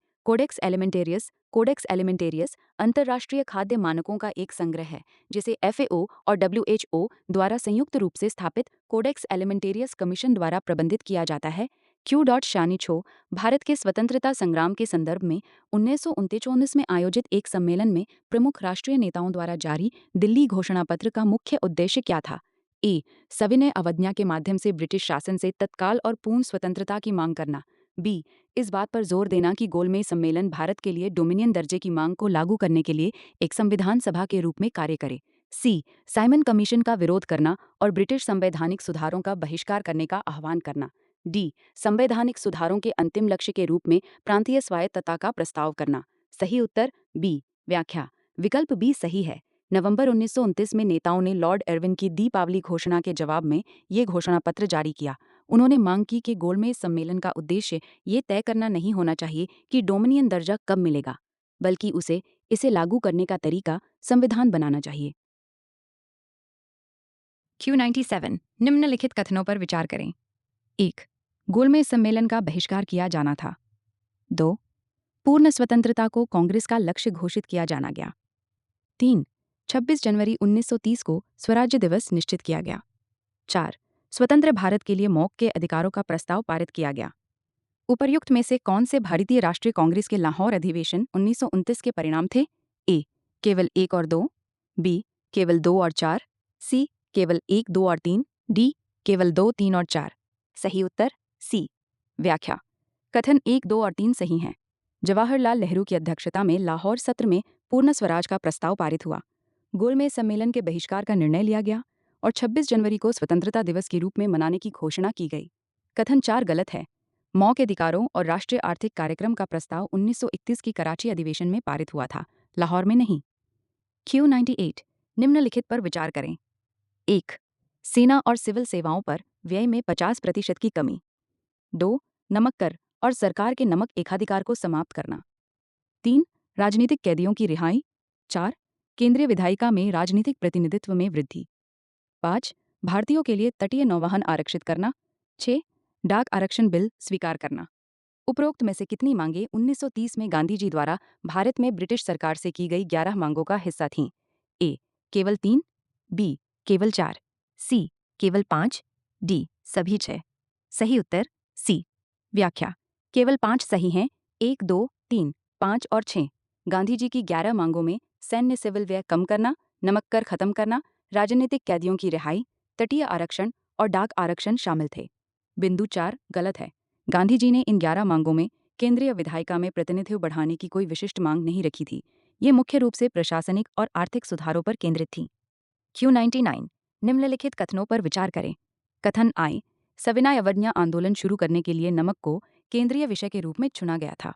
कोडेक्स एलिमेंटेरियस अंतर्राष्ट्रीय खाद्य मानकों का एक संग्रह है जिसे FAO और WHO द्वारा संयुक्त रूप से स्थापित कोडेक्स एलिमेंटेरियस कमीशन द्वारा प्रबंधित किया जाता है। Q.46 भारत के स्वतंत्रता संग्राम के संदर्भ में 1939 में आयोजित एक सम्मेलन में प्रमुख राष्ट्रीय नेताओं द्वारा जारी दिल्ली घोषणा पत्र का मुख्य उद्देश्य क्या था? ए. सविनय अवज्ञा के माध्यम से ब्रिटिश शासन से तत्काल और पूर्ण स्वतंत्रता की मांग करना। बी. इस बात पर जोर देना कि गोलमेज सम्मेलन भारत के लिए डोमिनियन दर्जे की मांग को लागू करने के लिए एक संविधान सभा के रूप में कार्य करे। सी. साइमन कमीशन का विरोध करना और ब्रिटिश संवैधानिक सुधारों का बहिष्कार करने का आह्वान करना। डी. संवैधानिक सुधारों के अंतिम लक्ष्य के रूप में प्रांतीय स्वायत्तता का प्रस्ताव करना। सही उत्तर बी. व्याख्या। विकल्प बी सही है। नवंबर 1929 में नेताओं ने लॉर्ड इरविन की दीपावली घोषणा के जवाब में ये घोषणा पत्र जारी किया। उन्होंने मांग की कि गोलमेज सम्मेलन का उद्देश्य ये तय करना नहीं होना चाहिए कि डोमिनियन दर्जा कब मिलेगा, बल्कि इसे लागू करने का तरीका संविधान बनाना चाहिए। Q97 निम्नलिखित कथनों पर विचार करें। 1. गोलमेज सम्मेलन का बहिष्कार किया जाना था। 2. पूर्ण स्वतंत्रता को कांग्रेस का लक्ष्य घोषित किया जाना गया। 3. 26 जनवरी 1930 को स्वराज्य दिवस निश्चित किया गया। 4. स्वतंत्र भारत के लिए मौक के अधिकारों का प्रस्ताव पारित किया गया। उपर्युक्त में से कौन से भारतीय राष्ट्रीय कांग्रेस के लाहौर अधिवेशन 1929 के परिणाम थे? ए. केवल 1 और 2। बी. केवल 2 और 4। सी. केवल 1, 2 और 3। डी. केवल 2, 3 और 4। सही उत्तर सी। व्याख्या। कथन 1, 2 और 3 सही हैं। जवाहरलाल नेहरू की अध्यक्षता में लाहौर सत्र में पूर्ण स्वराज का प्रस्ताव पारित हुआ। गोलमेज सम्मेलन के बहिष्कार का निर्णय लिया गया और 26 जनवरी को स्वतंत्रता दिवस के रूप में मनाने की घोषणा की गई। कथन 4 गलत है। मौक अधिकारों और राष्ट्रीय आर्थिक कार्यक्रम का प्रस्ताव 1931 की कराची अधिवेशन में पारित हुआ था, लाहौर में नहीं। Q98 निम्नलिखित पर विचार करें। 1. सेना और सिविल सेवाओं पर व्यय में 50% की कमी। 2. नमक कर और सरकार के नमक एकाधिकार को समाप्त करना। 3. राजनीतिक कैदियों की रिहाई। 4. केंद्रीय विधायिका में राजनीतिक प्रतिनिधित्व में वृद्धि। 5. भारतीयों के लिए तटीय नौवहन आरक्षित करना। 6. डाक आरक्षण बिल स्वीकार करना। उपरोक्त में से कितनी मांगें 1930 में गांधी जी द्वारा भारत में ब्रिटिश सरकार से की गई 11 मांगों का हिस्सा थीं? ए. केवल 3। बी. केवल 4। सी. केवल 5। डी. सभी 6। सही उत्तर सी। व्याख्या। केवल 5 सही हैं। 1, 2, 3, 5 और 6 गांधी जी की 11 मांगों में सैन्य सिविल व्यय कम करना, नमक कर खत्म करना, राजनीतिक कैदियों की रिहाई, तटीय आरक्षण और डाक आरक्षण शामिल थे। बिंदु 4 गलत है। गांधी जी ने इन 11 मांगों में केंद्रीय विधायिका में प्रतिनिधित्व बढ़ाने की कोई विशिष्ट मांग नहीं रखी थी। ये मुख्य रूप से प्रशासनिक और आर्थिक सुधारों पर केंद्रित थी। Q99 निम्नलिखित कथनों पर विचार करें। कथन आई, सविनय अवज्ञा आंदोलन शुरू करने के लिए नमक को केंद्रीय विषय के रूप में चुना गया था।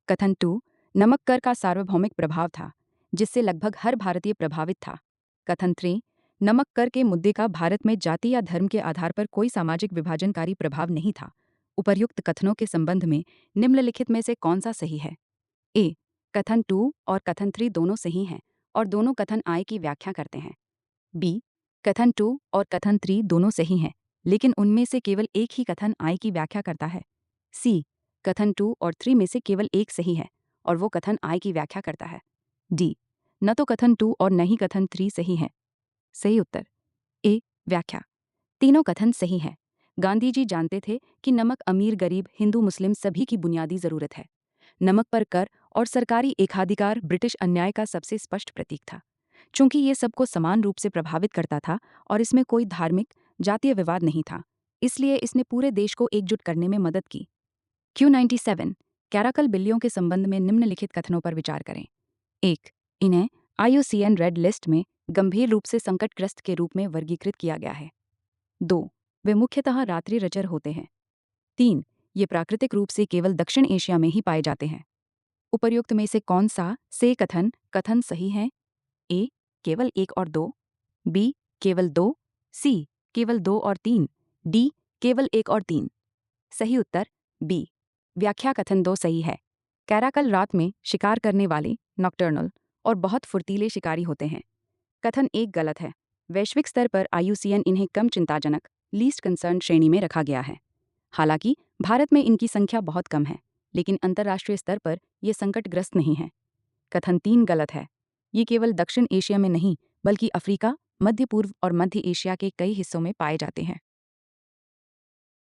कथन 2, नमक कर का सार्वभौमिक प्रभाव था, जिससे लगभग हर भारतीय प्रभावित था। कथन 3, नमक कर के मुद्दे का भारत में जाति या धर्म के आधार पर कोई सामाजिक विभाजनकारी प्रभाव नहीं था। उपर्युक्त कथनों के संबंध में निम्नलिखित में से कौन सा सही है? ए. कथन 2 और कथन 3 दोनों सही हैं और दोनों कथन आई की व्याख्या करते हैं। बी. कथन 2 और कथन 3 दोनों सही हैं, लेकिन उनमें से केवल एक ही कथन आई की व्याख्या करता है। सी. कथन 2 और 3 में से केवल एक सही है और वो कथन आई की व्याख्या करता है। डी. न तो कथन 2 और न ही कथन 3 सही है। सही उत्तर ए. व्याख्या। तीनों कथन सही हैं। गांधी जी जानते थे कि नमक अमीर गरीब हिंदू मुस्लिम सभी की बुनियादी जरूरत है। नमक पर कर और सरकारी एकाधिकार ब्रिटिश अन्याय का सबसे स्पष्ट प्रतीक था। चूंकि ये सबको समान रूप से प्रभावित करता था और इसमें कोई धार्मिक जातीय विवाद नहीं था, इसलिए इसने पूरे देश को एकजुट करने में मदद की। Q97 कैराकल बिल्लियों के संबंध में निम्नलिखित कथनों पर विचार करें। 1. इन्हें IUCN रेड लिस्ट में गंभीर रूप से संकटग्रस्त के रूप में वर्गीकृत किया गया है। 2. वे मुख्यतः रात्रि रचर होते हैं। 3. ये प्राकृतिक रूप से केवल दक्षिण एशिया में ही पाए जाते हैं। उपर्युक्त में से कौन सा से कथन सही है? ए. केवल 1 और 2, बी. केवल 2, सी. केवल 2 और 3, डी. केवल 1 और 3। सही उत्तर बी। व्याख्या कथन 2 सही है। कैराकल रात में शिकार करने वाले नॉक्टर्नल और बहुत फुर्तीले शिकारी होते हैं। कथन 1 गलत है। वैश्विक स्तर पर IUCN इन्हें कम चिंताजनक लीस्ट कंसर्न श्रेणी में रखा गया है। हालांकि भारत में इनकी संख्या बहुत कम है, लेकिन अंतर्राष्ट्रीय स्तर पर ये संकटग्रस्त नहीं है। कथन 3 गलत है। ये केवल दक्षिण एशिया में नहीं, बल्कि अफ्रीका, मध्य पूर्व और मध्य एशिया के कई हिस्सों में पाए जाते हैं।